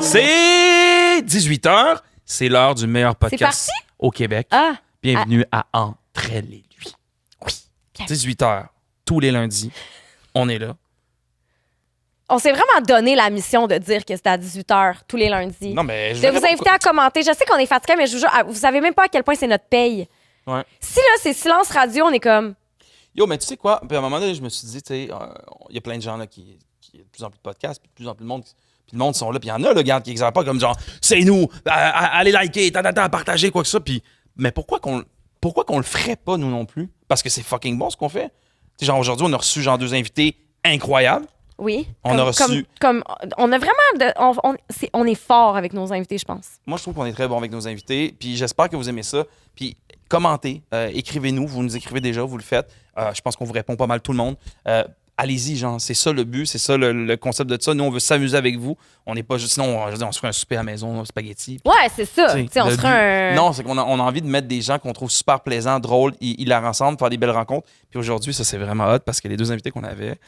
C'est 18h. C'est l'heure du meilleur podcast au Québec. Ah. Bienvenue à Entre elle et lui. Oui. 18h, tous les lundis. On est là. On s'est vraiment donné la mission de dire que c'était à 18h tous les lundis. Non, mais de vous inviter à commenter. Je sais qu'on est fatigué, mais je vous jure, vous savez même pas à quel point c'est notre paye. Ouais. Si là, c'est silence radio, on est comme... Yo, mais tu sais quoi? Puis à un moment donné, je me suis dit, tu sais, il y a plein de gens là qui il y a de plus en plus de podcasts, puis de plus en plus de monde. Puis le monde sont là, puis il y en a, là, regarde, qui n'exagèrent pas comme genre, c'est nous, allez liker, partager, quoi que ça. Puis, mais pourquoi qu'on le ferait pas, nous non plus? Parce que c'est fucking bon ce qu'on fait. Tu sais, genre aujourd'hui, on a reçu genre 2 invités incroyables. Oui. On a reçu. On a vraiment. On est fort avec nos invités, je pense. Moi, je trouve qu'on est très bon avec nos invités. Puis j'espère que vous aimez ça. Puis commentez, écrivez-nous. Vous nous écrivez déjà, vous le faites. Je pense qu'on vous répond pas mal tout le monde. Allez-y, genre, c'est ça le but, c'est ça le concept de ça. Nous, on veut s'amuser avec vous. On n'est pas juste, sinon, je veux dire, on se ferait un souper à la maison, spaghetti. Ouais, c'est ça. Tu sais, on se ferait un. Non, c'est qu'on a envie de mettre des gens qu'on trouve super plaisants, drôles, hilarants ensemble, faire des belles rencontres. Puis aujourd'hui, ça, c'est vraiment hot parce que les 2 invités qu'on avait,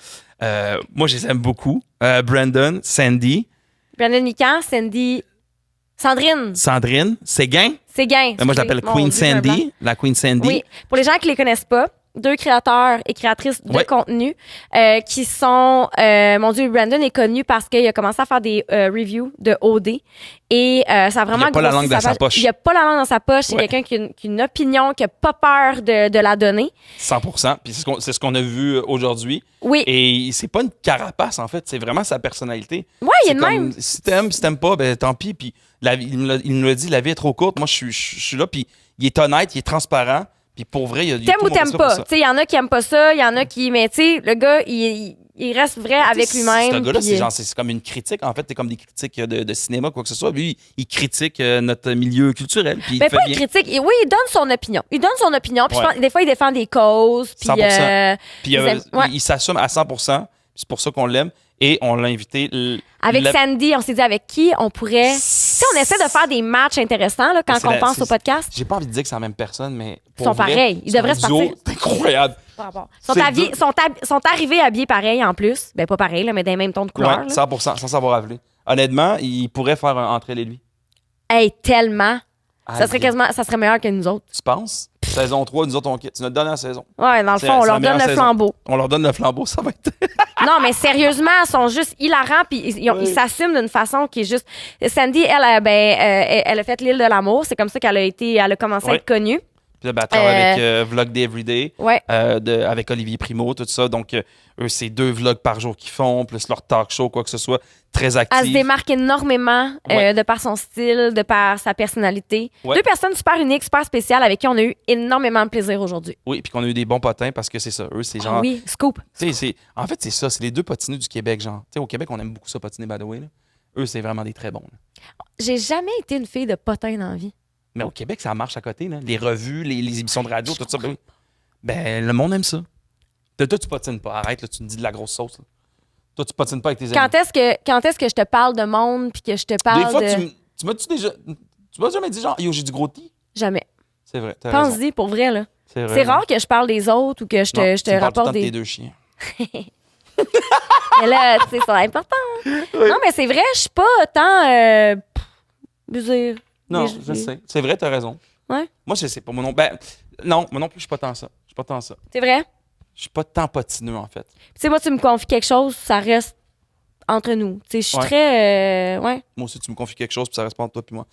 moi, je les aime beaucoup. Brandon, Sandy. Brandon Nican, Sandy. Sandrine, Séguin. Séguin. Moi, je l'appelle Queen Sandy. La Queen Sandy. Oui. Pour les gens qui les connaissent pas, 2 créateurs et créatrices de contenu qui sont... mon Dieu, Brandon est connu parce qu'il a commencé à faire des reviews de OD et ça a vraiment... Il n'a pas la langue dans sa poche. Il n'a pas la langue dans sa poche. C'est quelqu'un qui a une opinion, qui n'a pas peur de la donner. 100%. Puis c'est ce qu'on a vu aujourd'hui. Oui. Et c'est pas une carapace, en fait. C'est vraiment sa personnalité. Oui, il est de même. Si t'aimes pas, ben tant pis. Puis il nous l'a dit, la vie est trop courte. Moi, je suis là. Puis il est honnête, il est transparent. Puis pour vrai, il y a t'aimes ou t'aimes pas. Tu sais, il y en a qui aiment pas ça, il y en a qui... Mais tu sais, le gars, il reste vrai avec lui-même. Ce gars-là, c'est comme une critique. En fait, c'est comme des critiques de cinéma, quoi que ce soit. Lui, il critique notre milieu culturel. Puis mais pas une critique. Oui, il donne son opinion. Il donne son opinion. Puis je pense, des fois, il défend des causes. Puis, 100%. Puis il s'assume à 100%. C'est pour ça qu'on l'aime. Et on l'a invité. Avec Sandy, on s'est dit avec qui on pourrait. Tu sais, on essaie de faire des matchs intéressants là, quand on pense au podcast. J'ai pas envie de dire que c'est la même personne, mais. Ils sont pareils. Ils devraient se partir. C'est incroyable. Sont arrivés habillés pareil en plus. Ben, pas pareil, là, mais des mêmes tons de couleur. Ouais, 100%, sans savoir appeler. Honnêtement, ils pourraient faire un entre elle et lui. Hey, tellement. Ça serait meilleur que nous autres. Tu penses? Saison 3, nous autres, on quitte. C'est notre dernière saison. Ouais, dans le fond, on leur donne le flambeau. On leur donne le flambeau, ça va être. Non, mais sérieusement, ils sont juste hilarants, puis ils s'assument d'une façon qui est juste. Sandy, elle a fait l'île de l'amour. C'est comme ça qu'elle a commencé à être connue. Puis là, avec Vlog Day Everyday, ouais. Avec Olivier Primo, tout ça. Donc, eux, c'est 2 vlogs par jour qu'ils font, plus leur talk show, quoi que ce soit. Très actif. Elle se démarque énormément de par son style, de par sa personnalité. Ouais. 2 personnes super uniques, super spéciales, avec qui on a eu énormément de plaisir aujourd'hui. Oui, puis qu'on a eu des bons potins parce que c'est ça. Eux, c'est genre. Oui, scoop. En fait, c'est ça. C'est les 2 patineux du Québec, genre. Tu sais, au Québec, on aime beaucoup ça, patiner, by the way. Là. Eux, c'est vraiment des très bons. Là. J'ai jamais été une fille de potin dans la vie. Mais au Québec, ça marche à côté. Là. Les revues, les émissions de radio, tout ça. Ben, le monde aime ça. Toi, tu patines pas. Arrête, là, tu me dis de la grosse sauce. Là. Toi, tu patines pas avec tes amis. Quand est-ce que je te parle de monde puis que je te parle des fois, de... tu m'as jamais dit genre, yo, j'ai du gros T? Jamais. C'est vrai. Pense-y, pour vrai, là. C'est vrai. C'est rare que je parle des autres ou que je te rapporte des... tes 2 chiens. Mais là, tu sais, c'est important. Oui. Non, mais c'est vrai, je suis pas tant... Non, je sais. C'est vrai, t'as raison. Ouais. Moi, c'est pas mon nom. Ben, non, moi non plus, je suis pas tant ça. C'est vrai? Je suis pas tant patineux, en fait. Tu sais, moi, tu me confies quelque chose, ça reste entre nous. Tu sais, je suis très... ouais. Moi aussi, tu me confies quelque chose, puis ça reste pas entre toi puis moi.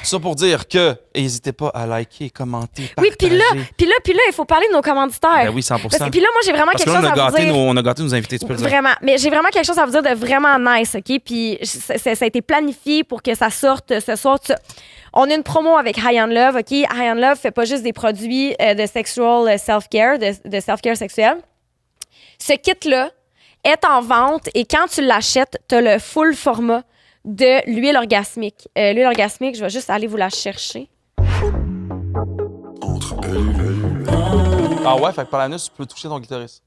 Ça pour dire que, n'hésitez pas à liker, commenter, partager. Oui, puis là, il faut parler de nos commanditaires. Ben oui, 100%. Parce que puis là, moi, j'ai vraiment quelque chose à vous dire. On a gâté nos invités, tu peux le dire. Vraiment. Mais j'ai vraiment quelque chose à vous dire de vraiment nice, OK? Puis ça a été planifié pour que ça sorte ce soir. On a une promo avec High on Love, OK? High on Love fait pas juste des produits de sexual self-care, de self-care sexuel. Ce kit-là est en vente et quand tu l'achètes, tu as le full format de l'huile orgasmique. L'huile orgasmique, je vais juste aller vous la chercher. Ah ouais, fait que par la nuit, tu peux toucher ton clitoris.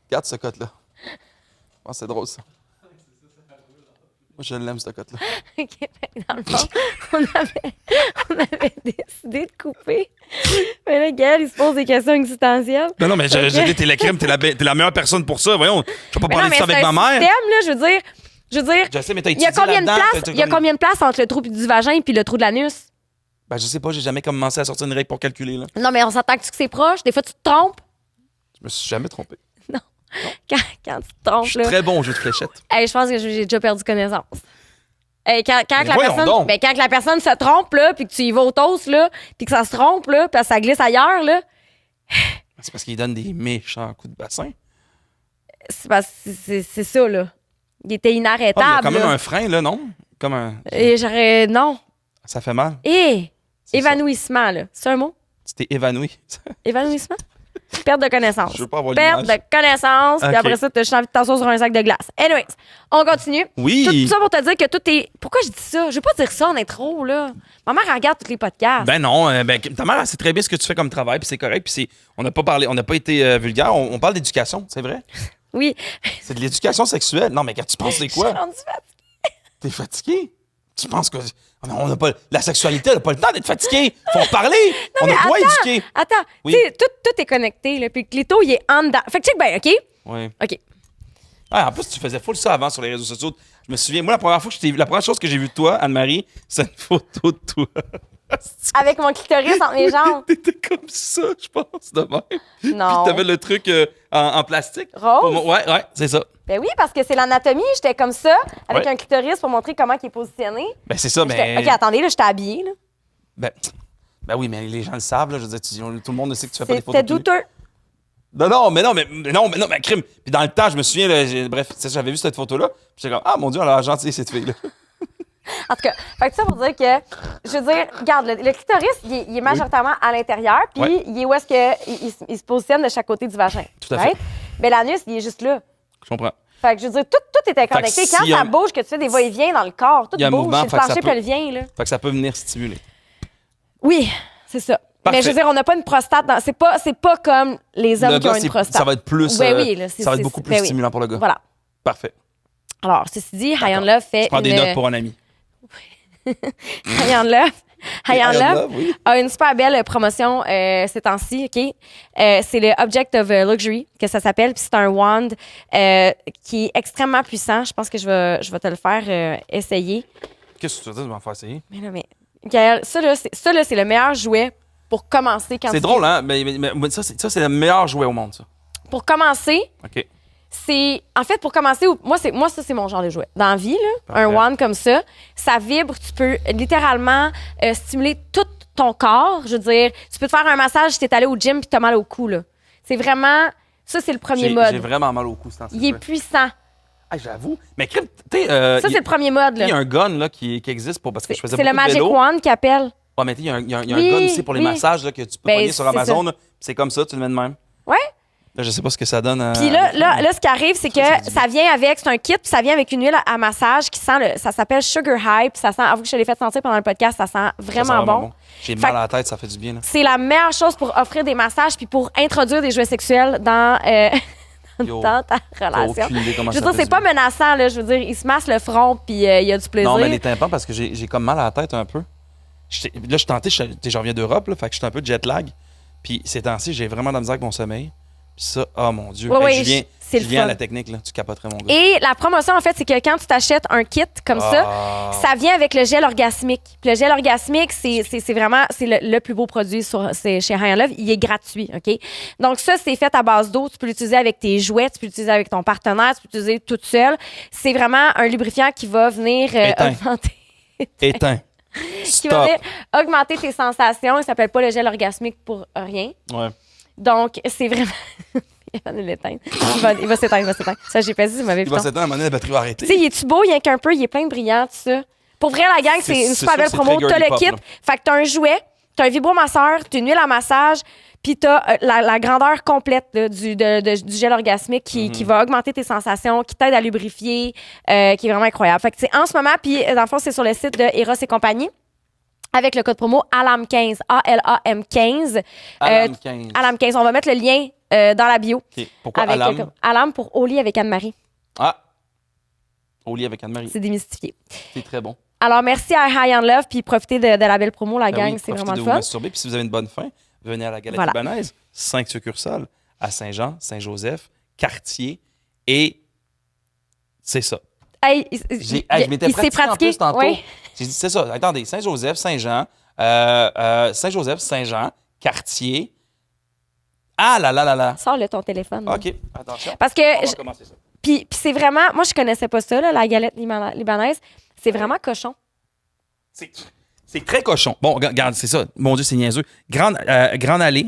Regarde ce cote-là. Oh, c'est drôle, ça. je l'aime, cette cote-là. OK, ben, dans le fond, on avait décidé de couper. Mais là, Gaël, il se pose des questions existentielles. Non, mais t'es la crème, t'es la meilleure personne pour ça. Voyons, je vais pas parler de ça avec ma mère. Système, là, je veux dire, Je sais, mais t'as il y a étudié combien de là-dedans, place? Il y a combien de place entre le trou du vagin puis le trou de l'anus? Ben, je sais pas, j'ai jamais commencé à sortir une règle pour calculer, là. Non, mais on s'entend que c'est proche. Des fois, tu te trompes. Je me suis jamais trompé. Non. Quand tu te trompes, Je suis là. très bon au jeu de fléchettes. Hey, je pense que j'ai déjà perdu connaissance. Hey, quand Mais la voyons personne, donc. ben, quand la personne se trompe, là, puis que tu y vas au toast, là, puis que ça se trompe, là, puis que ça glisse ailleurs, là, C'est parce qu'il donne des méchants coups de bassin. c'est ça, là. Il était Ah, il y a inarrêtable. quand même là. un frein, là, non? Comme un. Et j'aurais. Non. Ça fait mal. Et C'est évanouissement, là. C'est un mot? Tu t'es évanoui. Évanouissement? Perte de connaissance. Je veux pas avoir Perte l'image. de connaissance, puis Ok. après ça, t'as juste envie de t'asseoir sur un sac de glace. Anyways, on continue. Oui. Tout ça pour te dire que tout est. Pourquoi je dis ça? Je veux pas dire ça en intro, là. Ma mère elle regarde tous les podcasts. Ben non, ta mère, elle sait très bien ce que tu fais comme travail, puis c'est correct, puis on n'a pas parlé, on n'a pas été vulgaire, on parle d'éducation, c'est vrai? Oui. C'est de l'éducation sexuelle. Non, mais quand tu penses, c'est Je suis quoi? rendue fatiguée. T'es fatigué? Tu penses que. On n'a pas. La sexualité, elle n'a pas le temps d'être fatiguée. Faut en parler. On mais a quoi attends. éduquer? Attends, Oui. tu sais, tout est connecté, là. Puis le clito, il est en dedans. Fait que check bien, OK? Oui. OK. Ah, en plus, tu faisais full ça avant sur les réseaux sociaux. Je me souviens, moi, la première chose que j'ai vue de toi, Anne-Marie, c'est une photo de toi. Avec mon clitoris entre mes jambes. T'étais comme ça, je pense, de même. Non. Puis t'avais le truc en plastique. Rose? Pour moi- Ouais, c'est ça. Ben oui, parce que c'est l'anatomie. J'étais comme ça, avec Ouais. un clitoris pour montrer comment il est positionné. Ben, c'est ça, mais. OK, attendez, là, j'étais habillée, là. Ben oui, mais les gens le savent, là. Je veux dire, tout le monde sait que tu fais pas des photos. C'était de tous les- douteux. Mais crime. Puis dans le temps, je me souviens, là, bref, tu sais, j'avais vu cette photo-là. Puis j'étais comme, ah mon Dieu, elle a l'air gentille, cette fille-là. En tout cas, fait que ça pour dire que, je veux dire, regarde, le clitoris, il est majoritairement à l'intérieur, puis Ouais. il est où est-ce qu'il se positionne de chaque côté du vagin. Tout à fait. Mais l'anus, il est juste là. Je comprends. Fait que je veux dire, tout est interconnecté. Fait que Quand s'il y a ça un- bouge, que tu fais des va-et-vient dans le corps, tout Il y a un bouge. mouvement, C'est le fait que ça plancher peut- pelvien, là. Fait que ça peut venir stimuler. Oui, c'est ça. Parfait. Mais je veux dire, on n'a pas une prostate. C'est pas comme les hommes Le qui ont gars, une prostate. ça va être plus. Ben oui, là, ça va être beaucoup plus ben oui. stimulant pour le gars. Voilà. Parfait. Alors, ceci dit, High on D'accord. Love fait Je prends des une... notes pour un ami. High on Love. High on Love oui. a une super belle promotion ces temps-ci, OK? C'est le Object of Luxury, que ça s'appelle, puis c'est un wand qui est extrêmement puissant. Je pense que je vais te le faire essayer. Qu'est-ce que tu veux dire de m'en faire essayer? Mais non, mais Gaël, ça, là, c'est le meilleur jouet pour commencer. Quand C'est tu- drôle, hein? Mais ça, c'est le meilleur jouet au monde, ça. Pour commencer, OK. c'est... En fait, pour commencer, moi, ça, c'est mon genre de jouet. Dans la vie, là, Parfait. un wand comme ça vibre. Tu peux littéralement stimuler tout ton corps. Je veux dire, tu peux te faire un massage si t'es allé au gym puis t'as mal au cou, là. C'est vraiment... Ça, c'est le premier J'ai mode. vraiment mal au cou, ce temps-ci. Il est puissant. Ah, j'avoue. Mais crime, tu sais. Ça, c'est le premier mode, Il y a là. un gun là, qui existe pour. Parce que je faisais C'est beaucoup le de Magic vélo. Wand qui appelle. Ouais, mais il y a un Oui, gun ici pour les oui. massages là, que tu peux Ben, pogner sur c'est Amazon. ça. là. C'est comme ça, tu le mets de même. Ouais. Là, je sais pas ce que ça donne. Puis là, ce qui arrive, c'est que Ça, c'est du ça vient avec, c'est un kit, puis ça vient avec une huile à massage qui sent, ça s'appelle Sugar High, puis ça sent, avoue que je te l'ai fait sentir pendant le podcast, ça sent Ça vraiment sent bon. J'ai Fait mal que- à la tête, ça fait du bien. Là. C'est la meilleure chose pour offrir des massages puis pour introduire des jouets sexuels dans, Yo, dans ta t'as relation. aucune idée comment Je veux ça dire, fait c'est pas du bien. menaçant, là. Je veux dire, il se masse le front puis il y a du plaisir. Non, mais les tympans, parce que j'ai comme mal à la tête un peu. Là, je suis tenté, je reviens d'Europe, là, fait que je suis un peu de jet lag. Puis ces temps-ci, j'ai vraiment de la misère avec mon sommeil. Puis ça, oh mon Dieu. Ouais, Hey, ouais, c'est le Julien, fun. la technique, là, tu capoterais, mon gars. Et la promotion, en fait, c'est que quand tu t'achètes un kit comme ça, Ah. ça vient avec le gel orgasmique. Puis le gel orgasmique, c'est vraiment c'est le plus beau produit c'est chez High on Love. Il est gratuit, OK? Donc ça, c'est fait à base d'eau. Tu peux l'utiliser avec tes jouets, tu peux l'utiliser avec ton partenaire, tu peux l'utiliser toute seule. C'est vraiment un lubrifiant qui va venir Éteins. augmenter... Éteint. qui va Stop. venir augmenter tes sensations. Il s'appelle pas le gel orgasmique pour rien. Ouais. Donc, c'est vraiment... il va nous l'éteindre. Il va s'éteindre. Ça, j'ai pas dit, c'est mauvais Il va piton. s'éteindre à un moment donné, la batterie va arrêter. Tu sais, il est-tu beau, il y a qu'un peu, il est plein de brillant, tout ça. Pour vrai, la gang, c'est une c'est super sûr, belle c'est promo. très T'as girly le pop, kit, là. fait que t'as un jouet, t'as un vibromasseur, t'as une huile à massage, puis t'as la grandeur complète là, du gel orgasmique qui va augmenter tes sensations, qui t'aide à lubrifier, qui est vraiment incroyable. Fait que c'est en ce moment, puis dans le fond, c'est sur le site de Eros et compagnie. Avec le code promo ALAM15, ALAM15. Alam 15. ALAM15. On va mettre le lien dans la bio. OK. Pourquoi Avec Alam? Alam pour Au lit avec Anne-Marie. Ah. Au lit avec Anne-Marie. C'est démystifié. C'est très bon. Alors, merci à High and Love, puis profitez de la belle promo, la Ben gang, oui, c'est profitez vraiment de le vous fun. masturber. Puis si vous avez une bonne faim, venez à la Galette Libanaise. 5 succursales à Saint-Jean, Saint-Joseph, Cartier et c'est ça. Hey, Je m'étais pratiqué en plus tantôt. Oui. J'ai dit, c'est ça. Attendez, Saint-Joseph, Saint-Jean, Saint-Joseph, Saint-Jean, Cartier. Ah là là là là. Sors-le ton téléphone. là. OK, attention. Parce que, On va commencer ça. puis c'est vraiment, moi, je connaissais pas ça, là, la galette libanaise. C'est vraiment cochon. C'est très cochon. Bon, regarde, c'est ça. Mon Dieu, c'est niaiseux. Grande Allée,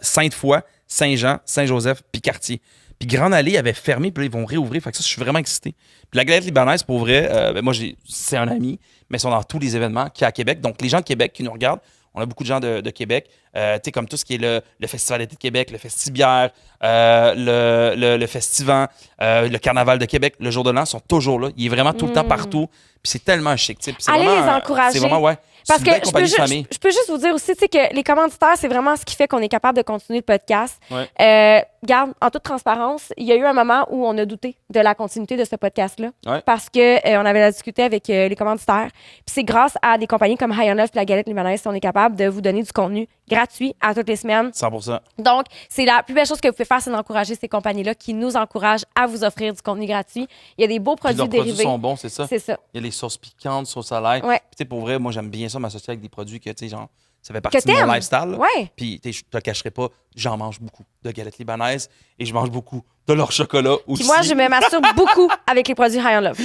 Sainte-Foy, Saint-Jean, Saint-Joseph, puis Cartier. Puis Grande Allée avait fermé, puis là, ils vont réouvrir. Fait que ça, je suis vraiment excité. Puis la galette libanaise, pour vrai, moi, c'est un ami, mais ils sont dans tous les événements qu'il y a à Québec. Donc, les gens de Québec qui nous regardent, on a beaucoup de gens de Québec. Tu sais, comme tout ce qui est le Festival d'été de Québec, le Festibière, le Festivent, le Carnaval de Québec, le Jour de l'An, sont toujours là. Il est vraiment tout le temps partout. Puis c'est tellement un chic type. Allez vraiment, les encourager. C'est vraiment, ouais. Parce C'est que une belle compagnie de famille. je peux juste vous dire aussi, tu sais, que les commanditaires, c'est vraiment ce qui fait qu'on est capable de continuer le podcast. Ouais. Garde, en toute transparence, il y a eu un moment où on a douté de la continuité de ce podcast-là. Ouais. Parce que on avait à discuter avec les commanditaires. Puis c'est grâce à des compagnies comme High on Love et la Galette Libanaise qu'on est capable de vous donner du contenu gratuit à toutes les semaines. 100%. Donc, c'est la plus belle chose que vous pouvez faire, c'est d'encourager ces compagnies-là qui nous encouragent à vous offrir du contenu gratuit. Il y a des beaux Puis produits leurs dérivés. produits sont bons, c'est ça. C'est ça. Il y a les sauces piquantes, sauces à l'ail. Ouais. Puis, tu sais, pour vrai, moi, j'aime bien ça, m'associer avec des produits que, tu sais, genre, ça fait partie Que de mon t'aimes. lifestyle. là. Ouais. Puis, tu sais, je te le cacherai pas, j'en mange beaucoup de galettes libanaises et je mange beaucoup de leur chocolat aussi. Puis moi, je me masturbe beaucoup avec les produits High on Love.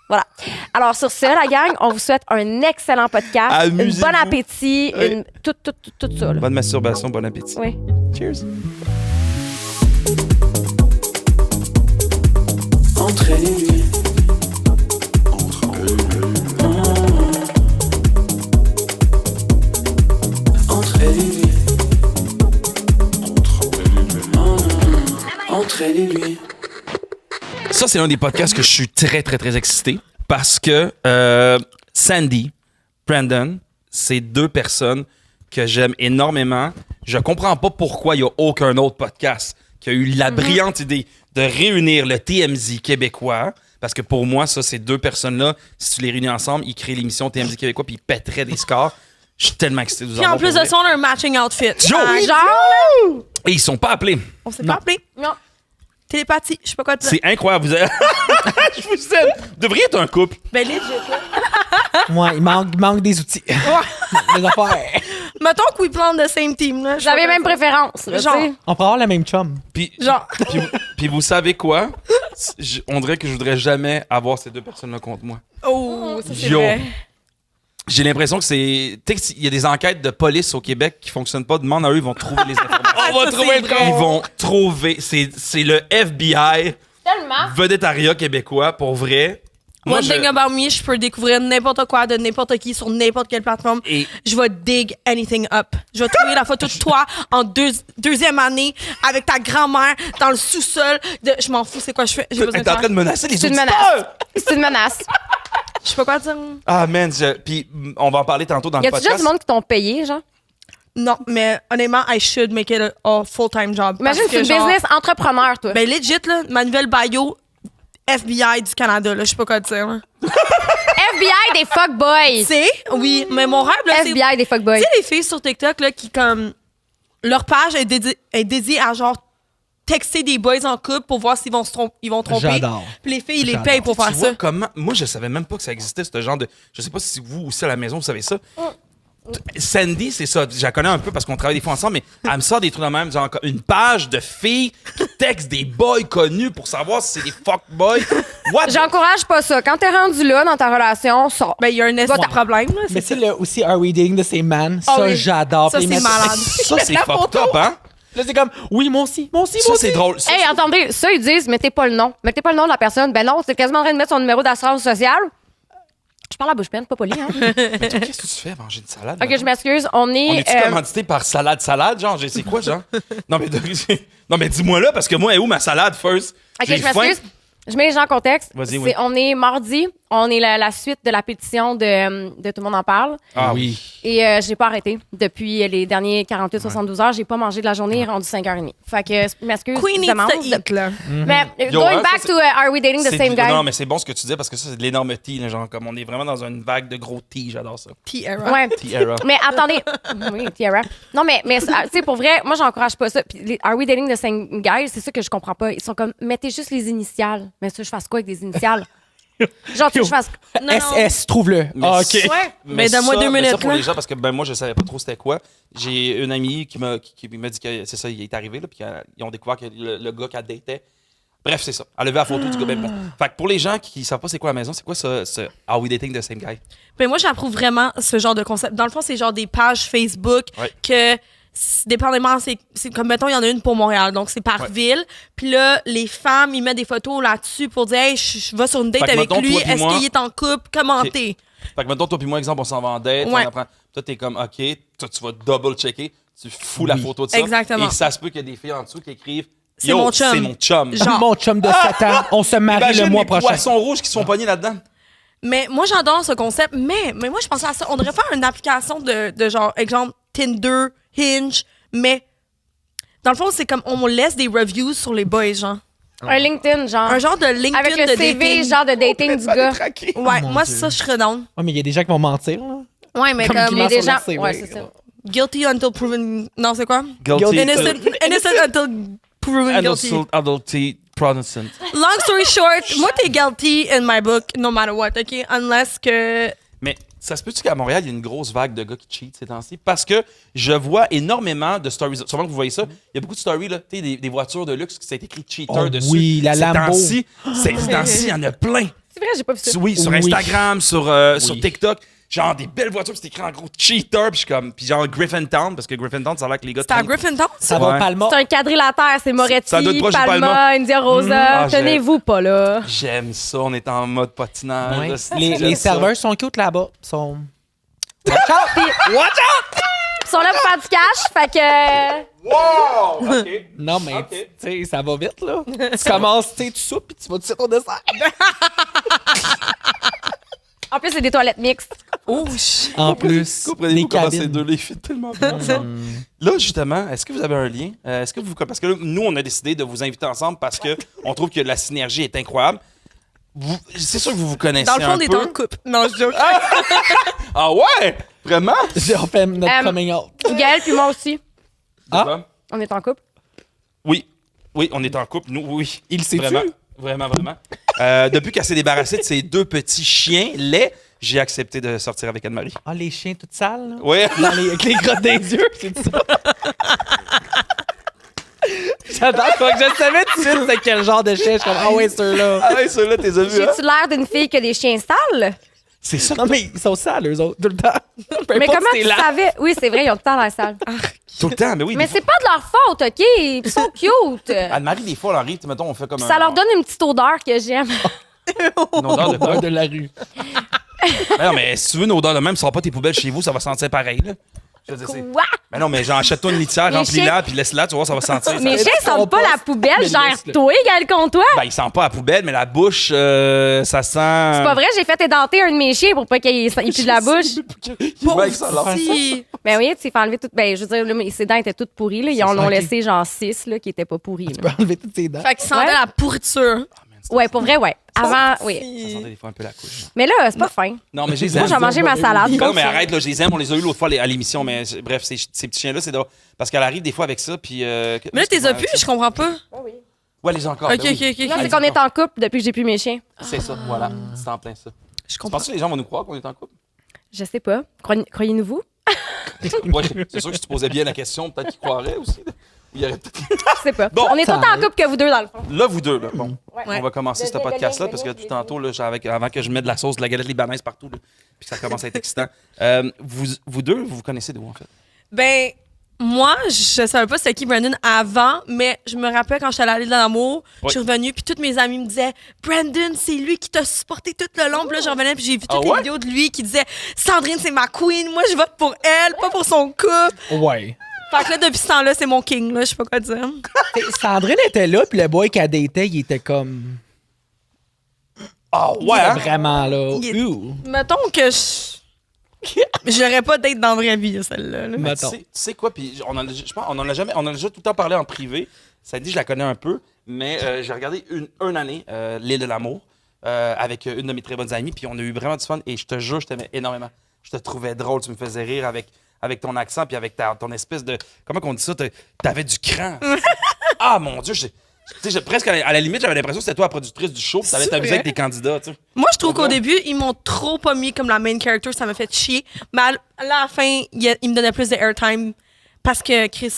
Voilà. Alors, sur ce, la gang, on vous souhaite un excellent podcast. Amusez-vous. Bon appétit. Oui. Tout ça. Là. Bonne masturbation, bon appétit. Oui. Cheers. Entre elle et lui. Entre elle et lui. Entre elle et lui. Ça, c'est un des podcasts que je suis très, très, très excité parce que Sandy, Brandon, c'est deux personnes que j'aime énormément. Je comprends pas pourquoi il n'y a aucun autre podcast qui a eu la brillante idée de réunir le TMZ québécois. Parce que pour moi, ça, ces deux personnes-là, si tu les réunis ensemble, ils créent l'émission TMZ québécois puis ils pèteraient des scores. Je suis tellement excité de vous Puis en avoir plus pour de vrai. ça, on a un matching outfit. Joe! Genre, Et ils sont pas appelés. On s'est pas appelé. non. Télépathie, je sais pas quoi te dire. C'est incroyable. Vous avez... je vous aime. Vous devriez être un couple. Ben legit, là. Ouais, il manque des outils. Des affaires. Mettons que we plan the same team, là. Vous avez même préférence. là, Genre. tu sais. On pourrait avoir le même chum. Puis, Genre. puis vous savez quoi? On dirait que je voudrais jamais avoir ces deux personnes-là contre moi. Oh, ça c'est Yo. vrai. J'ai l'impression que c'est... Tu sais, il y a des enquêtes de police au Québec qui fonctionnent pas. Demande à eux, ils vont trouver les informations. On va trouver le Ils vont trouver... C'est le FBI, Tellement. vedettariat québécois, pour vrai. Moi, One thing about me, je peux découvrir n'importe quoi de n'importe qui sur n'importe quelle plateforme. Et- Je vais dig anything up. Je vais trouver la photo de toi en deuxième année avec ta grand-mère dans le sous-sol. Je m'en fous, c'est quoi je fais. J'ai besoin T'es de en faire. train de menacer les C'est une auditeurs! menace. C'est une menace. Je sais pas quoi dire. Ah, man. Puis on va en parler tantôt dans Y le a-tu déjà podcast. du monde qui t'ont payé, genre? Non, mais honnêtement, I should make it a full-time job. Imagine, Parce c'est une que, genre, business entrepreneur, toi. Ben legit, là, ma nouvelle bio, FBI du Canada, là, je sais pas quoi te dire. Là. FBI des fuckboys. C'est, oui, mais mon rêve, là, c'est... Tu FBI des fuckboys. sais, les filles sur TikTok, là, qui, comme... Leur page est dédiée à, genre, texter des boys en couple pour voir s'ils vont ils vont tromper. J'adore. Puis les filles, ils les J'adore. payent pour faire Tu vois ça. comment... Moi, je savais même pas que ça existait, ce genre de... Je sais pas si vous aussi à la maison, vous savez ça. Sandy, c'est ça. Je la connais un peu parce qu'on travaille des fois ensemble, mais elle me sort des trucs de même. Genre une page de filles qui textent des boys connus pour savoir si c'est des fuckboys. What? J'encourage pas ça. Quand t'es rendu là dans ta relation, sors. Ben, il y a un esti de problème, là. Mais c'est aussi Are We Dating the Same Man? Ah Ça, oui. j'adore. Ça, Puis ils c'est mettent- malade. Ça, c'est La fucked photo. up, hein? Là, c'est comme, oui, moi aussi. Ça, c'est drôle. Ça, Hey, attendez, ça, ils disent, mettez pas le nom. Mettez pas le nom de la personne. Ben non, c'est quasiment en train de mettre son numéro d'assurance sociale. Je parle à bouche pleine, pas poli, hein? mais toi, qu'est-ce que tu fais manger une salade? OK, là? je m'excuse. On On est. est-tu commandité par salade, genre? C'est quoi, genre? Non, mais dis-moi là, parce que moi, elle est où ma salade, first? OK, J'ai je faim. m'excuse. Je mets les gens en contexte. Vas-y, oui. On est mardi. On est la suite de la pétition de Tout le monde en parle. Ah oui. Et je n'ai pas arrêté. Depuis les derniers 48-72 heures, j'ai pas mangé de la journée rendu 5h30. Fait que, je m'excuse, Queen je needs demande. to eat, là. Mais Yo, going hein, back ça, to Are We Dating the C'est Same du- Guy? Non, mais c'est bon ce que tu dis parce que ça, c'est de l'énorme tea, là, genre, comme on est vraiment dans une vague de gros tea, j'adore ça. T-era. Ouais. Tea era. Mais attendez. Oui, Tiara. Non, mais tu sais, pour vrai, moi, j'encourage pas ça. Puis les Are We Dating the Same Guy? C'est ça que je comprends pas. Ils sont comme, mettez juste les initiales. Mais ça, je fasse quoi avec des initiales? Genre, tu sais, je fasse. Non, non. SS, trouve-le. Mais Ah, OK. ça- Ouais. Mais donne-moi 2 mais minutes, ça pour là. les gens, parce que ben, moi, je savais pas trop c'était quoi. J'ai une amie qui m'a dit que c'est ça, il est arrivé, là, puis ils ont découvert que le gars qu'elle datait. Bref, c'est ça. Elle a levé la photo du gars. Ben, bon. Fait que pour les gens qui savent pas c'est quoi la maison, c'est quoi ça, ce Are We Dating the Same Guy? Ben moi, j'approuve vraiment ce genre de concept. Dans le fond, c'est genre des pages Facebook Ouais. que, dépendamment, c'est comme, mettons, il y en a une pour Montréal, donc c'est par Ouais. ville. Puis là, les femmes, ils mettent des photos là-dessus pour dire, hey, je vais sur une date Fait que, avec mettons, lui, toi puis est-ce moi- qu'il est en couple, commentez. Fait que mettons, toi puis moi, exemple, on s'en va en date, Ouais. on apprend. Toi, t'es comme, OK, toi, tu vas double-checker, tu fous la photo de ça. Exactement. Et ça se peut qu'il y a des filles en dessous qui écrivent, C'est Yo, mon chum. c'est mon chum. Genre. Mon chum de 7 ans, on se marie Imagine le mois les prochain. poissons rouges qui se font pogner là-dedans. Mais moi, j'adore ce concept, mais moi, je pensais à ça. On devrait faire une application de genre, exemple, Tinder, Hinge, mais dans le fond, c'est comme on laisse des reviews sur les boys, genre. Un LinkedIn, genre. Un genre de LinkedIn Avec le de CV, dating. genre de dating du gars. Ouais, Oh mon moi, Dieu. ça, je serais down. Ouais, mais il y a des gens qui vont mentir, là. Ouais, mais Comme comme qui Mais mentent des sur leur gens. CV. Ouais, c'est ça. guilty until proven... Non, c'est quoi? Guilty. Innocent until proven guilty. Adulty Protestant. Long story short, moi, t'es guilty in my book, no matter what, OK? Unless que... Mais ça se peut-tu qu'à Montréal, il y a une grosse vague de gars qui cheat ces temps-ci? Parce que je vois énormément de stories. Sûrement que vous voyez ça. Il y a beaucoup de stories, là, tu sais, des voitures de luxe qui s'est écrit cheater Oh dessus. oui, la Ces Lambo. temps-ci, ces temps-ci, il y en a plein. C'est vrai, j'ai pas vu ça. Oui, sur Oui. Instagram, sur TikTok. Genre des belles voitures, puis c'est écrit en gros cheater, puis je suis comme. Puis genre Griffintown, parce que Griffintown, ça a l'air que les gars. C'était à traînent- Griffintown? Ça Ouais. va Palma. C'est un quadrilatère, c'est Moretti, Ça doit être proche de Palma, Palma. India Rosa. Ah, Tenez-vous pas là. J'aime ça, on est en mode patinage. Ouais. là, c'est- Les j'aime ça. serveurs sont cute là-bas. Sont... Ils sont là pour faire du cash, fait que. Wow! OK. Non, mais Ok. tu sais, ça va vite, là. Tu commences, tu sais, tu soupes, puis tu vas te tirer au dessert. En plus, c'est des toilettes mixtes. Oh, En plus, Comprenez-vous les comment ces cabines. deux-là, ils fit tellement bien ensemble? Là, justement, est-ce que vous avez un lien? Est-ce que vous... Parce que là, nous, on a décidé de vous inviter ensemble parce qu'on trouve que la synergie est incroyable. C'est sûr que vous vous connaissez dans le fond, un on est peu. en couple. Non, je joke. Ah ouais? Vraiment? On fait notre coming out. Gaël puis moi aussi. Ah. Quoi? On est en couple. Oui. Oui, on est en couple. Nous, oui. Il le sait-tu? Vraiment. Vraiment, vraiment. Depuis qu'elle s'est débarrassée de ses deux petits chiens laids, j'ai accepté de sortir avec Anne-Marie. Ah, les chiens toutes sales, là. Oui. Avec les grottes des yeux, c'est ça. J'adore, quoi, que je savais tout de suite c'était quel genre de chien. Je suis comme, ah ouais, ceux-là. Ah ouais, ceux-là, t'es vu, hein? J'ai-tu l'air d'une fille qui a des chiens sales? C'est ça. Non, mais ils sont sales, eux autres, tout le temps. Peu Mais importe comment si tu t'es là. savais? Oui, c'est vrai, ils ont tout le temps l'air sales. Tout le temps, mais oui. Mais des c'est pas de leur faute, OK? Ils sont cute. Anne-Marie, des fois, elle arrive, mettons, on fait comme Ça leur donne une petite odeur que j'aime. une odeur de quoi? Odeur de la rue. Mais non, mais si tu veux une odeur de même, tu sors pas tes poubelles chez vous, ça va sentir pareil, là. Je veux dire, c'est- Quoi? Mais non, mais genre, achète-toi une litière, Les remplis-la, puis laisse-la, tu vois, ça va sentir. Mes ça... chiens sentent pas la poubelle, Mais genre laisse-le. toi, Gaël, contre toi. Ben, il sent pas la poubelle, mais la bouche, ça sent. C'est pas vrai, j'ai fait édenter un de mes chiens pour pas qu'il pue de la bouche. Ouais, ça a l'air. Si. Ben oui, tu sais, fait enlever tout. Ben, je veux dire, là, ses dents étaient toutes pourries. Là. Ils en ont Ok. laissé genre 6 là, qui étaient pas pourries. Tu là. peux enlever toutes tes dents. Fait qu'il sentait Ouais. la pourriture. Ouais, pour vrai, ouais. Avant, oui. Ça sentait des fois un peu la couche. Mais là, c'est pas fin. Non, mais j'ai Moi, j'ai mangé ma salade. Non, mais arrête, là, je les aime, on les a eu l'autre fois à l'émission, mais bref, ces petits chiens-là, c'est drôle. Parce qu'elle arrive des fois avec ça, puis. Mais là, t'es as pu, je comprends pas. Ouais, les encore. Ok, ben oui. ok, ok. Là, c'est qu'on est en couple depuis que j'ai plus mes chiens. C'est ça, voilà. C'est en plein ça. Je Tu comprends. penses que les gens vont nous croire qu'on est en couple? Je sais pas. Croyez-nous-vous? Ouais, c'est sûr que si tu posais bien la question, peut-être qu'ils croiraient aussi. là. Il y aurait peut-être- Je sais pas. Bon, On est ça autant en arrive. couple que vous deux, dans le fond. Là, vous deux, là. Bon, Ouais. on va commencer De- ce de- de- podcast-là de- parce que de- depuis tantôt, là, avant que je mette de la sauce, de la galette libanaise partout, là, puis que ça commence à être excitant. Vous deux, vous vous connaissez d'où, en fait? Ben, moi, je savais pas c'était qui Brandon avant, mais je me rappelle quand j'étais allée à l'île de l'amour, je suis revenue, puis toutes mes amies me disaient Brandon, c'est lui qui t'a supporté tout le long. Puis là, je revenais, puis j'ai vu toutes Ah les ouais? vidéos de lui qui disaient Sandrine, c'est ma queen, moi, je vote pour elle, pas pour son couple. Ouais. Fait que là, depuis ce temps-là, c'est mon king, là, je sais pas quoi dire. Sandrine était là, puis le boy qu'elle datait, il était comme. Ah ouais, hein? Vraiment, là. Il est- Ouh. Mettons que j'aurais pas d'être dans la vraie vie, celle-là. là. Mais tu Mettons. sais quoi, puis je pense on en a jamais, on en a déjà tout le temps parlé en privé. Ça dit, je la connais un peu, mais j'ai regardé une année, L'île de l'amour, avec une de mes très bonnes amies, puis on a eu vraiment du fun, et je te jure, je t'aimais énormément. Je te trouvais drôle, tu me faisais rire avec ton accent, puis avec ton espèce de... Comment qu'on dit ça? T'avais du cran. Ah, mon Dieu, presque à la limite, j'avais l'impression que c'était toi la productrice du show, puis t'allais C'est t'amuser vrai? avec tes candidats, tu sais. Moi, je trouve Pour qu'au vrai? début, ils m'ont trop pas mis comme la main character, ça m'a fait chier. Mais à la fin, ils me donnaient plus de airtime parce que Chris,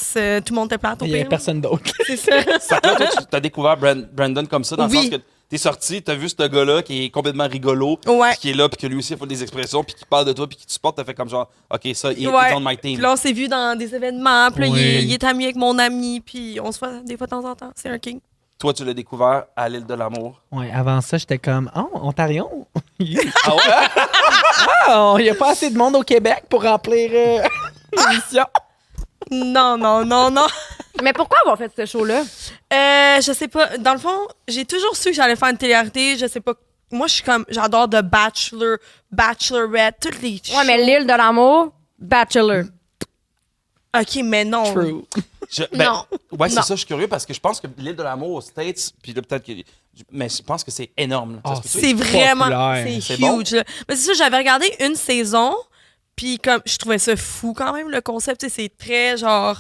tout le monde était plate au Il y avait pire. personne d'autre. C'est ça. Ça fait que toi, tu as découvert Brandon comme ça, dans le Oui. sens que t'es sorti, t'as vu ce gars-là qui est complètement rigolo, Ouais. puis qui est là, puis que lui aussi il fait des expressions, puis qui parle de toi, puis qui te supporte, t'as fait comme genre, OK, ça, il Ouais. est on my Puis team. là, on s'est vu dans des événements. Puis là, Oui. il est ami avec mon ami. Puis on se voit des fois de temps en temps. C'est un king. Toi, tu l'as découvert à l'île de l'amour. Ouais, avant ça, j'étais comme, oh, Ontario. Ah ouais? hein? Ah, il n'y a pas assez de monde au Québec pour remplir l'émission. Non. Mais pourquoi avoir fait ce show-là? Je sais pas. Dans le fond, j'ai toujours su que j'allais faire une télé-réalité. Je sais pas. Moi, je suis comme. J'adore The Bachelor, Bachelorette, toutes les. Ouais, mais l'île de l'amour, Bachelor. OK, mais non. True. Non. Ouais, c'est Non. ça, je suis curieux parce que je pense que l'île de l'amour aux States, puis là, peut-être que. Mais je pense que c'est énorme. Là. Ça Ah, se peut-tu? C'est vraiment. populaire. C'est C'est huge. là. Mais c'est ça, j'avais regardé une saison. Puis comme. Je trouvais ça fou quand même, le concept. Tu sais, c'est très genre.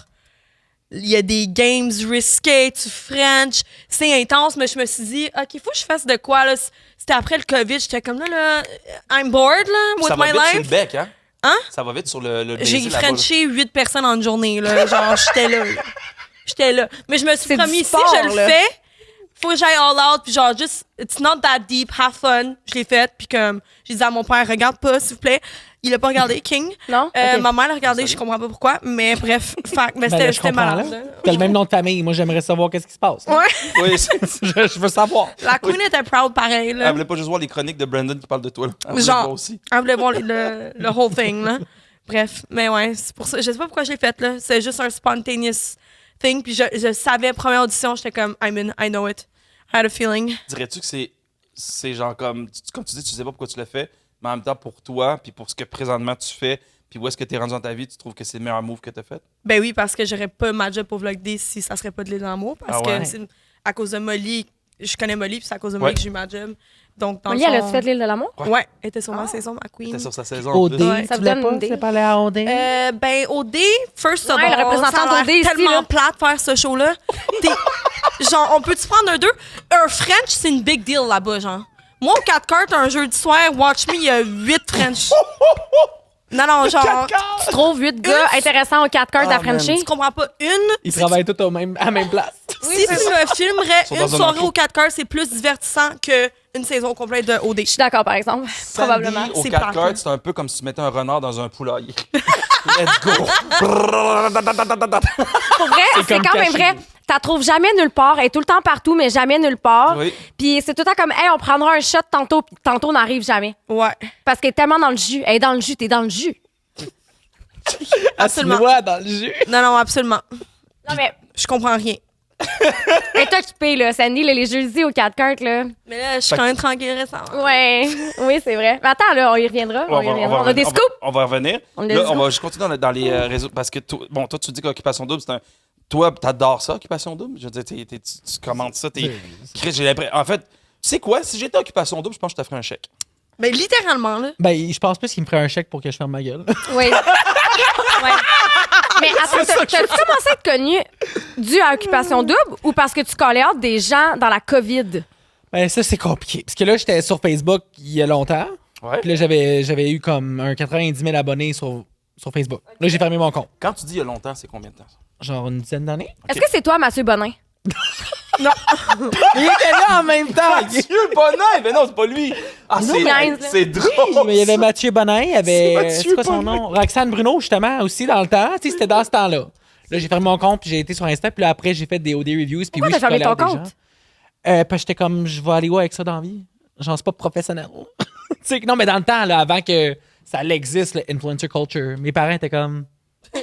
Il y a des games risqués, tu French. C'est intense, mais je me suis dit, OK, il faut que je fasse de quoi, là. C'était après le COVID. J'étais comme là, I'm bored, là, Ça with va my vite sur le life. bec, hein? Hein? Ça va vite sur le J'ai baiser là-bas, là. Frenché 8 personnes en une journée, là. Genre, j'étais là. J'étais là. Mais je me suis C'est promis, du si sport, je le là. fais, faut que j'aille all out, puis genre, just, it's not that deep, have fun. Je l'ai fait, puis comme, j'ai dit à mon père, regarde pas, s'il vous plaît. Il a pas regardé, King. Non? Ok. Ma mère l'a regardé, je comprends pas pourquoi, mais bref, mais Ben là, je c'était comprends, malade. là. là. T'as le même nom de famille. Moi, j'aimerais savoir qu'est-ce qui se passe. Ouais. Oui, c'est- Je veux savoir. La queen était proud pareil, Elle là. voulait pas juste voir les chroniques de Brandon qui parlent de toi. Là. Elle voulait Genre. voir aussi. Elle voulait voir le whole thing, là. Bref, mais ouais, c'est pour ça. Je sais pas pourquoi je l'ai fait, là. C'est juste un spontaneous thing, puis je savais, première audition, j'étais comme, I'm in, I know it. I had a feeling. Dirais-tu que c'est genre comme tu dis, tu sais pas pourquoi tu le fais, mais en même temps pour toi, puis pour ce que présentement tu fais, puis où est-ce que tu es rendu dans ta vie, tu trouves que c'est le meilleur move que tu as fait? Ben oui, parce que j'aurais pas ma job pour Vlog D si ça serait pas de l'île d'amour. Parce Ah ouais? que c'est à cause de Molly, je connais Molly, puis c'est à cause de Molly Ouais. que j'ai eu ma job. Donc, dans Molly, le elle fond- a-tu fait l'île de l'amour? Ouais, elle était sur ma saison, ma queen. C'était sur sa saison. en OD, plus. Ouais. tu Ça vous voulais donne pas? une idée? C'est pas aller à OD? Ben, OD, first of Ouais, all, la représentante ça a l'air OD ici, tellement là. plate faire ce show-là. Genre, on peut-tu prendre un 2? Un French, c'est une big deal là-bas, genre. Moi, au 4 cartes, un jeudi soir, watch me, il y a 8 French. Non, genre, Tu trouves 8 gars intéressants aux 4 cartes Ah, à Frenchie? tu comprends pas. Ils travaillent tous à la même place. Si tu me filmerais Ils sont une dans un soirée enclos. aux 4 cœurs, c'est plus divertissant qu'une saison complète de OD. Je suis d'accord, par exemple. Probablement. Sandy, au C'est 4 plate, cartes, là. c'est un peu comme si tu mettais un renard dans un poulailler. Let's go! Pour vrai, c'est comme quand même caché. vrai. T'as trouves jamais nulle part. Elle est tout le temps partout, mais jamais nulle part. Oui. Puis c'est tout le temps comme, hey, on prendra un shot tantôt, puis tantôt, on n'arrive jamais. Ouais. Parce qu'elle est tellement dans le jus. Elle est dans le jus, t'es dans le jus. Elle se Absolument. noie dans le jus. Non, absolument. Non, mais Je comprends rien. elle est occupée, là. Sandy, là, les jeudis aux 4 cartes, là. Mais là, je suis quand même tranquille récemment. Ouais, oui, c'est vrai. Mais attends, là, on y reviendra. On y reviendra. On a des scoops. On va revenir. On a des Là, scoops. on va juste continuer dans les réseaux. Parce que, toi, tu dis qu'Occupation Double, c'est un. Toi, t'adores ça, Occupation Double? Je veux dire, tu commandes ça. Chris, j'ai l'impression. En fait, tu sais quoi? Si j'étais Occupation Double, je pense que je te ferais un chèque. Mais littéralement, là. Ben, je pense plus qu'il me ferait un chèque pour que je ferme ma gueule. Oui. Ouais. Mais attends, t'as-tu commencé à être connu dû à Occupation Double ou parce que tu collais out des gens dans la COVID? Ben, ça, c'est compliqué. Parce que là, j'étais sur Facebook il y a longtemps. Ouais. Puis là, j'avais eu comme un 90 000 abonnés sur Facebook. Là, j'ai fermé mon compte. Quand tu dis il y a longtemps, c'est combien de temps? Ça? Genre une dizaine d'années. Est-ce que c'est toi, Mathieu Bonin? Il était là en même temps. Mathieu Bonin! Mais non, c'est pas lui! Ah, niaise, là. c'est drôle! Mais il y avait Mathieu Bonin, il y avait. C'est Mathieu C'est quoi son Bonin. nom? Roxane Bruno, justement, aussi dans le temps. Tu sais, c'était dans ce temps-là. Là, j'ai fermé mon compte, puis j'ai été sur Insta, puis là, après, j'ai fait des OD reviews. Puis Pourquoi oui, t'as je fermé collais ton des compte? gens. Parce que j'étais comme, je vais aller où avec ça dans la vie? Genre, c'est pas professionnel. Tu sais, non, mais dans le temps, là, avant que ça existe, le influencer culture, mes parents étaient comme,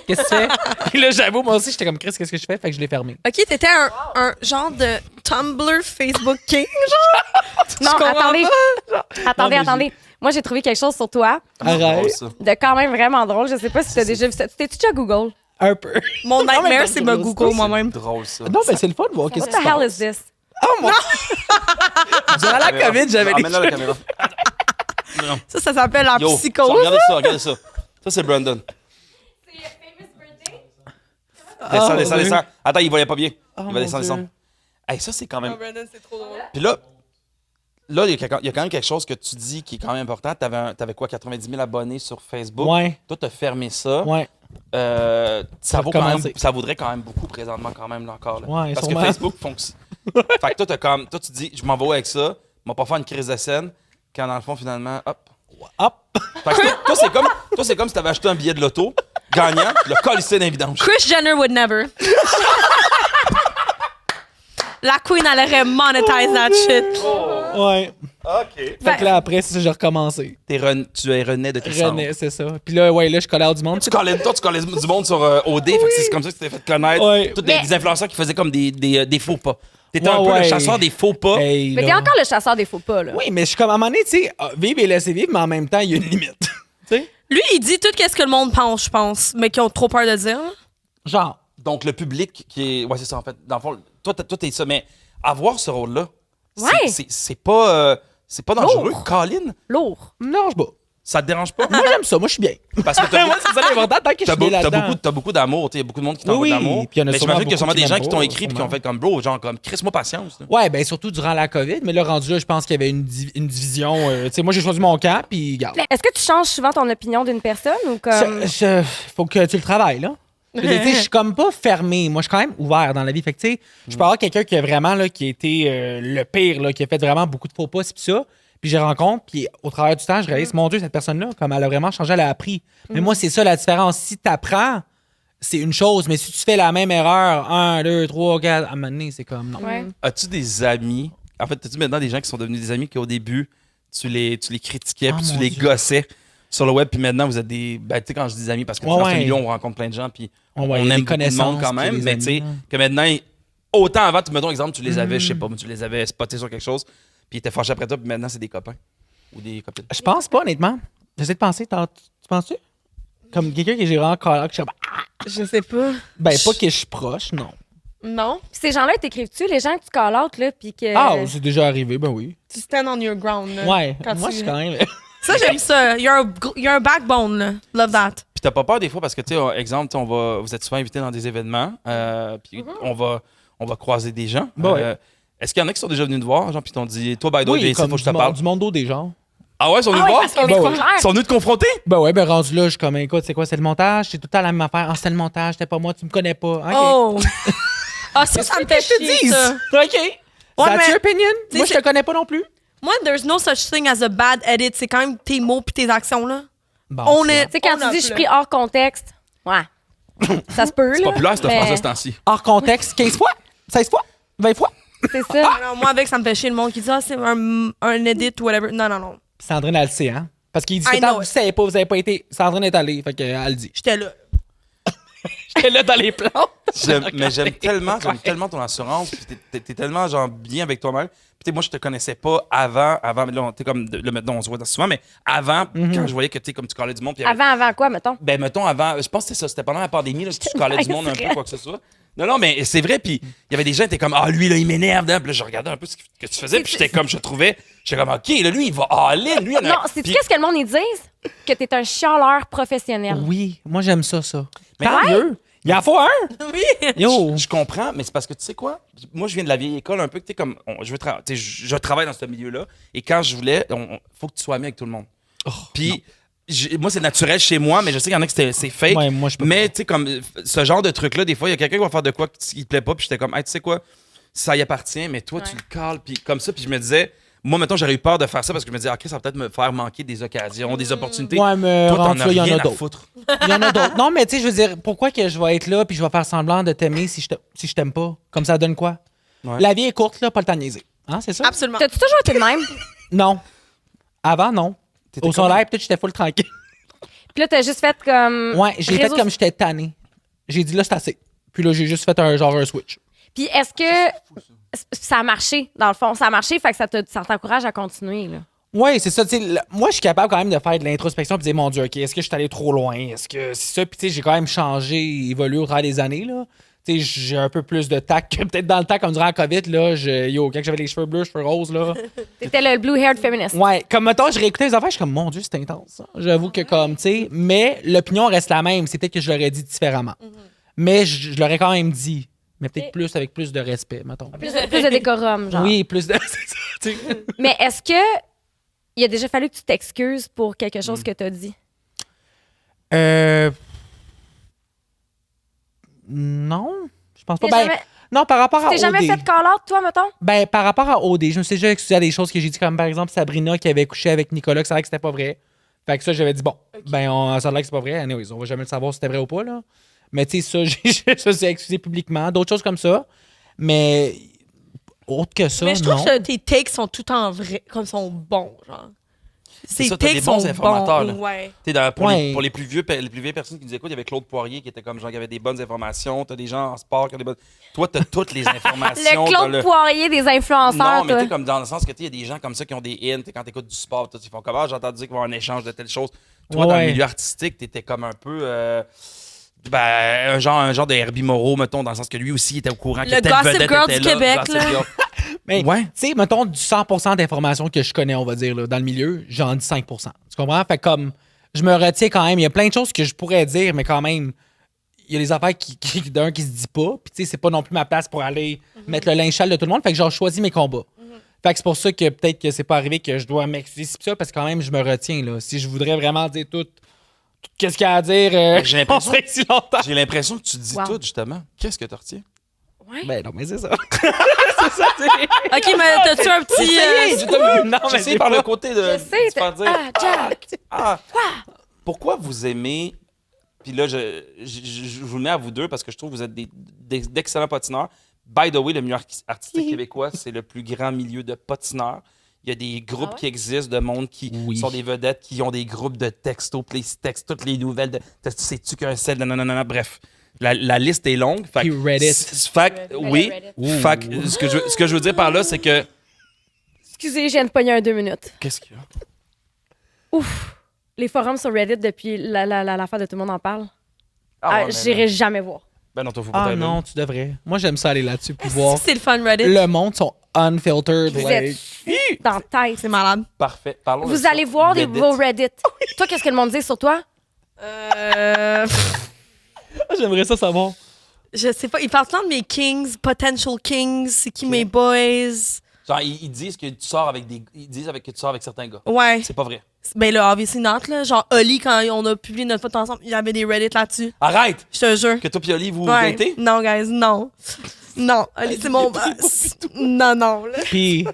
qu'est-ce que tu fais? Puis là, j'avoue, moi aussi, j'étais comme, Chris, qu'est-ce que je fais? Fait que je l'ai fermé. OK, t'étais un genre de Tumblr, Facebook King, Non, comprends attendez. mais Attendez. Moi, j'ai trouvé quelque chose sur toi drôle, Arrête. ça. de quand même vraiment drôle. Je sais pas si tu as déjà vu ça. Tu t'es-tu déjà Google? Un peu. Mon Non, mais nightmare, comme c'est me curiosité, Google moi-même. Drôle, ça. Non, mais c'est le fun de voir qu'est-ce What qui the se hell passe. is this? Oh mon Durant la COVID, j'avais des Amène-la la caméra. Non. Ça s'appelle la Yo, psychose. regardez ça, regardez ça. Ça, c'est Brandon. C'est Famous Birthday? Descends, Oh, descends, oui. descends. Attends, il voyait pas bien. Oh, Il mon va descendre, Dieu. descendre. Hey, ça, c'est quand même... Brandon, c'est trop drôle. Puis là, il y a quand même quelque chose que tu dis qui est quand même important. T'avais quoi, 90 000 abonnés sur Facebook? Ouais. Toi, t'as fermé ça. Ouais. Ça vaut quand même, recommencer. ça vaudrait quand même beaucoup présentement quand même là, encore. Là. Ouais, Parce sûrement. que Facebook fonctionne. Fait que toi, tu dis, je m'en vais où avec ça? Je vais pas faire une crise de scène. Quand dans le fond, finalement, hop. Hop. Fait que toi, c'est comme si t'avais acheté un billet de loto, gagnant, le collissé d'un vidange. Kris Jenner would never. La queen, elle aurait monetize that shit. Ouais. OK. Fait que là, après, c'est ça, j'ai recommencé. Tu es René de tes cendres. René, c'est ça. Puis là, ouais, là, je collais du monde. Tu collais du monde sur OD, fait que c'est comme ça que tu t'es fait connaître. Ouais. Tous Mais- des influenceurs qui faisaient comme des faux pas. T'étais Ouais, un peu le ouais. chasseur des faux pas. Hey, Mais t'es là. encore le chasseur des faux pas, là. Oui, mais je suis comme à un moment donné, tu sais, vivre et laisser vivre, mais en même temps, il y a une limite. Tu sais? Lui, il dit tout ce que le monde pense, je pense, mais qui ont trop peur de dire. Genre. Donc, le public qui est. Ouais, c'est ça, en fait. Dans le fond, toi, t'es ça. Mais avoir ce rôle-là, Ouais. c'est pas dangereux. Lourd. Colin, Lourd. Non, je bats. ça te dérange pas? Moi, j'aime ça. Moi, je suis bien. Parce que t'as Moi, c'est ça l'important, tant que je T'as suis bien là-dedans. beaucoup d'amour, il y a beaucoup de monde qui t'envoie Oui, d'amour. puis il y en a Mais sûrement j'imagine qu'il y a sûrement beaucoup des qui gens qui m'aiment t'ont pas, écrit et qui ont sûrement. fait comme bro, genre comme Chris-moi patience. là. Ouais, ben surtout durant la COVID, mais là, rendu là, je pense qu'il y avait une division. Tu sais, moi, j'ai choisi mon camp, puis regarde. Est-ce que tu changes souvent ton opinion d'une personne ou comme. Faut que tu le travailles, là. Tu sais, je suis comme pas fermé. Moi, je suis quand même ouvert dans la vie. Fait que, tu sais, je peux avoir quelqu'un qui a vraiment, là, qui a été le pire, là, qui a fait vraiment beaucoup de faux pas, pis ça. Puis je rencontre, puis au travers du temps, je réalise, mon Dieu, cette personne-là, comme elle a vraiment changé, elle a appris. Mais moi, c'est ça la différence. Si tu apprends, c'est une chose, mais si tu fais la même erreur, 1, 2, 3, 4, à un moment donné, c'est comme non. Ouais. As-tu des amis? En fait, as-tu maintenant des gens qui sont devenus des amis qu'au début, tu les critiquais, Oh, puis tu mon les Dieu. gossais sur le web, puis maintenant vous êtes des. Ben, tu sais, quand je dis amis, parce que Ouais, dans ce ouais. milieu, on rencontre plein de gens, puis Ouais, on il y a aime des beaucoup de monde quand connaissances, même, puis des mais tu sais, amis, que maintenant, autant avant, tu mettons exemple, tu les avais, je sais pas, tu les avais spotés sur quelque chose, puis ils étaient fâchés après toi, puis maintenant, c'est des copains ou des copines. Je pense pas, honnêtement. J'essaie de penser. Tu penses-tu? Comme quelqu'un que j'ai vraiment collé, que je suis comme, Je sais pas. ben, pas que je suis proche, non. Non. Puis ces gens-là, t'écrives-tu, les gens que tu call out, là, puis que. Ah, c'est déjà arrivé, ben oui. Tu stand on your ground. Là, Ouais, quand moi, tu- je suis quand même. Ça, j'aime ça. You're a backbone. Là. Love that. Puis t'as pas peur des fois parce que, tu sais, exemple, tu sais, vous êtes souvent invités dans des événements, puis on va croiser des gens. Bah ouais. Est-ce qu'il y en a qui sont déjà venus te voir, genre, puis t'ont dit, toi, by the way, viens Oui, ici, comme faut que je te du, parle? du monde des gens. Ah ouais, ils sont venus Ah te oui, voir? parce que Ben c'est oui. clair. Ils sont venus te confronter? Ben ouais, ben rendu là, je suis comme, écoute, c'est quoi, c'est le montage? C'est tout le temps la même affaire. Ah, c'était le montage, c'était pas moi, tu me connais pas. OK. Oh. Ah, ça me fait chier, ça. OK. That's mais- your opinion? sais, Moi, je te connais pas non plus. Moi, there's no such thing as a bad edit. C'est quand même tes mots puis tes actions, là. Bon, On tu est... vois. Tu sais, quand on tu dis a je suis plus. pris hors contexte, ouais. Ça se peut, C'est là. populaire, cette mais phrase-là, ce temps-ci. Hors contexte, 15 fois, 16 fois, 20 fois. C'est ça. Non, moi, avec, ça me fait chier le monde qui dit, ah, c'est un edit ou whatever. Non, non, non. Sandrine, elle le sait, hein? Parce qu'il dit I que tant know que it. vous savez pas été. Sandrine est allée, fait qu'elle le dit. J'étais là. J'étais là dans les plans. Mais j'aime tellement ton assurance, puis t'es tellement genre bien avec toi-même. Puis tu sais, moi je te connaissais pas avant, mais là, t'es comme là, maintenant on se voit souvent, mais avant, quand je voyais que tu comme tu collais du monde, puis Avant quoi, mettons? ben mettons avant, je pense que c'était ça, c'était pendant la pandémie là, que tu collais du monde un C'est peu quoi que ce soit. Non, mais c'est vrai, puis il y avait des gens qui étaient comme ah lui là il m'énerve, puis là je regardais un peu ce que tu faisais, puis j'étais comme j'étais comme OK, là lui il va all-in, lui il en a- Non, c'est-tu puis- qu'est-ce que le monde ils disent? Que t'es un chialeur professionnel. Oui, moi, j'aime ça. Mais Tant mieux. Il en faut un. Oui. Yo. Je comprends, mais c'est parce que tu sais quoi? Moi, je viens de la vieille école un peu, que tu sais, comme, je travaille dans ce milieu-là, et quand je voulais, faut que tu sois ami avec tout le monde. Puis, moi, c'est naturel chez moi, mais je sais qu'il y en a que c'est fake. Ouais, moi, je peux mais, tu sais, comme, ce genre de truc-là, des fois, il y a quelqu'un qui va faire de quoi qui te plaît pas, puis j'étais comme, hey, tu sais quoi? Ça y appartient, mais toi, tu le cales, puis comme ça, puis je me disais, moi, mettons, j'aurais eu peur de faire ça parce que je me disais, OK, ça va peut-être me faire manquer des occasions, des opportunités. Ouais, mais toi, t'en rendu as là, il y en rien a à d'autres. foutre. Il y en a d'autres. Non, mais tu sais, je veux dire, pourquoi que je vais être là puis je vais faire semblant de t'aimer si je t'aime pas? Comme ça donne quoi? Ouais. La vie est courte, là, pas le temps de niaiser. Hein, c'est ça? Absolument. T'as-tu toujours été de même? Non. Avant, non. T'étais Au solaire, peut-être j'étais full tranquille. Puis là, t'as juste fait comme. Ouais, j'ai fait réseaux- comme j'étais tanné. J'ai dit là, c'est assez. Puis là, j'ai juste fait un switch. Puis est-ce que. ça a marché, dans le fond. Ça a marché, fait que ça t'encourage à continuer, là. Oui, c'est ça. Moi, je suis capable quand même de faire de l'introspection et de dire, mon Dieu, OK, est-ce que je suis allé trop loin? Est-ce que c'est ça? Puis, tu sais, j'ai quand même changé, évolué au travers des années, là. Tu sais, j'ai un peu plus de tact que peut-être dans le temps, comme durant la COVID, là. Quand j'avais les cheveux bleus, cheveux roses, là. T'étais le blue-haired feminist. Ouais, comme mettons, je réécoutais les affaires, je suis comme, mon Dieu, c'est intense. Hein. J'avoue que comme, tu sais, mais l'opinion reste la même. C'est peut-être que je l'aurais dit différemment. Mais je l'aurais quand même dit. Mais peut-être plus avec plus de respect, mettons. Plus de décorum, genre. Oui, plus de. C'est ça, tu sais. Mais est-ce que il a déjà fallu que tu t'excuses pour quelque chose que t'as dit? Non, je pense pas. T'es jamais- Non, par rapport à T'es jamais OD. fait call-out, toi, mettons? Ben, par rapport à OD, je me suis déjà excusé à des choses que j'ai dit, comme par exemple Sabrina qui avait couché avec Nicolas, que c'est vrai que c'était pas vrai. Fait que ça, j'avais dit, bon, ça a l'air que c'est pas vrai. Anyways, on va jamais le savoir si c'était vrai ou pas, là. Mais tu sais, ça, je me suis excusé publiquement. D'autres choses comme ça. Mais autre que ça, Mais je non. trouve que tes takes sont tout en vrai, comme sont bons, genre. C'est Ces ça, t'as des takes bons sont informateurs, là. bons, ouais. Pour, Ouais. les plus vieilles personnes qui nous écoutent, il y avait Claude Poirier qui était comme genre, qui avait des bonnes informations. T'as des gens en sport qui ont des bonnes. Toi, t'as toutes les informations. Le t'as Claude Poirier des influenceurs, Non, mais tu toi. sais, comme dans le sens que tu sais, il y a des gens comme ça qui ont des hints. Quand tu écoutes du sport, ils font comment j'ai entendu dire qu'il va y avoir un échange de telle chose. Toi, dans le Ouais. milieu artistique, tu étais comme un peu. Un genre de Herbie Moreau, mettons, dans le sens que lui aussi il était au courant que Le telle Gossip vedette Girl était du là, Québec, Gossip là. Girl. Mais, Ouais. tu sais, mettons, du 100% d'informations que je connais, on va dire, là, dans le milieu, j'en dis 5%. Tu comprends? Fait que comme, je me retiens quand même. Il y a plein de choses que je pourrais dire, mais quand même, il y a des affaires d'un qui se dit pas. Puis, tu sais, c'est pas non plus ma place pour aller mettre le linge sale de tout le monde. Fait que, genre, je choisis mes combats. Fait que c'est pour ça que peut-être que c'est pas arrivé que je dois m'excuser si ça, parce que quand même, je me retiens, là. Si je voudrais vraiment dire tout qu'est-ce qu'il y a à dire, J'ai on l'impression- serait ici longtemps. J'ai l'impression que tu dis Wow. tout, justement. Qu'est-ce que tu retiens? Ben non, mais c'est ça. OK, mais t'as-tu un petit... Non, mais J'essaie par le côté de Je sais, se faire dire. Ah, Jack! Pourquoi vous aimez. Puis là, je vous le mets à vous deux parce que je trouve que vous êtes d'excellents patineurs. By the way, le milieu artistique québécois, c'est le plus grand milieu de patineurs. Il y a des groupes qui existent de monde qui sont des vedettes, qui ont des groupes de textos, puis ils textent toutes les nouvelles de sais-tu qu'un sel, nanana, bref. La liste est longue. Fait, Puis Reddit. Oui. Reddit. Fait que ce que je veux dire par là, c'est que. Excusez, je viens de pogner un 2 minutes. Qu'est-ce qu'il y a? Ouf! Les forums sur Reddit depuis l'affaire de Tout le monde en parle. Ah, ouais, mais J'irai jamais voir. Ben non, toi, faut pas Ah t'aimer. non, tu devrais. Moi, j'aime ça aller là-dessus pour voir. C'est le fun Reddit. Le monde sont unfiltered. Vous like. êtes fous dans la tête. C'est malade. Parfait. Parlons de Vous ça. allez voir Reddit. vos Reddit. Toi, qu'est-ce que le monde dit sur toi? Ah, j'aimerais ça savoir. Je sais pas. Ils parlent tant de mes kings, potential kings, c'est qui mes boys. Genre, ils disent que tu sors avec que tu sors avec certains gars. Ouais. C'est pas vrai. Ben là, obviously not, là. Genre, Oli, quand on a publié notre photo ensemble, il y avait des Reddit là-dessus. Arrête! Je te jure. Que toi et Oli, vous Ouais. datez? Non, guys, non. Non, Oli, c'est mon boss. Non, non, là. Puis,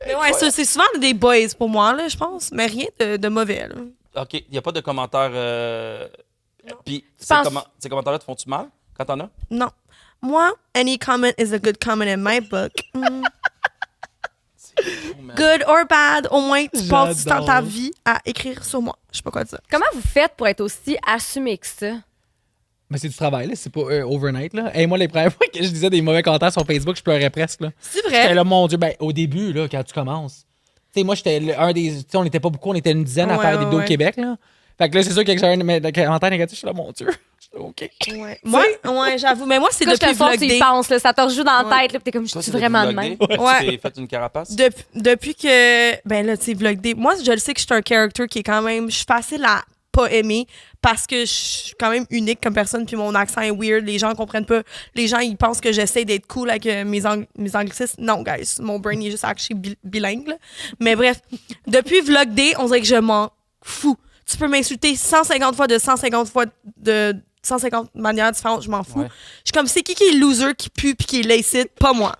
Mais ouais, ça, c'est souvent des boys pour moi, là, je pense. Mais rien de mauvais, là. OK. Il n'y a pas de commentaires. Puis, penses- ces commentaires-là te font-tu mal quand t'en as? Non. Moi, any comment is a good comment in my book. Good or bad, au moins tu passes du temps de ta J'adore. vie à écrire sur moi. Je sais pas quoi dire. Comment vous faites pour être aussi assumé que ça? mais c'est du travail, là. C'est pas overnight, là. Et moi, les premières fois que je disais des mauvais commentaires sur Facebook, je pleurais presque, là. C'est J'étais vrai. là, mon Dieu, ben, au début, là, quand tu commences. Tu sais, moi, j'étais un des. Tu sais, on n'était pas beaucoup, on était une dizaine à Ouais, faire des ouais, vidéos au ouais. Québec, là. Fait que là, c'est sûr que j'avais un commentaire négatif, je suis là, mon Dieu. Je suis là, OK. Ouais. Moi, ouais, j'avoue. Mais moi, c'est Quand je depuis te sens, Vlog tu y Day. penses, là, ça te rejoue dans la Ouais. tête, là, pis t'es comme, je Toi, suis c'est vraiment de depuis même. Vlog Day? Ouais. Tu t'es fait une carapace? Depuis que, ben là, tu sais, Vlog Day, moi, je le sais que je suis un character qui est quand même, je suis facile à pas aimer parce que je suis quand même unique comme personne, puis mon accent est weird, les gens comprennent pas. Les gens, ils pensent que j'essaie d'être cool avec mes anglicismes. Non, guys, mon brain est juste actually bilingue. Là. Mais bref, depuis Vlog Day, on dirait que je m'en fous. Tu peux m'insulter 150 fois de 150 manières différentes, je m'en fous. Ouais. Je suis comme, c'est qui est loser, qui pue, puis qui est lacide? Pas moi.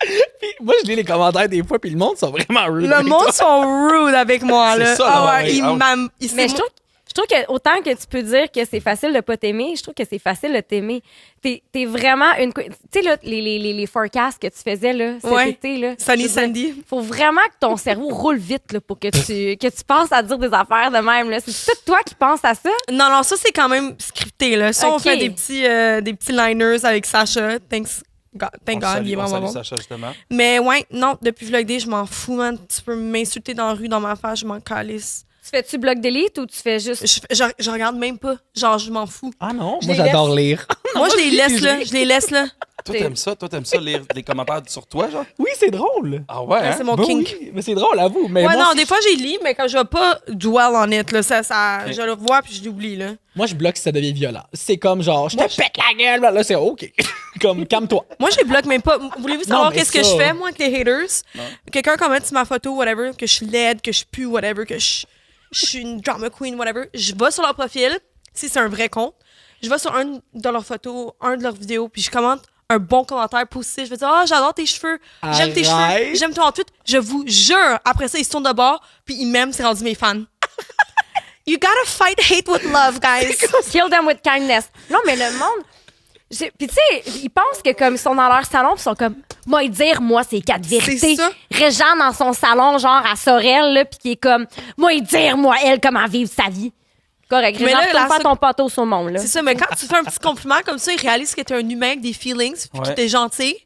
Puis moi, je lis les commentaires des fois, puis le monde sont vraiment rude. Le avec monde toi. sont rude avec moi, là. C'est ça, Ah là, ouais, ouais. ils Ah, m'aiment. Mais je trouve que autant que tu peux dire que c'est facile de pas t'aimer, je trouve que c'est facile de t'aimer. T'es vraiment une... Tu sais, là, les forecasts que tu faisais, là, cet Ouais. été, là. Sunny je veux dire, Sandy. faut vraiment que ton cerveau roule vite, là, pour que tu penses à dire des affaires de même, là. C'est tout toi qui penses à ça? Non, non, ça, c'est quand même scripté, là. Ça, on Ok. fait des petits liners avec Sacha. Thanks, Thank God, il est on vraiment salue bon. Sacha, justement. Mais ouais, non, depuis Vlog Day, je m'en fous, man. Tu peux m'insulter dans la rue, dans ma face, je m'en calisse. Tu fais-tu bloc delete ou tu fais juste. Je regarde même pas. Genre, je m'en fous. Ah non, Je moi les j'adore lire. Moi, je les laisse là. Je les laisse là. Toi, t'aimes ça, lire des commentaires sur toi, genre? Oui, c'est drôle. Ah ouais, hein? C'est mon Ben kink. oui, mais c'est drôle, avoue. Mais Ouais, moi, non, aussi, des fois, j'ai lis, mais quand je vais pas dwell en it, là, Ok. je le vois puis je l'oublie, là. moi, je bloque si ça devient violent. C'est comme genre, je te pète la gueule. Là, c'est OK. Comme, calme-toi. Moi, je les bloque même pas. Voulez-vous savoir mais qu'est-ce que ça- je fais, moi, avec les haters? Quelqu'un commente sur ma photo, whatever, que je suis laide, que je pue, whatever, que je suis une drama queen, whatever. Je vais sur leur profil, si c'est un vrai compte. Je vais sur un de leurs photos, un de leurs vidéos, puis je commente un bon commentaire positif. Je vais dire, ah, j'adore tes cheveux, j'aime tes Arrête. cheveux, j'aime ton outfit. Je vous jure, après ça, ils se tournent de bord, puis ils m'aiment, c'est rendu mes fans. You gotta fight hate with love, guys. Kill them with kindness. Non, mais le monde. Puis tu sais, ils pensent que comme ils sont dans leur salon, puis ils sont comme, moi, dire, moi, c'est 4 vérités. C'est ça. Régent dans son salon, genre à Sorel, là, puis qui est comme, moi, dire, moi, elle, comment vivre sa vie. Correct. Mais Régent, là, tu la peux faire seule- ton pâteau au saumon, là. C'est ça, mais quand tu fais un petit compliment comme ça, ils réalisent que t'es un humain avec des feelings, puis Ouais. que t'es gentil.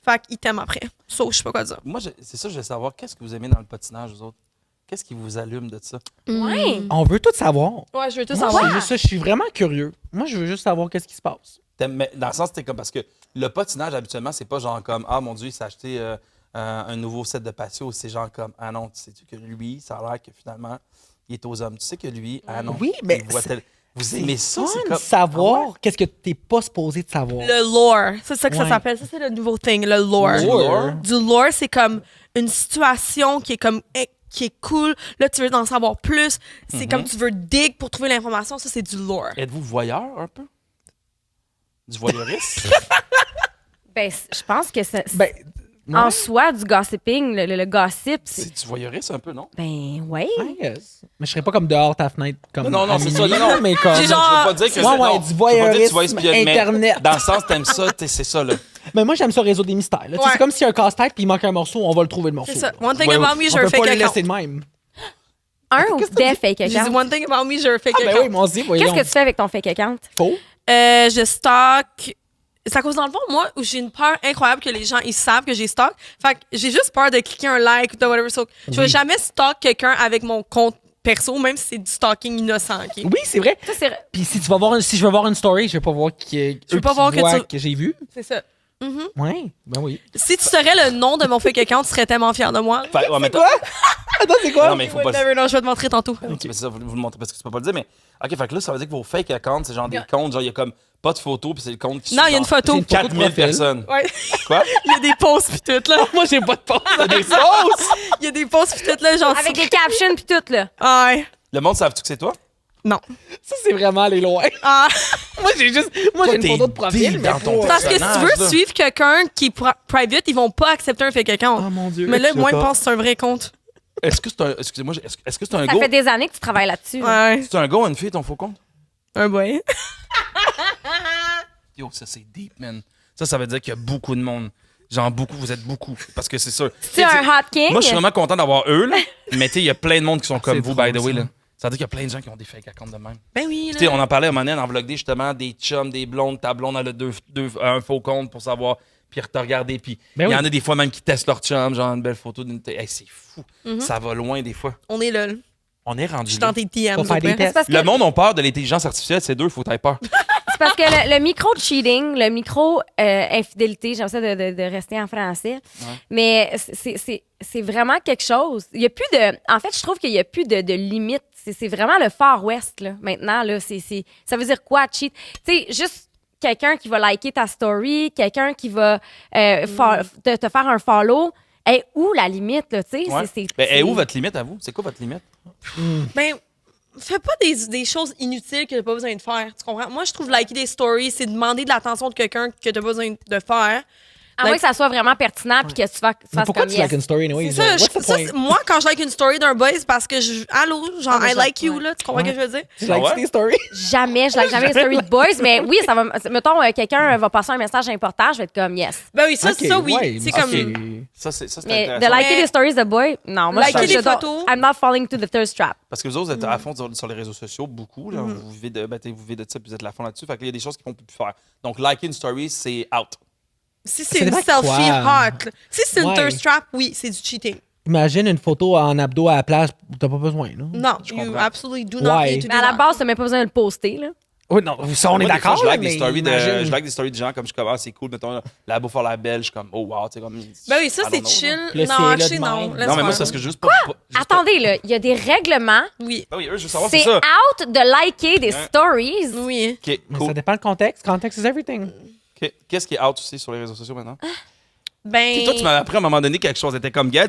Fait qu'ils t'aiment après. Sauf, je sais pas quoi dire. Moi, c'est ça, je veux savoir, qu'est-ce que vous aimez dans le patinage, vous autres? Qu'est-ce qui vous allume de ça? Ouais. On veut tout savoir. Ouais, je veux tout Moi, savoir. c'est juste ça, je suis vraiment curieux. Moi, je veux juste savoir qu'est-ce qui se passe. Mais dans le sens, c'était comme parce que le patinage, habituellement, c'est pas genre comme ah mon Dieu, il s'est acheté un nouveau set de patio. C'est genre comme ah non, tu sais que lui, ça a l'air que finalement, il est aux hommes. Tu sais que lui, ah non. Oui, mais il voit c'est- vous aimez ça? Fun C'est de comme. savoir Ah ouais? qu'est-ce que t'es pas supposé de savoir. Le lore. C'est ça que ça Ouais. s'appelle. Ça, c'est le nouveau thing, le lore. Du lore? Du lore, c'est comme une situation qui est comme qui est cool. Là, tu veux en savoir plus. C'est comme tu veux dig pour trouver l'information. Ça, c'est du lore. Êtes-vous voyeur un peu? Du voyeurisme? Ben, je pense que c'est Ben, en ouais, soi, du gossiping, le gossip, c'est. C'est du voyeurisme un peu, non? Ben, ouais. I guess. Mais je serais pas comme dehors ta fenêtre. Comme Non, non, à c'est minuit, ça, non, là, non. Mais comme... J'ai Je genre- veux pas dire que Ouais, c'est ouais, non, du je veux pas dire que tu vas voyeurisme espionner, mais Internet. dans le sens, t'aimes ça, c'est ça, là. Mais moi, j'aime ça résoudre des mystères. là. Tu sais, Ouais. C'est comme s'il y a un casse-tête puis il manque un morceau, on va le trouver le morceau. C'est ça. là. One thing Ouais, about me, On j'ai un peut pas fake le account. laisser de même. Un ou des fake J'ai dit accounts? one thing about me, j'ai un fake Ah, ben account. oui, mon Dieu, voyons. Qu'est-ce que tu fais avec ton fake account? Faux. Je stock. C'est à cause, dans le fond, moi, où j'ai une peur incroyable que les gens, ils savent que j'ai stock. Fait que j'ai juste peur de cliquer un like ou de whatever. So, je vais jamais stock quelqu'un avec mon compte perso, même si c'est du stalking innocent, OK? Oui, c'est vrai. Ça, c'est. Puis si je veux voir une story, je vais pas voir qui Je veux pas voir que tu- j'ai vu. C'est ça. Ouais, ben oui. Si tu saurais le nom de mon fake account, tu serais tellement fier de moi. Fait, ouais, mais Attends, c'est quoi? Non, mais il faut pas. Never know, je vais te montrer tantôt. Ok, mais c'est ça, vous le montrez parce que tu peux pas le dire, mais. Ok, fait que là, ça veut dire que vos fake accounts, c'est genre des comptes, genre il y a comme pas de photo, puis c'est le compte qui Non, il y a une photo. J'ai une photo de 4000 profil. personnes. Ouais. Quoi? Il y a des posts pis tout, là. Moi, j'ai pas de pause. Des fausses? Il y a des posts pis tout, là, genre. Avec des captions puis tout, là. Ouais. Le monde savent-tu que c'est toi? Non. Ça, c'est vraiment aller loin. Ah. Moi, j'ai une t'es photo de profil, deep mais dans ton pas- Parce que si tu personnage, veux là. suivre quelqu'un qui est private, ils vont pas accepter un fake account. Oh mon Dieu. Mais là, moi, ils D'accord. pensent que c'est un vrai compte. Est-ce que c'est un. Excusez-moi, est-ce que c'est un Ça go? fait des années que tu travailles là-dessus. Ouais. C'est un go ou une fille, ton faux compte? Un boy. Yo, ça c'est deep, man. Ça veut dire qu'il y a beaucoup de monde. Genre beaucoup, vous êtes beaucoup. Parce que c'est ça. C'est un hot king. Moi, je suis vraiment content d'avoir eux, là. Mais tu sais, il y a plein de monde qui sont comme c'est vous, drôle, by the way, ça. là. Ça veut dire qu'il y a plein de gens qui ont des fake accounts de même. Ben oui, Tu sais, là. on en parlait à un moment donné dans Vlog Day, justement, des chums, des blondes. Ta blonde, elle a un faux compte pour savoir. Puis te regarder. Puis il Ben y oui. en a des fois même qui testent leur chum, genre une belle photo d'une. Hey, c'est fou. Ça va loin des fois. On est là. là. On est Je rendu suis là. dans tes TM. Faut faire s'il des te plaît. tests. parce que, Le monde a peur de l'intelligence artificielle, c'est deux, faut avoir peur. c'est parce que le micro-cheating, le micro-infidélité, j'aime ça de rester en français, mais c'est vraiment quelque chose. Il y a plus de... En fait, je trouve qu'il n'y a plus de limites. C'est vraiment le Far West, là, maintenant. Là, ça veut dire quoi, cheat? Tu sais, juste quelqu'un qui va liker ta story, quelqu'un qui va te faire un follow. Hey, où la limite, là, tu sais? Ouais. Ben, c'est- où votre limite à vous? C'est quoi votre limite? Ben, fais pas des choses inutiles que t'as pas besoin de faire. Tu comprends? Moi, je trouve liker des stories, c'est demander de l'attention de quelqu'un que t'as pas besoin de faire. À moins que ça soit vraiment pertinent puis que tu fasses Mais pourquoi comme tu likes yes. une story, anyway? C'est ça, What's the point? moi, quand je like une story d'un boy, c'est parce que allô, genre, Ah, I mais like you, ouais. là. Tu comprends ce que je veux dire? Tu likes Ah ouais? tes stories? Jamais, je like jamais les stories de boys, mais oui, ça va. Mettons, quelqu'un va passer un message important, je vais être comme yes. Ben oui, ça, Ok, ça, oui. ouais, C'est ok. comme. Ça, c'est Mais de intéressant. liker Mais- les stories de boys, non. Moi, Liker je des dois- photos. I'm not falling to the thirst trap. Parce que vous autres, vous êtes à fond sur les réseaux sociaux, beaucoup. Là, vous, vivez de, vous vivez de ça, puis vous êtes à fond là-dessus. Fait qu'il y a des choses qu'ils ne vont plus faire. Donc, liker une story, c'est out. Si Ça c'est une dépend de selfie quoi. hot, là. Si c'est une Ouais. thirst trap, oui, c'est du cheating. Imagine une photo en abdos à la plage, t'as pas besoin, là. Non, Je you comprends. absolutely do not Ouais. need to Mais do à la that. base, t'as même pas besoin de le poster, là. Oui, non, ça, on est Moi, des fois, d'accord, je like mais des stories imagine- je like des stories de gens comme je suis comme, ah, c'est cool, mettons, la beau faire la belle, je suis comme, oh wow, tu sais, comme. Ben oui, ça, I c'est don't know, chill. là. Puis là, Non, c'est là actually, de non. même. Laisse Non, mais faire. moi, c'est parce que juste pas. juste Attendez, là, il y a des règlements. Oui. Ah oui, eux, je veux savoir, C'est c'est ça. out de liker des Hein? stories. Oui. Ok, Mais cool. ça dépend le contexte. Context is everything. Ok. Qu'est-ce qui est out aussi sur les réseaux sociaux maintenant? Ben. Toi, tu m'avais appris à un moment donné quelque chose. C'était comme, gars,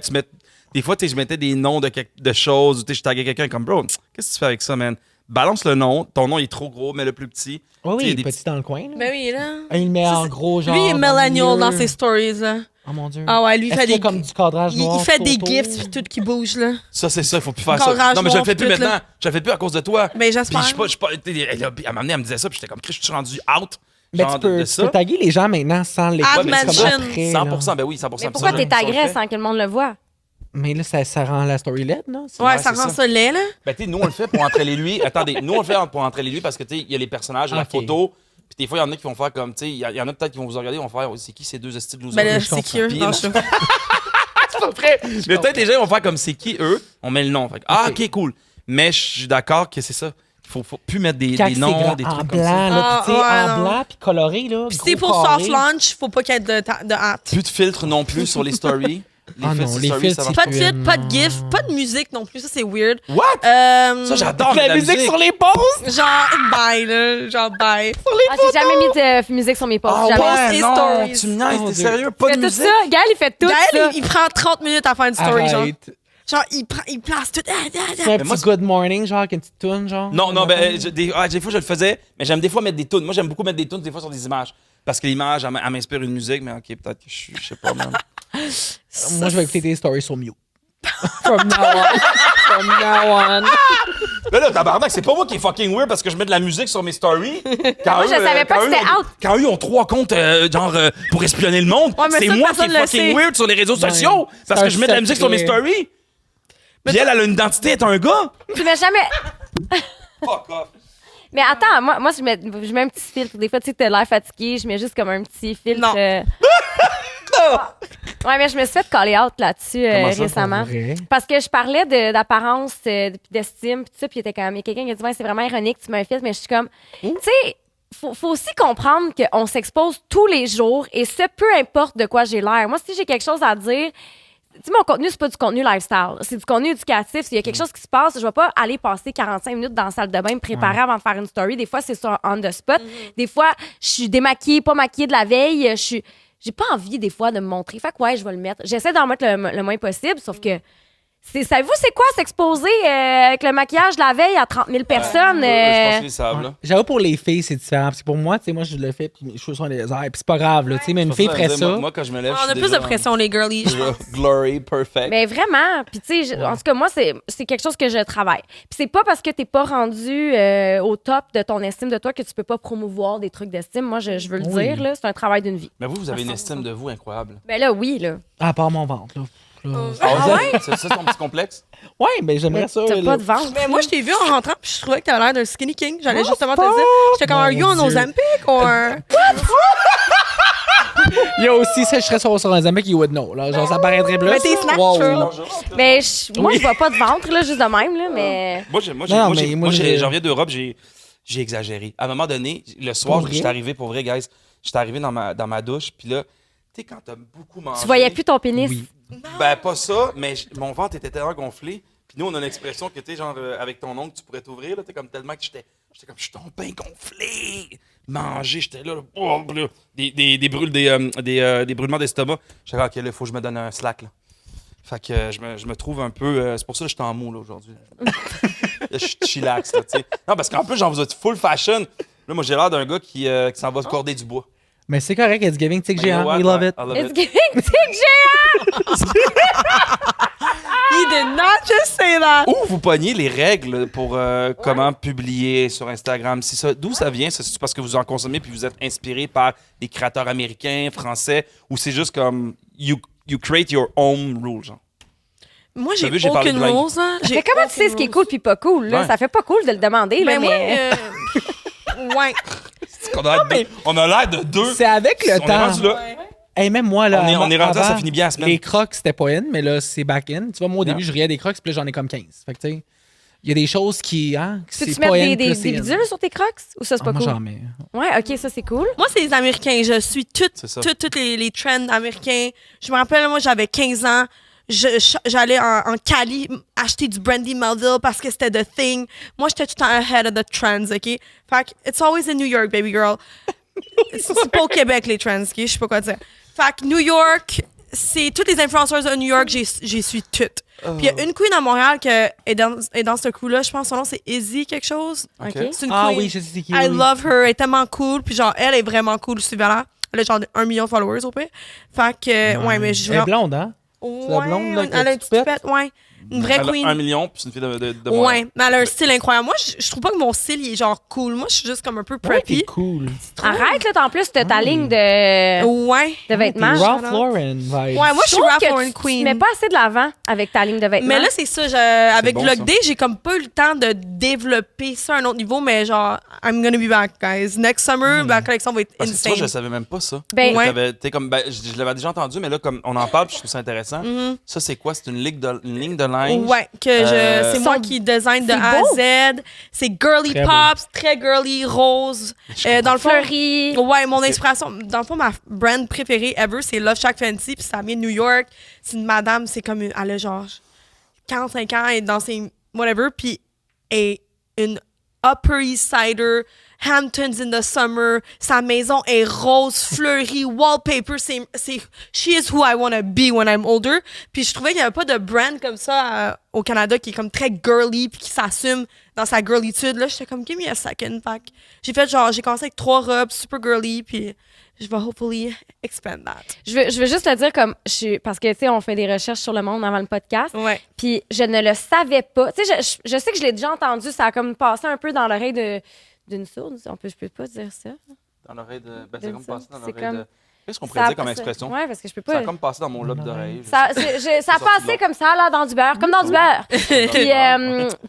des fois, je mettais des noms de choses, ou je taguais quelqu'un comme, bro, qu'est-ce que tu fais avec ça, man? Balance le nom, ton nom il est trop gros, mets le plus petit. Oui, Tu sais, oui, il y a il est des petit dans le coin. Là. Ben oui, là. Il le met Ça, en c'est- gros, genre. Lui, il est dans le millennial dans milieu. ses stories, là. Oh mon Dieu. Ah ouais, lui, il Est-ce fait qu'il y a des. comme du cadrage noir. Il fait des photo? gifs puis tout qui bouge, là. Ça, c'est ça, il faut plus faire Encore ça. Non, mais je le rage fais plus noir, puis tout, maintenant. Je le fais plus à cause de toi. Ben, Puis j'espère. je suis pas. Elle m'a amené, elle me disait ça, puis j'étais comme, Chris, je suis rendu out. Mais genre, tu peux, de tu ça. peux taguer les gens maintenant sans les Add Ouais, mais c'est mention. comme après, 100%, ben oui, 100%. Mais Puis pourquoi ça, t'es ça, je le tagué fais. sans que le monde le voit? Mais là, ça rend la story LED, non? Ouais, Ouais, ça c'est rend ça. ça laid, là. Ben, tu sais, nous, on le fait pour entraîner lui. Attendez, nous, on le fait pour entraîner lui parce que, tu sais, il y a les personnages, la Ok. photo. Puis des fois, il y en a qui vont faire comme, tu sais, il y en a peut-être qui vont vous regarder, ils vont faire, c'est qui ces deux styles de losers? Ben là, je c'est comprends. cute. Puis, Non, non. je- C'est pas vrai. Mais peut-être les gens vont faire comme, c'est qui eux? On met le nom. Fait que, ah, ok, cool. Mais je suis d'accord que c'est ça. Il faut plus mettre des Quand c'est noms, grand- des en trucs blanc, comme ça. là, Ah, puis tu sais, ouais, en non. blanc, puis coloré, là. Puis gros c'est pour carré. soft launch, faut pas qu'il y ait de hâte. Plus de filtres non plus sur les stories. Ah non, les filtres, ça marche Pas de c'est fit, pas de non. gif, pas de musique non plus, ça c'est weird. What? Ça, j'adore La musique sur les posts! Genre, bye, là. Genre, bye. Ah, j'ai jamais mis de musique sur mes posts. Ah jamais. ouais, et non, stories. tu me niaises, Oh, t'es Dieu. sérieux? Il Pas fait de tout musique? ça. Gaël, il fait tout ça. Gaël, il prend 30 minutes à faire une story, genre. Arrête. Genre, il place tout. Tu fais un Mais moi, petit good morning, genre, avec une petite toune, genre. Non, ben, des fois, je le faisais, mais j'aime des fois mettre des tunes. Moi, j'aime beaucoup mettre des tunes, des fois, sur des images. Parce que l'image, elle m'inspire une musique, mais OK, peut-être que je sais pas, man. Moi, je vais écouter tes stories sur mute. From now on. From now on. Là, tabarnak, c'est pas moi qui est fucking weird parce que je mets de la musique sur mes stories. Quand Moi, je savais pas quand que eux c'était ont- out. Quand eux ont 3 comptes, pour espionner le monde, Ouais, mais c'est ça, moi qui personne est le fucking sait. weird sur les réseaux Ouais. sociaux. Parce C'est que je mets de la un musique sur mes secret. stories. Puis elle a une identité, elle est un gars. Tu mets jamais. Fuck off. Mais attends, moi je mets un petit filtre. Des fois, tu sais, t'as l'air fatigué, je mets juste comme un petit filtre. Non. Ouais, mais je me suis fait caller out là-dessus Comment ça, récemment. pour vrai? Parce que je parlais d'apparence, puis d'estime, puis tout ça, puis il était comme, il y a quelqu'un qui a dit, ouais, c'est vraiment ironique, tu mets un filtre, mais je suis comme, tu sais, faut aussi comprendre qu'on s'expose tous les jours, et ce, peu importe de quoi j'ai l'air. Moi, si j'ai quelque chose à dire, tu sais, mon contenu, c'est pas du contenu lifestyle. C'est du contenu éducatif. S'il y a quelque chose qui se passe, je vais pas aller passer 45 minutes dans la salle de bain, me préparer avant de faire une story. Des fois, c'est sur on the spot. Des fois, je suis démaquillée, pas maquillée de la veille. J'ai pas envie, des fois, de me montrer. Fait que ouais, je vais le mettre. J'essaie d'en mettre le moins possible, sauf que savez-vous, c'est quoi s'exposer avec le maquillage de la veille à 30 000 personnes? Je pense qu'ils savent, là. J'avoue, pour les filles, c'est différent. Parce que pour moi, tu sais, moi, je le fais, puis mes cheveux sont dans les airs, puis c'est pas grave, là. Tu sais, mais une fille ferait ça. Moi, quand je me lève, On a plus de pression, les girlies. je pense. Glory, perfect. Mais vraiment, puis tu sais, en tout cas, moi, c'est quelque chose que je travaille. Puis c'est pas parce que t'es pas rendu au top de ton estime de toi que tu peux pas promouvoir des trucs d'estime. Moi, je veux le Oui. dire, là, c'est un travail d'une vie. Mais vous avez une estime de vous incroyable. Ben là, oui, là. À part mon ventre, là. Ah ouais? C'est ça ton petit complexe? Ouais, mais j'aimerais ça. T'as là. pas de ventre. Mais moi, je t'ai vu en rentrant, puis je trouvais que t'avais l'air d'un skinny king. J'allais justement te dire. J'étais comme, are you on Mon Dieu. Ozempic or. Il y a aussi ça, je serais sur un amis qui would know, là. Genre, ça paraîtrait plus. Mais t'es snatcher, Wow. là. Mais moi, je vois pas de ventre, là, juste de même, là, mais... Non, mais j'en viens d'Europe, j'ai exagéré. À un moment donné, le soir, Pour vrai? j'étais arrivé, pour vrai, guys, j'étais arrivé dans ma douche, puis là, tu sais, quand t'as beaucoup mangé... Tu voyais plus ton pénis. Oui. Ben, pas ça, mais mon ventre était tellement gonflé. Puis nous, on a l'expression que, tu sais, genre, avec ton ongle, tu pourrais t'ouvrir, là, tu sais, comme tellement que j'étais comme, je suis donc bien gonflé. Manger, j'étais là, oh, là, des brûlements d'estomac. J'étais là, OK, là, il faut que je me donne un slack, là. Fait que je me trouve un peu... c'est pour ça que je suis en mou, là, aujourd'hui. Là, je suis chillax, là, tu sais. Non, parce qu'en plus, genre, vous êtes full fashion. Là, moi, j'ai l'air d'un gars qui s'en va se corder du bois. Mais c'est correct, it's giving tic You know géant. what? We love it. I love It's it. giving tic géant! He did not just say that. Où vous pognez les règles pour comment publier sur Instagram? D'où ça vient? C'est parce que vous en consommez puis vous êtes inspiré par des créateurs américains, français, ou c'est juste comme you create your own rules, genre? Moi, T'as j'ai vu, j'ai parlé de aucune blague. rules, hein. J'ai Mais comment tu sais ce qui est cool puis pas cool, là? Ouais. Ça fait pas cool de le demander, là, Ben, moi, mais... ouais. On a l'air de deux. C'est avec le On est temps. rendu là. Hey, même moi, là. On est rentré, ça avant, finit bien la semaine. Les crocs, c'était pas in, mais là, c'est back in. Tu vois, moi, au début, Non. je riais des crocs, puis là, j'en ai comme 15. Fait que, tu sais, il y a des choses qui. Tu c'est mets pas in, des puis là, c'est in. bidules sur tes crocs? Ou ça, c'est pas Moi, cool? j'en mets. Ouais, OK, ça, c'est cool. Moi, c'est les Américains. Je suis C'est ça. toutes les trends américains. Je me rappelle, moi, j'avais 15 ans. J'allais en Cali acheter du Brandy Melville parce que c'était the thing. Moi, j'étais tout le temps ahead of the trends, OK? Fait que it's always in New York, baby girl. C'est pas au Québec, les trends, OK? Je sais pas quoi dire. Fait que New York, c'est toutes les influenceuses de New York, j'y suis toutes. Puis il y a une queen à Montréal qui est dans ce coup-là. Je pense que son nom, c'est Izzy quelque chose. OK. C'est une Ah queen. oui, je sais c'est qui. I oui. love her. Elle est tellement cool. Puis genre, elle est vraiment cool. Suivez-la. Elle a genre 1 million de followers au pire. Fait que, ouais, mais je Elle est blonde, hein? la blonde, là, elle a une avec petite la petite pipette, ouais. Une vraie Elle a queen. 1 million, puis c'est une fille de moi. Ouais, mais elle a un style incroyable. Moi, je trouve pas que mon style il est genre cool. Moi, je suis juste comme un peu Ouais, preppy. t'es cool. Arrête, là, en plus, t'as ta ligne de Ouais. vêtements. T'es Ralph shout out. Lauren, vibes. Ouais, moi, je suis trouve Ralph que Lauren tu queen. mets pas assez de l'avant avec ta ligne de vêtements. Mais là, c'est ça. Avec bon, Vlog ça. Day, j'ai comme pas eu le temps de développer ça à un autre niveau, mais genre, I'm gonna be back, guys. Next summer, ma collection va être Parce que tu vois, je insane. savais même pas ça. Ben, Ouais. T'es comme, je l'avais déjà entendu, mais là, comme on en parle, puis je trouve ça intéressant. Ça, c'est quoi? C'est une ligne de linge? Ouais, c'est moi qui design de c'est A à beau. Z. C'est girly Très pops, très girly, rose. Dans le fond, fleurie. ouais, mon inspiration, dans le fond, ma brand préférée ever, c'est Love Shack Fancy, puis ça vient de New York. C'est une madame, c'est comme elle a genre 45 ans, elle est dans ses whatever, puis elle est une Upper East Sider, Hamptons in the summer. Sa maison est rose, fleurie, wallpaper. She is who I want to be when I'm older. Puis je trouvais qu'il n'y avait pas de brand comme ça au Canada qui est comme très girly puis qui s'assume dans sa girlitude. Là, j'étais comme, give me a second. Fait que j'ai commencé avec 3 robes super girly puis je vais hopefully expand that. Je veux juste te dire, parce que, tu sais, on fait des recherches sur le monde avant le podcast. Ouais. Puis je ne le savais pas. Tu sais, je sais que je l'ai déjà entendu. Ça a comme passé un peu dans l'oreille d'une sourde. Je peux pas dire ça. Dans l'oreille de. Ben, c'est D'une comme sourde. passé dans C'est l'oreille comme- de. Qu'est-ce qu'on pourrait dire comme expression? Ouais, parce que je peux Ça pas. a comme passé dans mon lobe d'oreille. Ça a sorti passé de comme ça, là, dans du beurre, comme dans du beurre.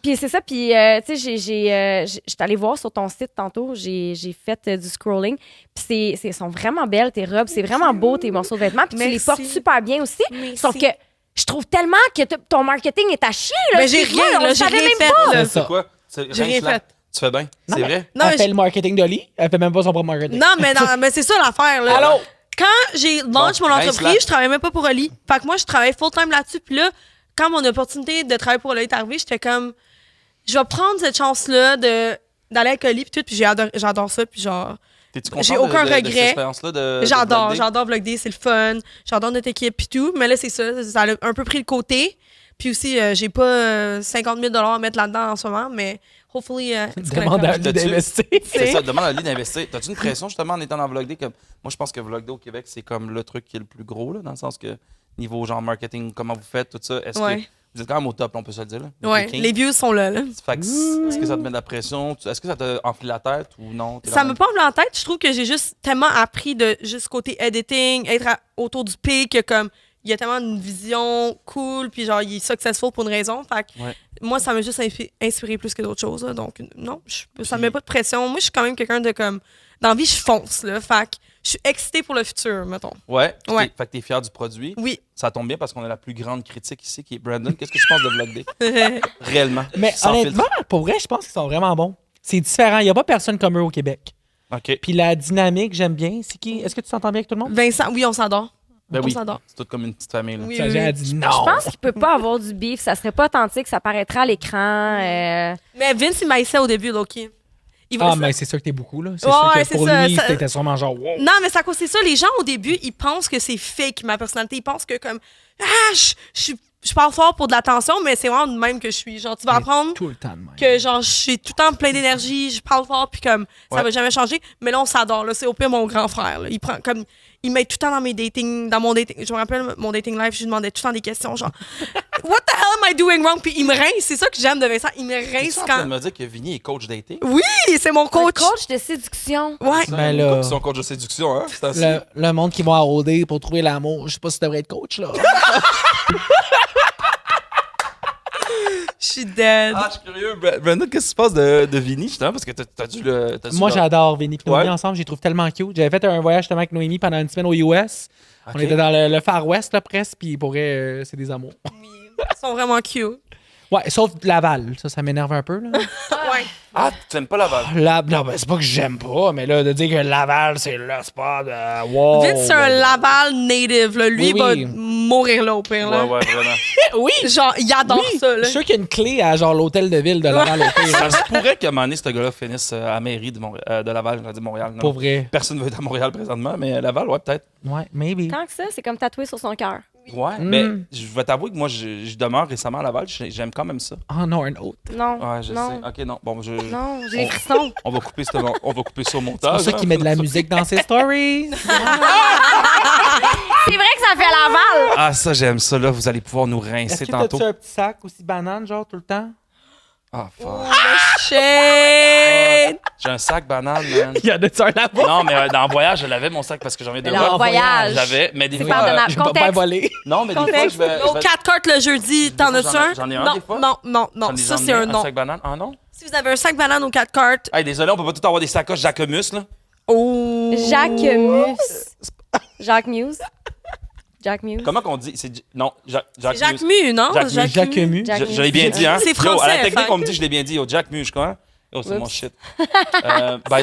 Puis c'est ça, puis tu sais, j'étais allée voir sur ton site tantôt, j'ai fait du scrolling, puis sont vraiment belles tes robes, c'est vraiment beau tes morceaux de vêtements, puis tu les Merci. portes super bien aussi. Merci. Sauf que je trouve tellement que ton marketing est à chier, là. Mais j'ai Excuse-moi, rien, on là, le j'ai savait rien même fait, pas. là. C'est ça. C'est quoi? J'ai rien fait. Tu fais bien. C'est vrai? Non, Elle fait le marketing d'Oli. Elle fait même pas son propre marketing. Non, mais c'est ça l'affaire, là. Allô? Quand j'ai launch mon rince-la. entreprise, je travaillais même pas pour Oli. Fait que moi, je travaillais full-time là-dessus. Puis là, quand mon opportunité de travailler pour Oli est arrivée, j'étais comme, je vais prendre cette chance-là d'aller avec Oli, puis tout. Puis j'adore ça. Puis genre, T'es-tu content J'ai aucun de cette regret. expérience-là de j'adore Vlog Day? Vlog Day, c'est le fun. J'adore notre équipe, puis tout. Mais là, c'est ça a un peu pris le côté. Puis aussi, j'ai pas 50 000 à mettre là-dedans en ce moment, mais hopefully, it's gonna Demande à come. lui T'as-tu- d'investir. C'est ça, demande à lui d'investir. T'as-tu une pression justement en étant dans Vlog Day? Comme... Moi, je pense que Vlog Day au Québec, c'est comme le truc qui est le plus gros, là, dans le sens que niveau genre marketing, comment vous faites, tout ça. Est-ce Ouais. que vous êtes quand même au top, là, on peut se le dire? Là, Ouais, King? les views sont là. Fait que est-ce que ça te met de la pression? Est-ce que ça te enfle la tête ou non? T'es Ça dans me le- pompe en tête. Je trouve que j'ai juste tellement appris de juste côté editing, être autour du pic, que comme il y a tellement une vision cool, puis genre il est successful pour une raison. Fait que Ouais. moi, ça m'a juste inspiré plus que d'autres choses. Là. Donc non, ça me met pas de pression. Moi, je suis quand même quelqu'un de comme dans la vie, je fonce là. Fait que je suis excitée pour le futur, mettons. Ouais. Ouais. Fait que t'es fier du produit. Oui. Ça tombe bien parce qu'on a la plus grande critique ici qui est Brandon. Qu'est-ce que tu penses de Vlog Day? Réellement. Mais Sans honnêtement, filtre. pour vrai, je pense qu'ils sont vraiment bons. C'est différent. Il n'y a pas personne comme eux au Québec. OK. Puis la dynamique, j'aime bien. C'est qui? Est-ce que tu t'entends bien avec tout le monde? Vincent, oui, on s'adore. Ben on oui. s'adore. C'est tout comme une petite famille. Là. Oui, Ça, oui, j'ai oui. dit non. Je pense qu'il peut pas avoir du beef, ça serait pas authentique, ça paraîtra à l'écran. Mais Vince, il maïssait au début, Loki. Ah, mais c'est sûr que t'es beaucoup, là. C'est Ouais, sûr ouais, que c'est pour ça, lui, ça- t'étais sûrement genre, wow. Non, mais c'est à cause c'est ça. Les gens, au début, ils pensent que c'est fake, ma personnalité. Ils pensent que, comme, je parle fort pour de l'attention, mais c'est vraiment de même que je suis. Genre, tu vas apprendre Tout le temps de même. que, genre, je suis tout le temps plein d'énergie, je parle fort, puis comme, ça Ouais. va jamais changer. Mais là, on s'adore, là. C'est au pire mon grand frère, là. Il m'aide tout le temps dans mon dating. Je me rappelle, mon dating live, je lui demandais tout le temps des questions, genre, what the hell am I doing wrong? Puis il me rince. C'est ça que j'aime de Vincent. Il me Es-tu rince en train de quand. me dire que Vinny est coach dating? Oui, c'est mon coach. Coach de séduction. Ouais. Ça, Ben les là- coachs qui sont coach de séduction, hein? C'est ainsi. Le monde qui va à OD pour trouver l'amour, je sais pas si tu devrais être coach, là. Je suis dead. Ah, je suis curieux. Brenda, qu'est-ce qui se passe de Vinny, justement? Parce que t'as dû le. Moi, j'adore Vinny et Noémie Ouais. ensemble. Je les trouve tellement cute. J'avais fait un voyage justement avec Noémie pendant une semaine aux US. Ok. On était dans le Far West, là, presque. Puis pour vrai, c'est des amours. Ils sont vraiment cute. Ouais, sauf Laval. Ça m'énerve un peu. Là. Ouais. Ah, tu aimes pas Laval? Non, ben, c'est pas que j'aime pas, mais là, de dire que Laval, c'est le spot. Wow. Vince, c'est un Laval native. Là. Lui, Oui, il va oui. mourir là au pire. Là. Ouais, vraiment. Oui. Genre, il adore Oui. ça. Je Là. suis sûr qu'il y a une clé à genre l'hôtel de ville de Laval au pire. Ça se pourrait qu'à un moment donné, ce gars-là finisse à la mairie de, de Laval, je vais dire Montréal. Non. Pour vrai. Personne ne veut être à Montréal présentement, mais Laval, ouais, peut-être. Ouais, maybe. Tant que ça, c'est comme tatoué sur son cœur. Ouais, mais je vais t'avouer que moi, je demeure récemment à Laval. J'aime quand même ça. Oh non, un autre. Non. Ouais, je non. sais. Ok, non. Bon, Non, j'ai des frissons. on va couper ça au montage. C'est pour ça qu'il met de la musique dans ses stories. C'est vrai que ça fait Laval. Ah, ça, j'aime ça. Là, vous allez pouvoir nous Est-ce rincer que tantôt. t'as-tu un petit sac aussi banane, genre, tout le temps? Ah, fuck. Shit! J'ai un sac banane, man. Il y en a-tu un là-bas? Non, mais dans le voyage, je l'avais mon sac parce que j'en viens de Mais là, en voyage. J'avais, mais des C'est fois. pardonnable. Je vais pas Contexte. faire voler. Non, mais des fois, Contexte. je vais. Au 4 cartes le jeudi, t'en fois, as-tu un? j'en ai un, non, des fois. non, non, non. Ça, c'est un non. sac banane. Ah, non? Si vous avez un sac banane aux 4 cartes, Hey, désolé, on peut pas tout avoir des sacoches Jacquemus, là. oh. Jacques Muse. Jacques Muse. Jacques Muse. Comment qu'on dit? Non, C'est Jacques Mus. Mu, non? Jacques Mu. Jacques Je l'ai bien dit, hein? C'est Yo, à français, la technique, fait. on me dit que je l'ai bien dit. Yo, Jack Mu, je crois. Oh, c'est mon Oups. shit. By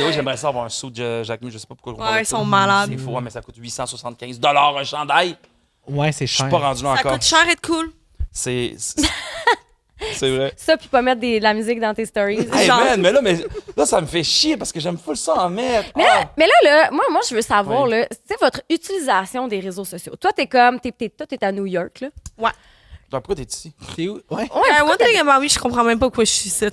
the way, j'aimerais ça avoir un sou de Jack Mu. Je sais pas pourquoi. on parle Ouais, de ils ça. sont malades. C'est fou, ouais, mais ça coûte 875 $, un chandail. Ouais, c'est Je suis cher. pas rendu là Ça encore. coûte cher et cool. C'est vrai. Ça, puis pas mettre de la musique dans tes stories. Hey Genre- man, mais là, ça me fait chier parce que j'aime full ça en mettre. Mais Ah. là, moi, je veux savoir, Oui. là, c'est votre utilisation des réseaux sociaux. Toi, t'es comme, toi, t'es à New York, là. Genre, pourquoi t'es ici? C'est où? Ouais. One thing about me, je comprends même pas pourquoi je suis ici. Là.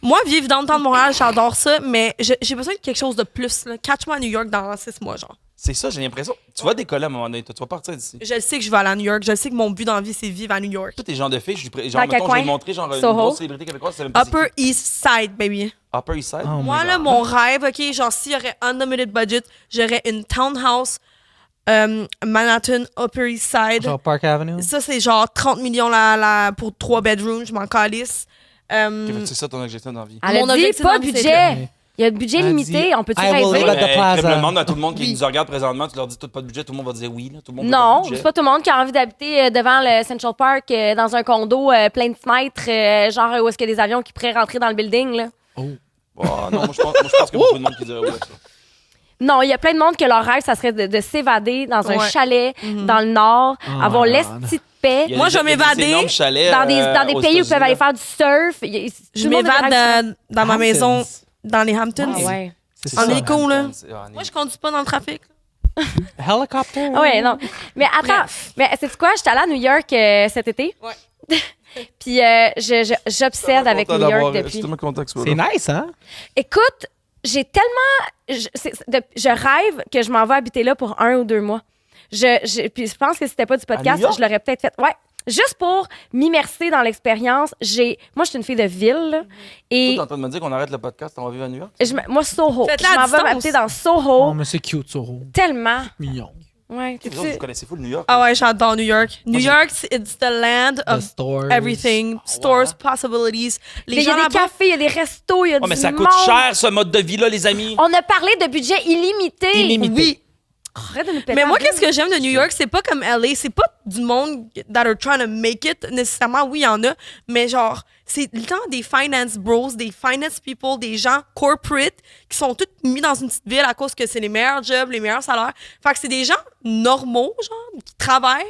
Moi, vivre dans le temps de Montréal, j'adore ça, mais j'ai besoin de quelque chose de plus. Là. Catch-moi à New York dans 6 mois, genre. C'est ça, j'ai l'impression. Tu vas décoller à un moment donné. Tu vas partir d'ici. Je le sais que je vais aller à New York. Je le sais que mon but dans la vie, c'est vivre à New York. Tous tes genres de filles, genre, Dans mettons, quel je vais coin? te montrer genre une Soho? grosse célébrité québécoise. c'est même pas Upper East Side, baby. c'est qui. Upper East Side? Oh my Moi, là, God. mon rêve, OK, genre, s'il y aurait unlimited budget, j'aurais une townhouse Manhattan, Upper East Side. Genre Park Avenue. Ça, c'est genre 30 millions pour 3 bedrooms. Je m'en calisse. C'est ça ton objectif dans la vie. Elle Mon a dit objectif pas dans la vie, c'est budget. Il y a un budget Elle a limité. dit, On peut-tu I will rêver? live at the plaza. Je me demande à tout le monde qui Oui. nous regarde présentement, tu leur dis tout pas de budget, tout le monde va dire oui. Là. Tout le monde veut Non, pas de budget. c'est pas tout le monde qui a envie d'habiter devant le Central Park, dans un condo plein de fenêtres, genre où est-ce qu'il y a des avions qui pourraient rentrer dans le building, là. Oh, non, moi, je pense qu'il y a beaucoup de monde qui dirait oui à ça. Non, il y a plein de monde que leur rêve, ça serait de s'évader dans un Ouais. chalet dans le Nord, Oh avoir my l'esti de paix. Il y a Moi, des- je vais il y a des m'évader énormes chalets, Dans des aux pays où ils peuvent États-Unis, aller là. faire du surf. Je m'évade dans ma Hamptons. maison, dans les Hamptons. Ah ouais. C'est C'est En ça, hélico, là. Hamptons, ah, Moi, je conduis pas dans le trafic. Helicopter. Ah ouais, non. Mais attends, mais c'est quoi? J'étais allée à New York cet été. Ouais. Puis j'obsède avec New York depuis. C'est nice, hein? Écoute, j'ai tellement. Je rêve que je m'en vais habiter là pour 1 ou 2 mois. Puis je pense que si c'était pas du podcast, New York? je l'aurais peut-être fait. Ouais. Juste pour m'immerser dans l'expérience. Moi, je suis une fille de ville. Là, et T'es en train de me dire qu'on arrête le podcast, on va vivre à New York? moi, Soho. Faites-la Je à m'en vais distance. m'habiter dans Oh, Soho. mais c'est cute, Soro. Tellement. Mignon. Ouais. Vous autres, vous connaissez full New York? Ah ouais, j'adore New York. New j'ai- York, it's the land The of stores. everything. Stores, possibilities. Les Il y gens a des là-bas. cafés, il y a des restos, il y a Oh, mais du ça coûte monde. cher, ce mode de vie-là, les amis. On a parlé de budget illimité. Illimité. Oui. Arrête de nous péter Mais la moi, gueule. qu'est-ce que j'aime de New York, c'est pas comme LA, c'est pas du monde that are trying to make it nécessairement. Oui, il y en a, mais genre, c'est le temps des finance bros, des finance people, des gens corporate qui sont tous mis dans une petite ville à cause que c'est les meilleurs jobs, les meilleurs salaires. Fait que c'est des gens normaux, genre, qui travaillent,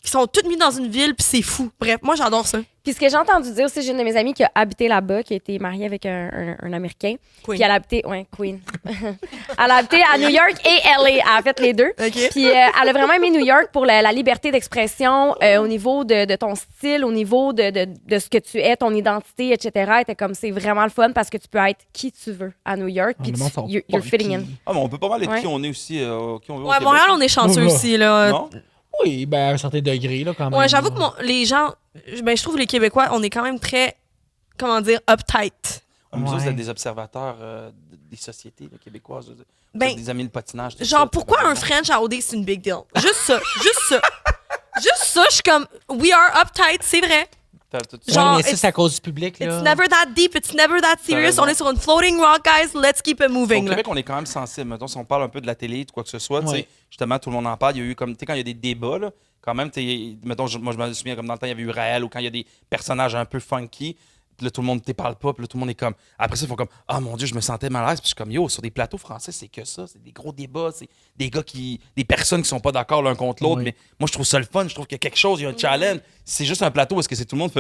qui sont tous mis dans une ville, puis c'est fou. Bref, moi, j'adore ça. Puis ce que j'ai entendu dire aussi, j'ai une de mes amies qui a habité là-bas, qui a été mariée avec un Américain. Queen. Puis elle a habité, Queen. Elle a habité à New York et LA. Elle a fait les deux. OK. Puis elle a vraiment aimé New York pour la liberté d'expression au niveau de ton style, au niveau de ce que tu es, ton identité, etc. Elle était comme, c'est vraiment le fun parce que tu peux être qui tu veux à New York. Puis Le monde sont you're pas fitting in. qui. Ah, mais on peut pas mal être Ouais. qui on est aussi. Qui on veut au Ouais, Québec. Montréal, on est chanceux Ouais. aussi, là. Non? Oui, ben à un certain degré, là, quand même. Ouais, j'avoue que les gens, ben, je trouve les Québécois, on est quand même très, comment dire, uptight. Nous autres, Ouais. vous êtes des observateurs des sociétés là, québécoises. Vous Ben, êtes des amis le patinage. tout genre, ça, pourquoi un probablement. French à OD, c'est une big deal? Juste ça, juste ça. Juste ça, je suis comme, we are uptight, c'est vrai. Genre, mais ça, it's- c'est à cause du public. Là. It's never that deep, it's never that serious. raison. On est sur une floating rock, guys. Let's keep it Au moving. là. Québec, on est quand même sensible. Mettons, si on parle un peu de la télé, de quoi que ce soit, tu sais, Ouais. justement, tout le monde en parle. Il y a eu comme, tu sais, quand il y a des débats, là, quand même, mettons, moi, je me souviens comme dans le temps, il y avait eu Raël ou quand il y a des personnages un peu funky. Puis là, tout le monde ne parle pas. Puis là, tout le monde est comme. Après ça, ils font comme ah mon Dieu, je me sentais mal à l'aise. Puis je suis comme yo, sur des plateaux français, c'est que ça. C'est des gros débats. C'est des gars des personnes qui sont pas d'accord l'un contre l'autre. Oui. Mais moi, je trouve ça le fun. Je trouve qu'il y a quelque chose, il y a un challenge. C'est juste un plateau. Est-ce que c'est tout le monde fait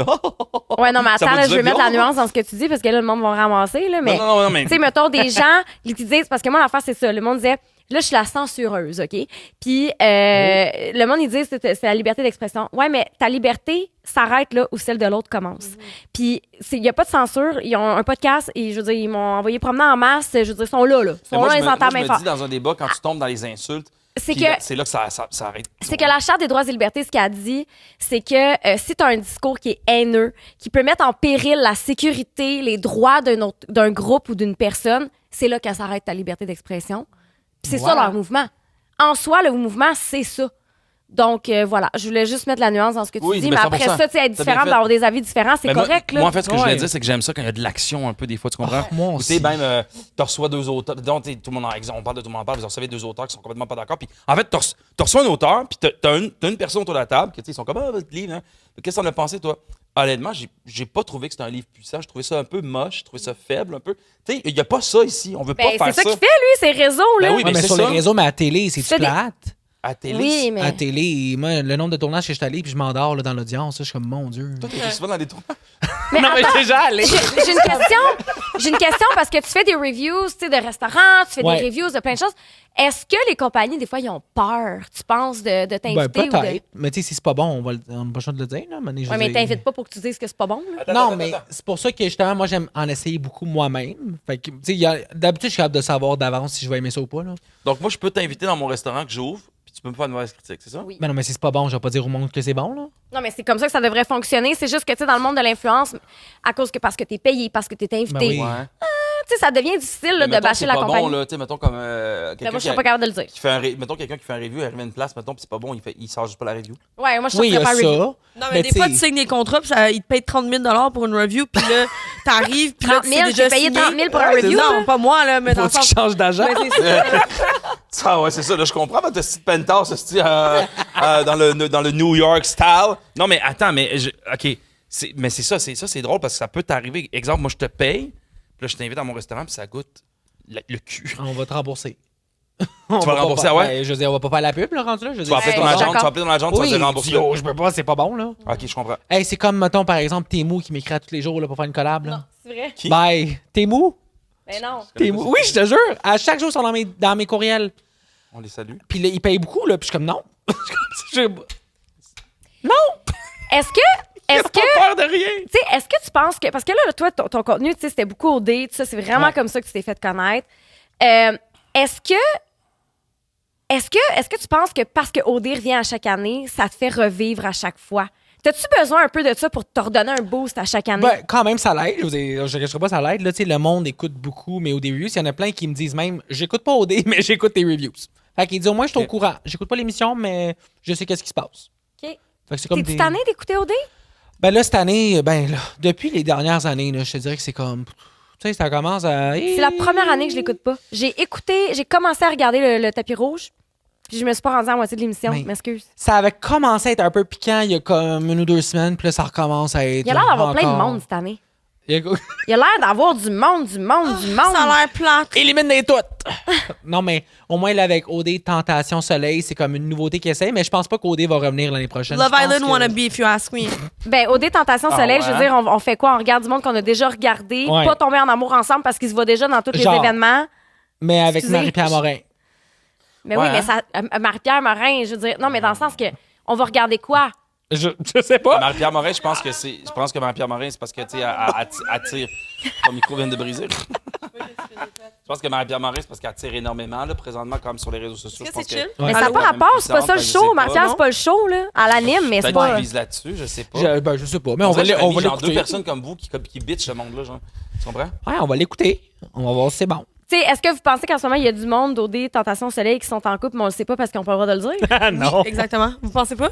Ouais, non, mais Ça attends, va là, du je vais bien. mettre la nuance dans ce que tu dis parce que là, le monde va ramasser. Là, mais, Non, mais. tu sais, mettons des gens qui disent, parce que moi, l'affaire, c'est ça. Le monde disait, là, je suis la censureuse, OK? Puis, le monde, il dit, c'est la liberté d'expression. Ouais, mais ta liberté s'arrête là où celle de l'autre commence. Puis, il n'y a pas de censure. Ils ont un podcast et, je veux dire, ils m'ont envoyé promener en masse. Je veux dire, ils sont là. Ils Mais sont moi, là, je ils me, s'entendent moi, bien je me fort. dis dans un débat, quand tu tombes dans les insultes, C'est puis que. c'est là que ça arrête. C'est que la Charte des droits et libertés, ce qu'elle dit, c'est que si tu as un discours qui est haineux, qui peut mettre en péril la sécurité, les droits d'un groupe ou d'une personne, c'est là qu'elle s'arrête ta liberté d'expression. Puis c'est ça Wow. leur mouvement. En soi, le mouvement, c'est ça. Donc, voilà, je voulais juste mettre la nuance dans ce que tu Oui, dis, mais mais après 100%. ça, tu sais, être T'as bien différent, fait. d'avoir des avis différents, c'est Mais moi- correct, là. Moi, en fait, ce que je Ouais. voulais dire, c'est que j'aime ça quand il y a de l'action un peu, des fois, tu comprends? Oh, moi Ou tu sais, aussi. même, tu reçois deux auteurs. Donc, tout le monde en exemple, on parle de tout le monde en parle, vous recevez deux auteurs qui sont complètement pas d'accord. Puis, en fait, tu reçois un auteur, puis t'as une personne autour de la table, qui, tu sais, ils sont comme, ah, votre livre, hein? Qu'est-ce que t'en as pensé, toi? Honnêtement, j'ai pas trouvé que c'était un livre puissant. Je trouvais ça un peu moche, je trouvais ça faible, un peu. Tu sais, il y a pas ça ici. On veut Ben, pas faire c'est ça ça. qu'il fait, lui, ses réseaux, là. Ben oui, Ouais, mais mais c'est sur ça. les réseaux, mais à la télé, c'est-tu fais des- plate? À télé. Oui, mais. À la télé, moi, le nombre de tournages que je suis allé, puis je m'endors là, dans l'audience, là, je suis comme, mon Dieu. Toi, t'es souvent dans des tours. Mais Non, mais attends, je suis déjà allé. J'ai une question. J'ai une question parce que tu fais des reviews, tu sais, de restaurants, tu fais Ouais. des reviews de plein de choses. Est-ce que les compagnies, des fois, ils ont peur, tu penses, de Ben, t'inviter ou de... peut-être. Mais tu sais, si c'est pas bon, on n'a pas le choix de le dire. Là, Ouais, mais t'invites pas pour que tu dises que c'est pas bon, là. Non, mais c'est pour ça que justement, moi, j'aime en essayer beaucoup moi-même. Fait que, tu sais, d'habitude, je suis capable de savoir d'avance si je vais aimer ça ou pas. Là. Donc, moi, je peux t'inviter dans mon restaurant que j'ouvre, puis tu peux me faire une mauvaise critique, c'est ça? Oui. Mais non, mais si c'est pas bon, je vais pas dire au monde que c'est bon. Là. Non, mais c'est comme ça que ça devrait fonctionner. C'est juste que, tu sais, dans le monde de l'influence, à cause que parce que t'es payé, parce que t'es invité, Ben oui. Ouais. tu sais, ça devient difficile là, Mais de mettons, bâcher c'est la pas compagnie. bon, là, tu sais, mettons comme Ben, quelqu'un moi, je qui, serais pas capable de le dire. qui fait mettons quelqu'un qui fait un review, il arrive à une place, mettons, puis c'est pas bon, il sort juste pas la review. Ouais, moi, je Oui, il y serais a pas ça. review. Non, mais des fois, tu signes des contrats, puis ils te payent 30 000 pour une review, puis là, t'arrives, puis là, 30 tu 000, sais déjà j'ai payé signé. 30 000 pour un Ouais, review, Non, là. pas moi, là, mais dans Faut le que tu sens... changes d'agent. Ouais, c'est ça. Ah ouais, c'est ça. Là, je comprends votre petite penthouse dans le New York style. Non, mais attends, OK. Mais c'est ça, c'est drôle parce que ça peut t'arriver. Exemple, moi, je te paye, puis là, je t'invite à mon restaurant, puis ça goûte le cul. On va te rembourser. Tu vas le rembourser, ouais? Ben, je veux dire, on va pas faire la pub, là, rendu là. Je veux Tu vas appeler dire, ton Ouais, agent, d'accord. tu vas appeler ton agent, tu vas Oui, dire rembourser. yo, je peux pas, c'est pas bon, là. OK, je comprends. Hey, c'est comme, mettons, par exemple, Temu qui m'écrit à tous les jours là, pour faire une collab. Là. C'est vrai? Qui? Bye. Temu? Ben non. Temu. Oui, je te jure. À chaque jour, ils sont dans mes courriels. On les salue. Puis là, ils payent beaucoup, là. Puis je suis comme, non. Je- Est-ce que... Est-ce que... Pas peur de rien. Tu sais, est-ce que tu penses que. Parce que là, toi, ton contenu, tu sais, c'était beaucoup au dé, tout ça, c'est vraiment Ouais. comme ça que tu t'es fait connaître. Est-ce que tu penses que parce que OD revient à chaque année, ça te fait revivre à chaque fois? T'as-tu besoin un peu de ça pour te redonner un boost à chaque année? Ben, quand même, ça l'aide. Je ne cacherai pas, ça l'aide. Là, tu sais, le monde écoute beaucoup, mais au reviews, il y en a plein qui me disent même, j'écoute pas OD, mais j'écoute tes reviews. Fait qu'ils disent, au moins, je suis au Ok. courant. J'écoute pas l'émission, mais je sais qu'est-ce qui se passe. OK. Fait que c'est comme T'es-tu des... tanné d'écouter OD? Ben là, cette année, ben là, depuis les dernières années, là, je te dirais que c'est comme... Tu sais, ça commence à... C'est la première année que je l'écoute pas. J'ai commencé à regarder le tapis rouge, puis je me suis pas rendue à la moitié de l'émission. Mais- M'excuse. Ça avait commencé à être un peu piquant il y a comme 1 ou 2 semaines, puis là, ça recommence à être... Il y a l'air d'avoir plein de encore- monde cette année. Il y a- Il y a l'air d'avoir du monde. Ça a l'air plate. Élimine-les toutes! Non, mais au moins, là, avec OD Tentation Soleil, c'est comme une nouveauté qui essaie, mais je pense pas qu'OD va revenir l'année prochaine. Love Je pense Island que- wannabe, if you ask me. Ben, OD Tentation Ah Soleil, ouais, je veux hein? dire, on fait quoi? On regarde du monde qu'on a déjà regardé, Ouais. pas tomber en amour ensemble parce qu'ils se voient déjà dans tous les Genre. événements. Mais avec Excusez. Marie-Pierre Morin. Mais Ouais, oui, mais hein? ça, Marie-Pierre Morin, je veux dire, non, mais dans le sens que on va regarder quoi? Je sais pas. Marie-Pierre Morin, je pense que Marie-Pierre Morin, c'est parce que, tu sais, elle tire. Ton micro vient de briser. Je pense que Marie-Pierre Morin, c'est parce qu'elle tire énormément, là, présentement, comme sur les réseaux sociaux. Est-ce Je que pense c'est chill? que- Mais ça Allô? n'a pas Quand même rapport, c'est pas ça le puissante, je show. sais pas. Marie-Pierre, Non. c'est pas le show, là. Elle anime, mais c'est Peut-être qu'il pas. vise là-dessus, je sais pas. Je sais pas. Mais on va Dirait que on va genre deux l'écouter. personnes comme vous qui bitchent ce monde-là, genre. Tu comprends? Ouais, on va l'écouter. On va voir si c'est bon. Tu sais, est-ce que vous pensez qu'en ce moment, il y a du monde d'OD Tentation Soleil qui sont en couple, mais on le sait pas parce qu'on n'a pas le droit de le dire? Ah non. Exactement. Vous pensez pas?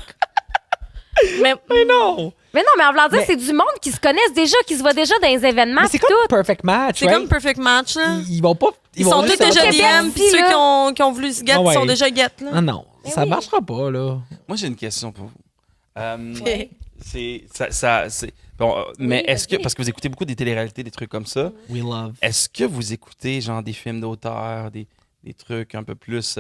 Mais Mais non. Mais non, mais en voulant dire, Mais- c'est du monde qui se connaissent déjà, qui se voit déjà dans les événements. Mais c'est pis comme tout. Perfect Match, C'est right? comme Perfect Match, là. Ils vont pas... Ils vont sont juste tous déjà se- Québec, DM, puis puis ceux là. qui ont voulu se get Ah ouais. sont déjà get, là. Ah non, ça oui. marchera pas, là. Moi, j'ai une question pour vous. Ouais. C'est bon, mais est-ce que parce que vous écoutez beaucoup des téléréalités, des trucs comme ça, We love. est-ce que vous écoutez genre des films d'auteur, des trucs un peu plus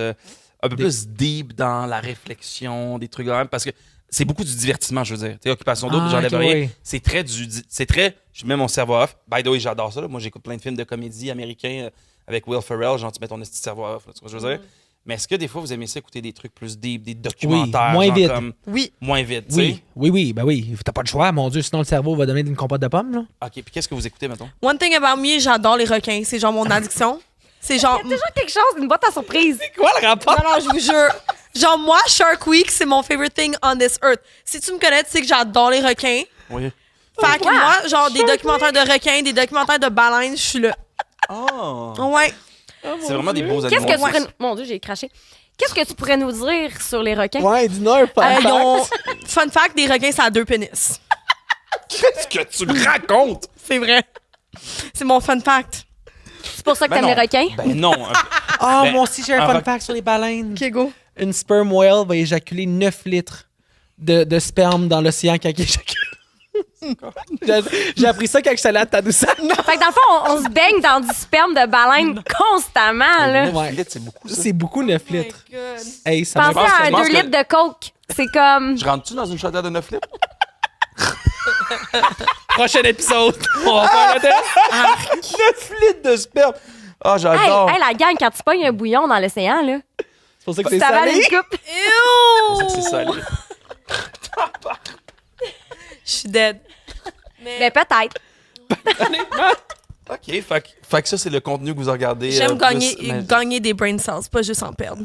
deep dans la réflexion, des trucs de même parce que c'est beaucoup du divertissement, je veux dire. Tu sais, Occupation Double, Ah, j'enlève ok, rien. oui. C'est très je mets mon cerveau off. By the way, j'adore ça là. Moi, j'écoute plein de films de comédie américains avec Will Ferrell, genre tu mets ton petit cerveau off, là, tu vois ce que je veux dire. Mais est-ce que des fois vous aimez ça écouter des trucs plus deep, des documentaires moins genre vite. comme Oui. moins vite, tu sais? Oui, ben oui. T'as pas de choix, mon Dieu, sinon le cerveau va donner une compote de pommes, là. OK, puis qu'est-ce que vous écoutez mettons? One thing about me, j'adore les requins. C'est genre mon addiction. C'est genre. Il y a toujours quelque chose, une boîte à surprise. Quoi le rapport? Non, non, je vous jure. Genre, moi, Shark Week, c'est mon favorite thing on this earth. Si tu me connais, tu sais que j'adore les requins. Oui. Fait que Pourquoi? moi, genre, des documentaires de requins, des documentaires de baleines, je suis là. Oh! Ouais. C'est vraiment des beaux animaux. Qu'est-ce que tu Ouais. pourrais... Mon Dieu, j'ai craché. Qu'est-ce que tu pourrais nous dire sur les requins? Ouais, dis-nous un Ils ont. Fun fact, des requins, ça a 2 pénis. Qu'est-ce que tu me racontes? C'est vrai. C'est mon fun fact. C'est pour ça que Ben t'aimes non. les requins? Ben non. un peu. Ah, Ben, moi aussi, j'ai un un fun roc- fact sur les baleines. OK, go. Une sperm whale va éjaculer 9 litres de sperme dans l'océan quand il éjacule. J'ai appris ça quand je suis allé à Tadoussac. Fait que dans le fond, on se baigne dans du sperme de baleine constamment, là. 9 Ouais. litres, c'est beaucoup, ça. C'est beaucoup 9 Oh my litres. God. Hey, ça Pensez m'a pense que- à je un pense 2 que- litres de coke. C'est comme... Je rentre-tu dans une chaudière de 9 litres? Prochain épisode. On va faire le test. 9 litres de sperme! Ah, Hey, j'adore! hey, la gang, quand tu pognes un bouillon dans l'océan, là, C'est pour ça que tu c'est t'avales salé. une coupe. C'est ça que Ew! c'est salé. Je suis dead. Ben peut-être. OK, fait que ça, c'est le contenu que vous regardez. J'aime plus, mais- gagner des brain cells, pas juste en perdre.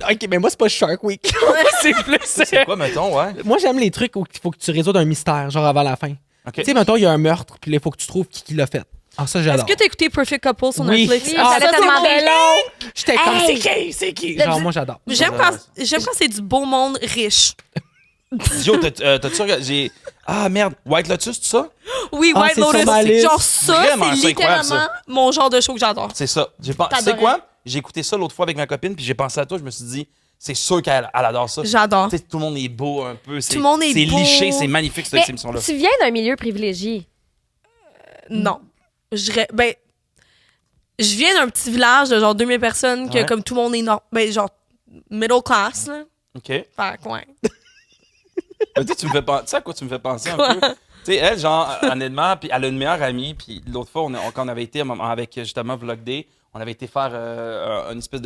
Ok, mais moi, c'est pas Shark Week. c'est plus. C'est quoi, mettons, ouais? Moi, j'aime les trucs où il faut que tu résoudes un mystère, genre avant la fin. OK. Tu sais, mettons, il y a un meurtre, puis là, il faut que tu trouves qui l'a fait. Ah, ça, Est-ce j'adore. que t'as écouté Perfect Couple sur Oui. Netflix? Oui, Ah, j'allais ça, te c'est demander. long. J'étais comme, Hey. c'est qui? Genre, moi, j'adore. J'aime quand c'est du beau monde riche. Yo, t'as-tu regardé? Ah, merde. White Lotus, tout ça? Oui, Ah, White c'est sur Lotus, ma c'est liste. genre ça, Vraiment, c'est c'est incroyable, littéralement mon genre de show que j'adore. C'est ça. Tu sais T'adorais. quoi? J'ai écouté ça l'autre fois avec ma copine, puis j'ai pensé à toi, je me suis dit, c'est sûr qu'elle adore ça. J'adore. Tu sais, tout le monde est beau un peu. Tout le monde est beau. C'est liché, c'est magnifique, cette Mais émission-là. tu viens d'un milieu privilégié. Non. Ben, je viens d'un petit village de genre 2000 personnes que Ouais. comme tout le monde est ben, genre middle class, là. OK. Fait que, ouais. Mais tu sais, tu me fais penser. Tu sais à quoi tu me fais penser un peu? Tu sais, elle, genre, honnêtement, puis elle a une meilleure amie, puis l'autre fois, quand on avait été avec justement Vlog Day, on avait été faire une espèce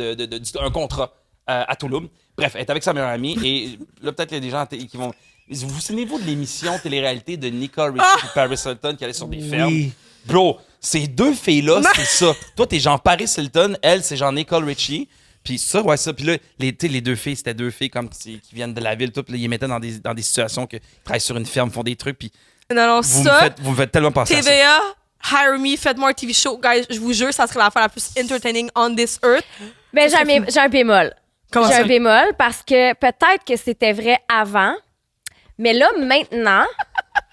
un contrat à Toulouse. Bref, elle est avec sa meilleure amie, et là, peut-être qu'il y a des gens qui vont. Vous vous souvenez-vous de l'émission télé-réalité de Nicole Richie et Paris Hilton qui allait sur des fermes? Oui. Bro, ces deux filles-là, c'est ça. Toi, t'es genre Paris Hilton, elle, c'est genre Nicole Richie. Puis ça, ouais, ça. Puis là, les deux filles, c'était deux filles comme qui viennent de la ville. Tout, puis là, ils les mettaient dans des situations que ils travaillent sur une ferme, font des trucs. Puis Non, non, ça, vous me faites tellement penser à ça. TVA, hire me, faites-moi un TV show. Guys, je vous jure, ça serait l'affaire la plus entertaining on this earth. Ben, j'ai un bémol. Comment J'ai ça? un bémol parce que peut-être que c'était vrai avant, mais là, maintenant,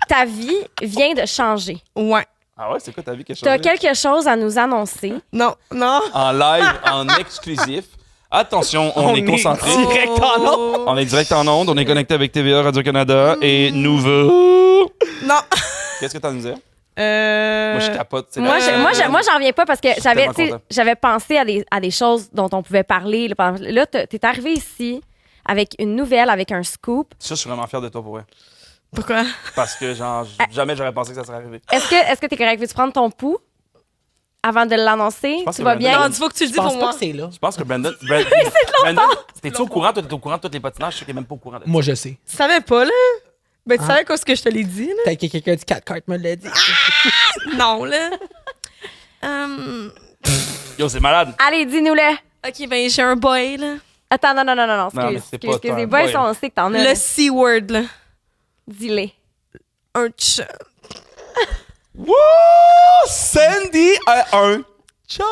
ta vie vient de changer. Ouais. Ah ouais, c'est quoi ta vie qui a Tu as changé? quelque chose à nous annoncer. Non, non. En live, en exclusif. Attention, on est concentré. direct en ondes. On est direct en ondes, on est connecté avec TVA, Radio-Canada et nouveau. Non. Qu'est-ce que t'as à nous dire? Moi, je capote. c'est Moi, la- moi, j'en reviens pas parce que j'avais, tellement tu sais, content. j'avais pensé à des choses dont on pouvait parler. Là, t'es arrivé ici avec une nouvelle, avec un scoop. Ça, je suis vraiment fier de toi pour vrai. Pourquoi? Parce que, genre, jamais j'aurais pensé que ça serait arrivé. Est-ce que t'es correct? Veux-tu prendre ton pouls avant de l'annoncer? pense Tu que vas Brandon- bien? Non, il faut que tu le Je dis pense pour pas moi. que c'est là. Je pense que Brandon, t'es-tu au courant? Toi, t'es au courant de tous les patinages? Je sais qu'il est même pas au courant de ça. Moi, je sais. Tu savais pas, là? Ben, tu savais quoi ce que je te l'ai dit, là? Peut-être que quelqu'un du 4 cartes me l'a dit. Non, là. Yo, c'est malade. Allez, dis-nous-le. OK, ben, j'ai un boy, là. Attends, non, Non, mais excuse. c'est pas Excuse, toi, les un boys, boy. on sait que t'en as. Le C-word, là. Dis-les. Un chum. Wouh! Sandy a un chat!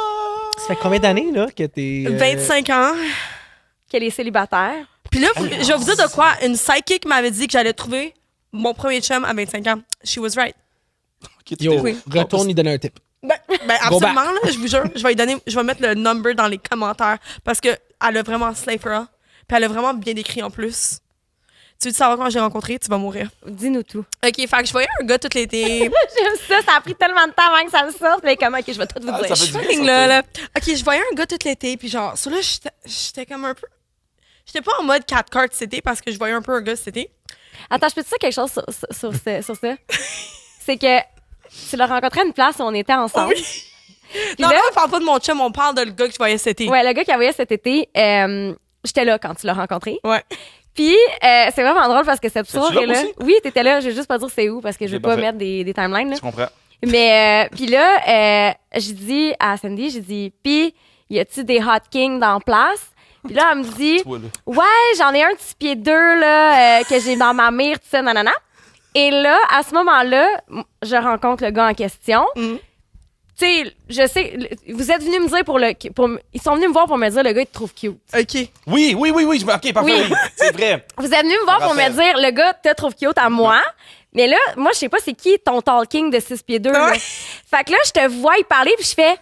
Ça fait combien d'années, là, que t'es. 25 ans. Qu'elle est célibataire. Puis là, je vais vous dire de quoi. Une psychic m'avait dit que j'allais trouver mon premier chum à 25 ans, she was right. Ok, Yo, Oui. retourne lui donner un tip. Ben Go absolument, là, je vous jure. Je vais mettre le number dans les commentaires parce qu'elle a vraiment slay for her. Puis elle a vraiment bien décrit en plus. Tu veux savoir quand j'ai rencontré? Tu vas mourir. Dis-nous tout. OK, fait que je voyais un gars tout l'été. J'aime ça a pris tellement de temps avant que ça me sorte. Mais comment, OK, je vais tout vous dire. ça fait du bien, Fucking ça, là. OK, je voyais un gars tout l'été, puis genre, sur là, j'étais comme un peu... J'étais pas en mode 4 cartes cet été parce que je voyais un peu un gars cet été. Attends, je peux te dire quelque chose sur ça? C'est que tu l'as rencontré à une place où on était ensemble. Oui. Puis Non, là- non, on parle pas de mon chum, on parle de le gars que je voyais cet été. Ouais, le gars qui a voyé cet été, j'étais là quand tu l'as rencontré. Ouais. Puis, c'est vraiment drôle parce que cette T'étais-tu là, soirée-là. aussi? Oui, t'étais là. Je vais juste pas dire c'est où parce que je vais Ok, pas parfait. mettre des timelines. Là. Je comprends. Mais, puis là, j'ai dit à Sandy, j'ai dit, puis, y a-tu des hot kings dans la place? Puis là, elle me dit, Toi, là. ouais, j'en ai un de 6 pieds 2, là, que j'ai dans ma mire, tout ça, nanana. Et là, à ce moment-là, je rencontre le gars en question. Mhm. Tu sais, je sais, vous êtes venus me dire ils sont venus me voir pour me dire, le gars, il te trouve cute. OK. Oui. OK, parfait. Oui. Oui. C'est vrai. Vous êtes venus me voir Je pour me rappelle. dire, le gars te trouve cute à moi. Mais là, moi, je sais pas c'est qui ton talking de 6 pieds 2. Là. Ouais. Fait que là, je te vois y parler, puis je fais,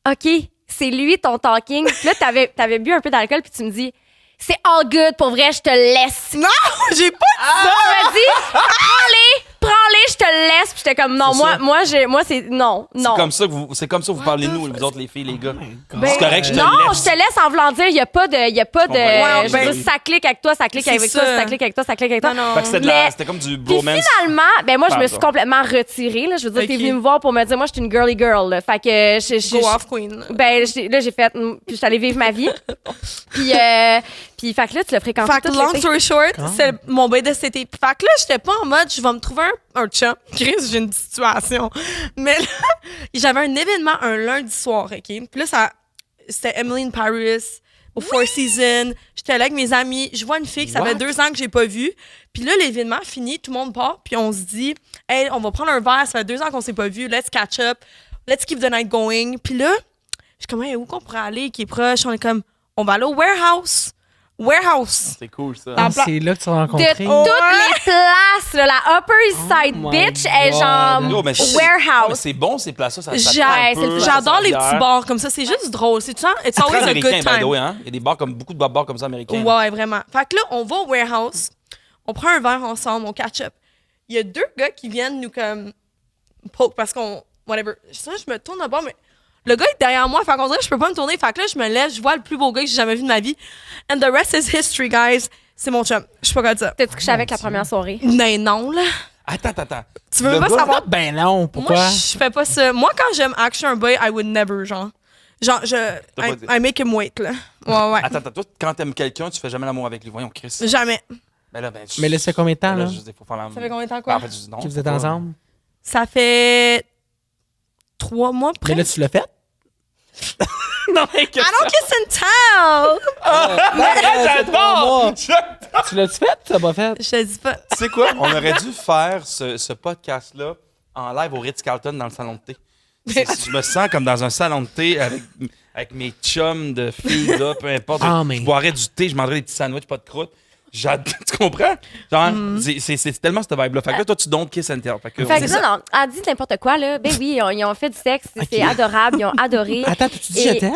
OK, c'est lui ton talking. Puis là, t'avais bu un peu d'alcool, puis tu me dis, c'est all good, pour vrai, je te laisse. Non, j'ai pas Tu m'as dit, prends-les, je te laisse. Puis j'étais comme, non, C'est moi, ça. moi, c'est, non. C'est comme ça que vous parlez nous, vous autres, les filles, les gars. Ben, C'est correct, je te non, laisse. je te laisse en voulant dire, il y a pas de, comprends. je veux Ouais, dire, ça clique avec toi, ça clique C'est avec toi, ça. ça clique avec toi, ça clique avec toi. Non, Fait que c'était Mais- c'était comme du Puis bromance. finalement, ben moi, je me suis Pardon. complètement retirée. Là. Je veux dire, t'es Ok. venue me voir pour me dire, moi, je suis une girly girl. Là. Fait que Go off, queen. Ben, là, j'ai fait, puis je suis allée vivre ma vie. Puis, fait que là, tu l'as fréquenté Fait que tout long l'été. story short, c'est mon bail de cet été. Fait que là, j'étais pas en mode, je vais me trouver un chum. Chris, j'ai une situation. Mais là, j'avais un événement un lundi soir, OK? Puis là, c'était Emily in Paris, au Four Seasons. J'étais là avec mes amis. Je vois une fille que ça fait What? 2 ans que j'ai pas vue. Puis là, l'événement finit, tout le monde part. Puis on se dit, hey, on va prendre un verre. Ça fait 2 ans qu'on s'est pas vu. Let's catch up. Let's keep the night going. Puis là, je suis comme, hey, où qu'on pourrait aller qui est proche? On est comme, on va aller au warehouse. Warehouse. C'est cool, ça. Ah, En pla- c'est là que tu as De rencontré. toutes les places, là, la Upper East Side my bitch est God. genre Yo, mais c'est- warehouse. mais c'est bon, ces places-là. Ça prend J'ai- un c'est peu, le- ça J'adore sent les la petits bière. bars comme ça. C'est juste drôle. C'est tout le temps, it's C'est always très a américain, good by the time. way, hein? Il y a des bars comme, beaucoup de bars comme ça américains. Ouais, vraiment. Fait que là, on va au warehouse, on prend un verre ensemble, on catch up. Il y a 2 gars qui viennent nous comme poke parce qu'on. Whatever. Ça, je me tourne d'abord, mais le gars est derrière moi. Fait qu'on dirait que je peux pas me tourner. Fait que là, je me lève, je vois le plus beau gars que j'ai jamais vu de ma vie. And the rest is history, guys. C'est mon chum. Je sais pas quoi dire. T'as-tu couché avec la première soirée? Mais non, là. Attends. Tu veux Le pas gars- savoir? Ben non, pourquoi? Moi, je fais pas ça. Moi, quand j'aime action un boy, I would never, genre. Genre, pas dit. I make him wait, là. Ouais. Attends, toi, quand t'aimes quelqu'un, tu fais jamais l'amour avec lui. Voyons, Chris. Jamais. Ben là, Mais là, ça fait combien de temps, là? je dis, faut faire l'amour. Ça fait combien de temps, Ben, quoi? en fait, je dis non. Que vous faut êtes pas. ensemble? Ça fait 3 mois, Mais presque. là, tu l'as fait? Non, mais que I don't kiss and tell! j'adore! Tu l'as-tu fait? Tu l'as pas fait? Je te dis pas. Tu sais quoi? On aurait dû faire ce podcast-là en live au Ritz-Carlton dans le salon de thé. Je me sens comme dans un salon de thé avec mes chums de filles, là, peu importe. Ah, mais- Je boirais du thé, je mangerais des petits sandwichs, pas de croûte. Tu comprends? Genre, c'est tellement cette vibe-là. Fait que là, toi, tu don't kiss and tell. Fait que, Fait que non, elle dit n'importe quoi, là. Ben oui, ils ont fait du sexe, c'est adorable, ils ont adoré. Attends, tu dis Et- je t'aime?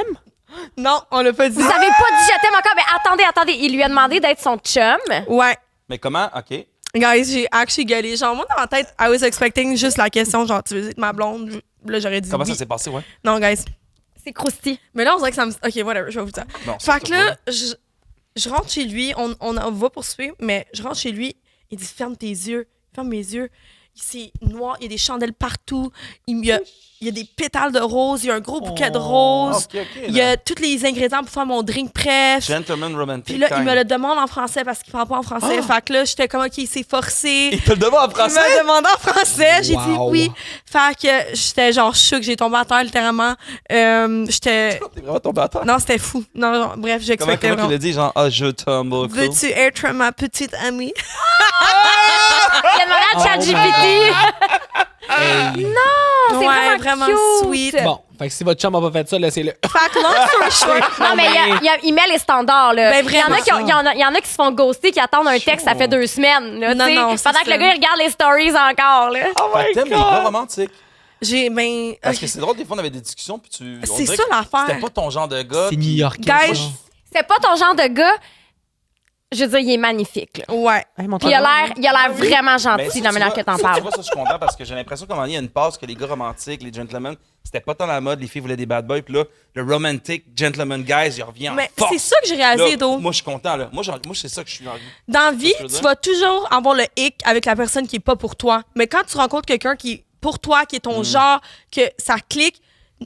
Non, on l'a pas dit. Vous avez pas dit je t'aime encore, mais attendez, il lui a demandé d'être son chum. Ouais. Mais comment? OK. Guys, j'ai actually gueulé. Genre, moi, dans ma tête, I was expecting juste la question, genre, tu veux être ma blonde? Là, j'aurais dit Comment oui. ça s'est passé, ouais? Non, guys. C'est croustillant. Mais là, on dirait que ça me... OK, whatever, je vais vous dire. Non, c'est Fait que pas là, je rentre chez lui, on va poursuivre, mais je rentre chez lui, il dit, ferme tes yeux, ferme mes yeux. C'est noir, il y a des chandelles partout, il y a des pétales de rose, il y a un gros bouquet de roses, OK, il y a tous les ingrédients pour faire mon drink prêt. Gentleman romantic. Puis là, il time. me le demande en français parce qu'il parle pas en français. Fait que là, j'étais comme, OK, il s'est forcé. Il te le demande en Il français? m'a demandé en français. J'ai dit Wow. oui. Fait que j'étais genre choc. J'ai tombé à terre, littéralement. J'étais... T'es vraiment tombé à terre. Non, c'était fou. Non, bref, Comment j'expectais tu vraiment. l'as dit? Genre, je tombe au cou. Veux-tu être ma petite amie? Il a demandé à ChatGPT. Hey. C'est Ouais, vraiment vraiment cute. sweet. Bon, Fait que si votre chum a pas fait ça, laissez-le. Fait que long story short. Non, mais il met les standards, là. Ben, il y en a vraiment. il y en a qui se font ghoster, qui attendent un texte, ça fait 2 semaines, là, Non, tu sais, non, c'est pendant que ça. le gars, il regarde les stories encore, là. Fait que t'aimes les gars romantiques. Ben, Parce que c'est drôle, des fois, on avait des discussions, puis on c'est dirait ça que l'affaire. C'était pas ton genre de gars. C'est puis- New-Yorkais. Guys, ça. C'est pas ton genre de gars. Je veux dire, il est magnifique, là. Ouais. Hey, mon Puis il a l'air vraiment Mais gentil ça, dans la tu manière vois, que t'en ça, parles. Tu vois, ça, je suis content parce que j'ai l'impression qu'à un moment donné, il y a une passe que les gars romantiques, les gentlemen, c'était pas tant la mode, les filles voulaient des bad boys, puis là, le romantic gentleman guys, il revient Mais en force. c'est ça que j'ai réalisé, Là, Edo. moi, je suis content, là. Moi, c'est ça que je suis envie. Dans la vie, Tu veux tu dire? vas toujours avoir le hic avec la personne qui est pas pour toi. Mais quand tu rencontres quelqu'un qui est pour toi, qui est ton genre, que ça clique,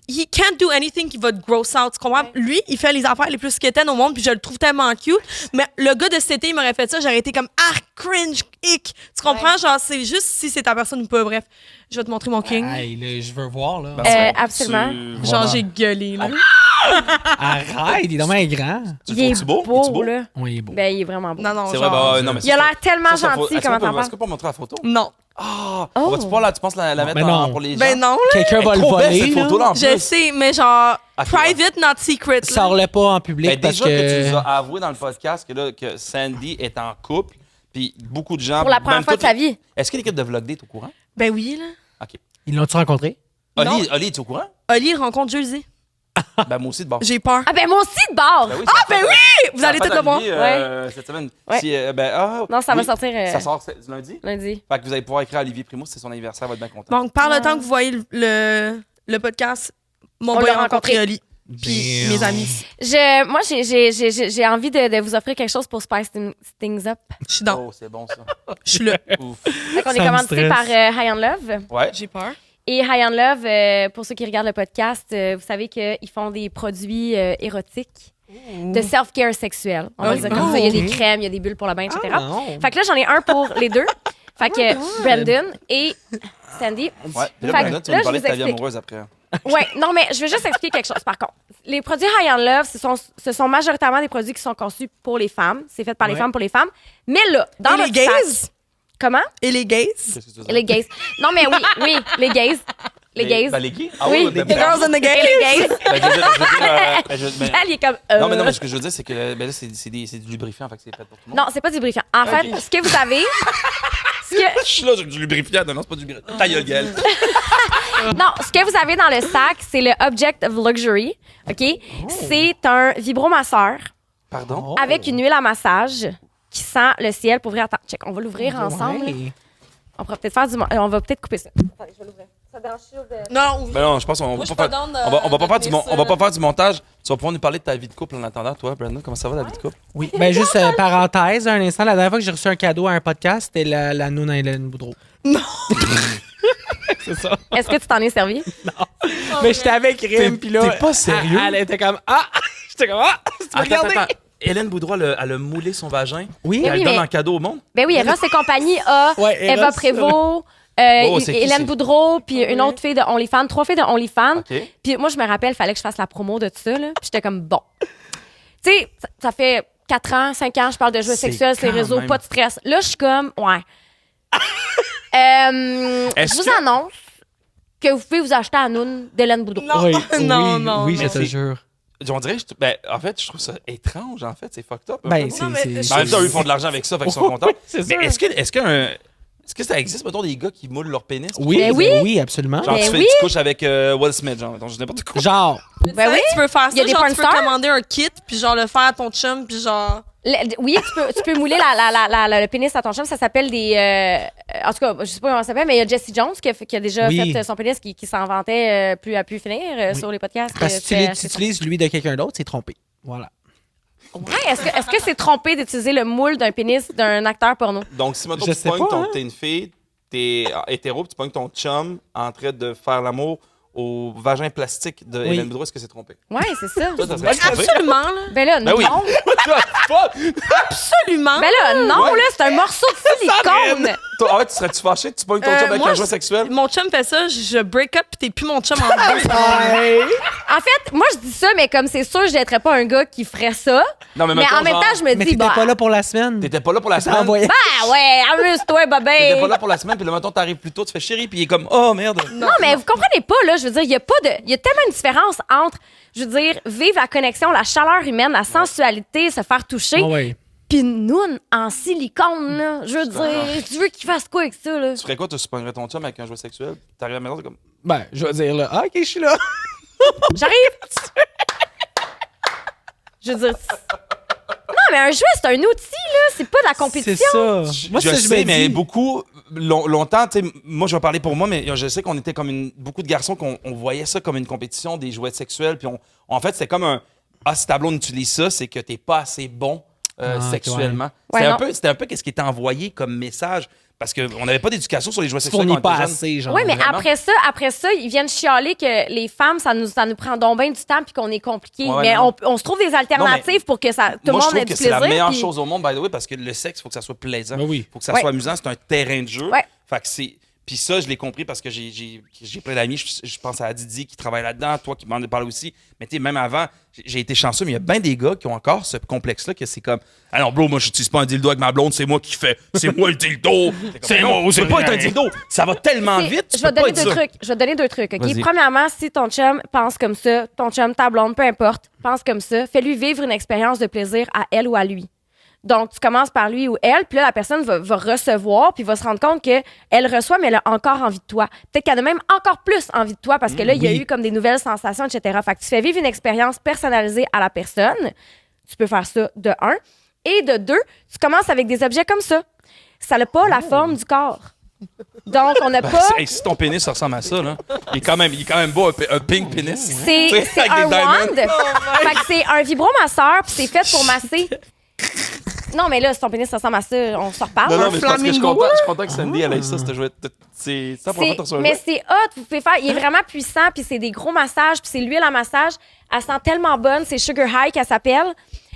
he can't do anything qui va te gross out. Tu comprends? Lui, il fait les affaires les plus quétaines au monde, puis je le trouve tellement cute. Mais le gars de cet été, il m'aurait fait ça, j'aurais été comme cringe, hic. Tu comprends? Genre, c'est juste si c'est ta personne ou pas. Bref, je vais te montrer mon king. Hey, là, je veux voir, là. Parce que Absolument. Genre, j'ai gueulé, là. Arrête, il est dommage grand. Tu Il le est trouves-tu beau? beau, Es-tu beau? là. Oui, il est beau. Ben, il est vraiment beau. Non, non, C'est genre... vrai, bah, ouais, non, mais Il a l'air tellement ça, gentil, est-ce comment qu'on t'en peut- parles? Est-ce qu'on peut montrer la photo? Non. Ah! Oh. On va-tu pas, là, tu penses la mettre Ben non. pour les gens? Ben non, là. Quelqu'un Elle est va le trop belle, voler, cette là. photo-là, en Je plus. sais, mais genre, Ok, private, not secret. là. Sors-le pas en public Ben, parce déjà que tu nous que... as avoué dans le podcast que Sandy est en couple, puis beaucoup de gens... Pour la première même fois de toutes sa les- vie. Est-ce que l'équipe de Vlog est au courant? Ben oui, là. OK. Ils l'ont-tu rencontré? Non. Oli, es-tu au courant? Oli rencontre Jersey. Ben, moi aussi, de bord. J'ai peur. Ah, ben, moi aussi, de bord. Ben oui, Ah, ben oui! Vous Ça allez a fait peut-être le voir. arriver, cette semaine. Ouais. Si, Non, ça va oui, sortir Ça sort lundi? lundi. Fait que vous allez pouvoir écrire à Olivier Primo, c'est son anniversaire, elle va être bien content. Donc, par le Ah. temps que vous voyez le podcast, mon On boy l'a a rencontré rencontré. Oli. Puis mes amis. Moi, j'ai envie de vous offrir quelque chose pour Spice Things Up. Je suis dans. Oh, c'est bon, ça. Je suis là. Ouf. Fait qu'on est Ça me commandité stresse. par High on Love. Ouais. J'ai peur. Et High on Love, pour ceux qui regardent le podcast, vous savez qu'ils font des produits érotiques de self-care sexuel. On va Oh, dire comme ça. Il y a des ok. crèmes, il y a des bulles pour le bain, etc. Ah, non. Fait que là, j'en ai un pour les deux. Fait que Brandon et Sandy. Ouais. Puis là, Fait que Brandon, tu là, vas je nous parler vous de ta vie explique. amoureuse après. Ouais, non, mais je veux juste expliquer quelque chose, par contre. Les produits High on Love, ce sont majoritairement des produits qui sont conçus pour les femmes. C'est fait par les Ouais. femmes pour les femmes. Mais là, dans Et les notre gays? sac- Comment? Et les gays? Qu'est-ce que tu veux Et dire? les gays. Non, mais oui, les gays. Les gays. Ben, les gays? Oui, ben, les ben, Girls and the Et gays? les gays. ben, je veux dire, ben, Elle, il est comme. non, mais ce que je veux dire, c'est que ben, là, c'est du lubrifiant, fait que c'est fait pour tout le monde. Non, c'est pas du lubrifiant. En fait, Ok. ce que vous avez. Je suis là, j'ai du lubrifiant. Non, c'est pas du lubrifiant. Ta gueule, Gaëlle. Non, ce que vous avez dans le sac, c'est le Object of Luxury. OK? C'est un vibromasseur Pardon? avec une huile à massage qui sent le ciel. Pour ouvrir, attends, check, on va l'ouvrir ensemble. là. Ouais. On pourra peut-être faire du. On va peut-être couper ça. Attendez, je vais l'ouvrir. Ça dérange de. Non, Ben non, je pense qu'on Moi, va je suis pas pas faire. down de- On va pas de faire du tenir mon- ça, on va pas là. faire du montage. Tu vas pouvoir nous parler de ta vie de couple en attendant, toi, Brandon. Comment ça va, la vie de couple? Oui, ben juste parenthèse, un instant, la dernière fois que j'ai reçu un cadeau à un podcast, c'était la noune à Hélène Boudreau. C'est ça. Est-ce que tu t'en es servi? Mais j'étais avec Rim, puis là... t'es pas sérieux? Elle était comme, j'étais comme, tu vas regarder? Attends. Hélène Boudreau, elle a moulé son vagin. Oui, Et elle oui, donne mais- en cadeau au monde. Ben oui, Eros et compagnie a Ouais, Eros, Eva Prévost, Oh, c'est qui, Hélène c'est? Boudreau, puis une autre fille de OnlyFans, 3 filles de OnlyFans. OK. Puis moi, je me rappelle, il fallait que je fasse la promo de tout ça. Là. Puis j'étais comme, bon. Tu sais, ça fait 4 ans, 5 ans, je parle de jeux C'est sexuels sur les quand réseaux, même. pas de stress. Là, je suis comme, ouais. Est-ce Je vous que- annonce que vous pouvez vous acheter à Noun d'Hélène Boudreau. Non. Oui, Non, oui, non, oui, non. je te Mais jure. On dirait, ben, en fait, je trouve ça étrange, en fait. C'est fucked up. un Ben, peu. c'est... Non, mais c'est- je- En même temps, eux, ils font de l'argent avec ça, fait qu'ils sont contents. c'est Mais sûr. est-ce que ça existe, mettons, des gars qui moulent leur pénis? Oui, Ben oui. oui, absolument. Genre, Ben tu oui. couches avec Will Smith, genre, donc, je dis n'importe quoi. Genre, Ben oui. Tu peux faire Il y a ça, des genre, porn tu peux stars? commander un kit, puis genre le faire à ton chum, puis genre... Oui, tu peux mouler le pénis à ton chum. Ça s'appelle des. En tout cas, je sais pas comment ça s'appelle, mais il y a Jesse Jones qui a déjà Oui. fait son pénis qui s'en vantait plus à plus finir sur les podcasts. parce que C'est- tu utilises lui de quelqu'un d'autre, c'est trompé. Voilà. Ouais, est-ce que c'est trompé d'utiliser le moule d'un pénis d'un acteur porno? Donc, si mettons, Je tu sais pognes pas, hein. t'es une fille, t'es hétéro, puis tu pognes ton chum en train de faire l'amour au vagin plastique de Oui. Hélène Boudreau, est-ce que c'est trompé? Ouais, c'est ça. Toi, ça serait trompé? Absolument, là. Ben là, Ben oui. non. Absolument. Ben là, non, Ouais. là, c'est un morceau de silicone. Toi, en fait, tu serais-tu fâché que tu pognes ton chum avec moi, un jouet sexuel? Mon chum fait ça, je break up, puis t'es plus mon chum en deux. En fait, moi, je dis ça, mais comme c'est sûr, je n'êterais pas un gars qui ferait ça. Non, Mais mettons, en même genre, temps, je me Mais dis, t'étais bah, pas là pour la semaine. T'étais pas là pour la T'as semaine. envoyé. bah ouais, amuse-toi, T'étais pas bébé. là pour la semaine, puis le mettons, t'arrives plus tôt, tu fais chérie, puis il est comme, oh merde. Non, mais vous comprenez pas, là. Je veux dire, il y a tellement une différence entre, je veux dire, vivre la connexion, la chaleur humaine, la sensualité, se faire toucher, Ah ouais. puis noun en silicone, là. Je veux dire, tu veux qu'il fasse quoi avec ça, là? Tu ferais quoi, tu supporterais ton chum avec un jouet sexuel? T'arrives à la maison, t'es comme, Ben, je vais dire là. Ah, ok, je suis là. J'arrive! Je veux dire. Non, mais un jouet, c'est un outil, là. C'est pas de la C'est compétition. ça. Moi, je ça, sais, me mais dis. beaucoup, longtemps, tu sais, moi, je vais parler pour moi, mais je sais qu'on était comme beaucoup de garçons qu'on voyait ça comme une compétition des jouets sexuels, puis en fait, c'était comme un, ah, si ta blonde utilise ça, c'est que t'es pas assez bon ok, sexuellement. ouais. C'était un peu qu'est-ce qui était envoyé comme message, parce qu'on n'avait pas d'éducation sur les jouets Tu sexuels fournis quand on pas était jeune. assez, genre. Oui, mais Vraiment. après ça, ils viennent chialer que les femmes, ça nous prend donc bien du temps puis qu'on est compliqué. Ouais, mais non. on se trouve des alternatives pour que ça, tout le Moi, je monde trouve ait du que c'est la plaisir. meilleure puis- chose au monde, by the way, parce que le sexe, il faut que ça soit plaisant. Ben oui. Faut que ça Ouais. soit amusant. C'est un terrain de jeu. Ouais. Fait que c'est... Puis ça, je l'ai compris parce que j'ai plein d'amis. Je pense à Didi qui travaille là-dedans, toi qui m'en parles aussi. Mais tu sais, même avant, j'ai été chanceux, mais il y a bien des gars qui ont encore ce complexe-là que c'est comme, alors, bro, moi, je n'utilise pas un dildo avec ma blonde, c'est moi qui fais. C'est moi le dildo. C'est moi, c'est pas un dildo. Ça va tellement C'est- vite. tu Je vais peux te pas donner être deux ça. trucs. Je vais te donner deux trucs, OK? Vas-y. Premièrement, si ton chum pense comme ça, ton chum, ta blonde, peu importe, pense comme ça, fais-lui vivre une expérience de plaisir à elle ou à lui. Donc, tu commences par lui ou elle, puis là, la personne va recevoir, puis va se rendre compte qu'elle reçoit, mais elle a encore envie de toi. Peut-être qu'elle a même encore plus envie de toi parce que là, il y a Oui. eu comme des nouvelles sensations, etc. Fait que tu fais vivre une expérience personnalisée à la personne. Tu peux faire ça de un. Et de deux, tu commences avec des objets comme ça. Ça n'a pas la forme du corps. Donc, on n'a Ben, pas... hey, si ton pénis ça ressemble à ça, là, il est quand même beau, un pink pénis. C'est Tu sais, c'est avec des un wand. diamonds. Fait que c'est un vibromasseur, puis c'est fait pour masser. Non, mais là, si ton pénis ressemble à ça, on s'en reparle. Non, hein. non, mais c'est parce que je suis flamingo. content que Sandy elle ait ça, ce jouet. C'est ça pour faire Mais c'est hot, vous pouvez faire. Il est vraiment puissant, puis c'est des gros massages, puis c'est l'huile à massage. Elle sent tellement bonne, c'est Sugar High qu'elle s'appelle.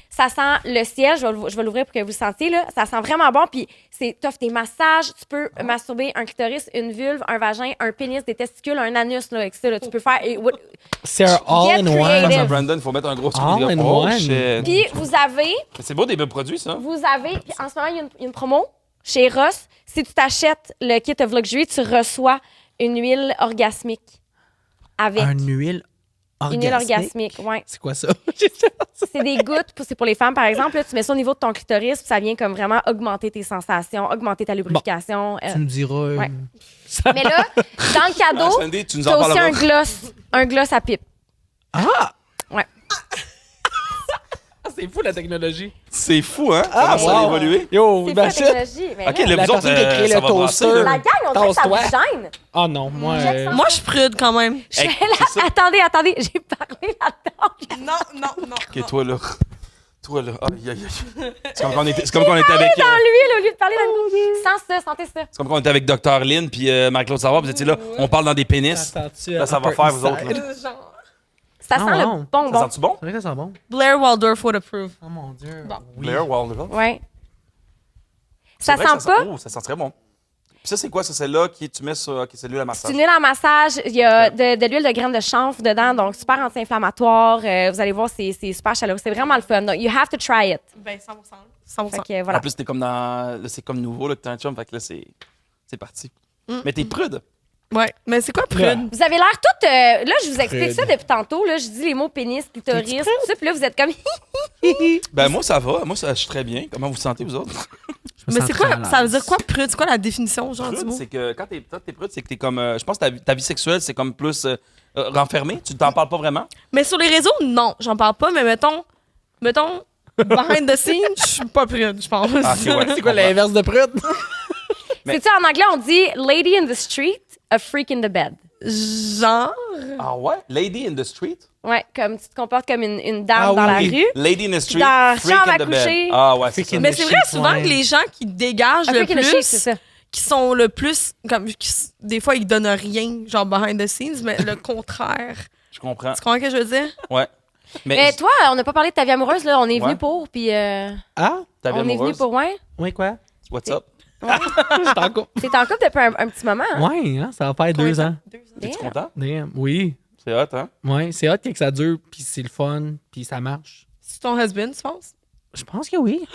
Ça sent le ciel, je vais l'ouvrir pour que vous le sentiez, là. Ça sent vraiment bon, puis t'offres des massages, tu peux masturber un clitoris, une vulve, un vagin, un pénis, des testicules, un anus, là, avec ça, là. Tu peux faire... C'est un all-in-one. creative. Brandon, il faut mettre un gros truc. All in Oh, one. shit. Puis vous avez... C'est beau des beaux produits, ça. Puis en ce moment, il y a une promo chez Ross. Si tu t'achètes le kit of luxury, tu reçois une huile orgasmique avec. Un huile Une huile orgasmique. orgasmique, ouais. C'est quoi ça? C'est des gouttes, c'est pour les femmes, par exemple. Là, tu mets ça au niveau de ton clitoris, puis ça vient comme vraiment augmenter tes sensations, augmenter ta lubrification. Tu me diras. Ouais. Mais là, dans le cadeau, Sandy, tu nous t'as en aussi parleras. un gloss à pipe. Ah! Ouais. C'est fou la technologie. C'est fou, hein? Comment ça a wow. évolué? Yo, C'est ben pas shit. technologie. Mais Ok, là, le La vous autres, personne qui a créé ça le va brasser, toaster. là. la gang, on dirait que ça vous Tasse-toi. gêne. Ah non, moi. Moi, je suis prude quand même. Je Hey, fais là, c'est ça. attendez, j'ai parlé là-dedans. Non. Ok, toi, là. Toi, là. Aïe, aïe, aïe. C'est comme quand on était avec. Dans l'huile au lieu de parler dans Sans ça, sentez ça. C'est comme quand on était avec Dr. Lynn puis Marc-Claude Savard, vous étiez là, on parle dans des pénis. Là, ça va faire, vous autres. Là. Ça Ah, sent wow. le Ça bonbon. sent-tu bon? C'est vrai que ça sent bon. Blair Waldorf would approve. Oh mon Dieu. Oui. Blair Waldorf. Ouais. C'est Ça vrai que sent pas. Oh, ça sent très bon. Puis ça, c'est quoi? Ça, c'est là que tu mets sur. Ok, c'est lui la C'est massage. une huile en massage. Il y a de l'huile de graines de chanvre dedans, donc super anti-inflammatoire. Vous allez voir, c'est super chaleureux. C'est vraiment le fun. Donc, you have to try it. Ben, 100%. Fait que, voilà. En plus, t'es comme dans. Là, c'est comme nouveau, là, que t'as un chum, fait que là, c'est parti. Mais t'es prude. Ouais. Mais c'est quoi prude? Vous avez l'air toutes. Là, je vous explique ça depuis tantôt. Là, je dis les mots pénis, clitoris, tout ça. Puis là, vous êtes comme. Ben, moi, ça va. Moi, ça, je suis très bien. Comment vous vous sentez, vous autres? Je me Mais sens c'est très quoi? à Ça veut l'aise. dire quoi prude? C'est quoi la définition, genre, du Prude, mot? c'est que quand t'es prude, c'est que t'es comme. Je pense que ta vie sexuelle, c'est comme plus renfermée. Tu t'en parles pas vraiment. Mais sur les réseaux, non, j'en parle pas, mais mettons, behind the scenes, je suis pas prude, je pense. Ah, ok, ouais. C'est quoi l'inverse de prude? Mais- C'est-tu en anglais, on dit lady in the street, a freak in the bed. Genre, Ah ouais? Lady in the street? Ouais, comme tu te comportes comme une dame Ah dans oui. la rue. Lady in the street, Dans la freak chambre in à the bed. coucher. Ah ouais, c'est Freak ça. in mais the c'est sheets, vrai souvent ouais. que les gens qui dégagent A le freak in the sheet, plus, c'est ça. qui sont le plus, comme, des fois, ils donnent rien, genre behind the scenes, mais le contraire. Je comprends. Tu comprends ce que je veux dire? Ouais. Mais toi, on n'a pas parlé de ta vie amoureuse, là. On est venu Ouais. pour, puis Ah? ta vie on est venu amoureuse, pour, ouais. Oui, quoi? what's up? C'est en couple. T'es en couple depuis un petit moment. Hein? Ouais, hein, ça va faire 2 ans. T'es-tu Damn. content? Damn. Oui. C'est hot, hein? Ouais, c'est hot que ça dure, puis c'est le fun, puis ça marche. C'est ton husband, tu penses? Je pense que oui.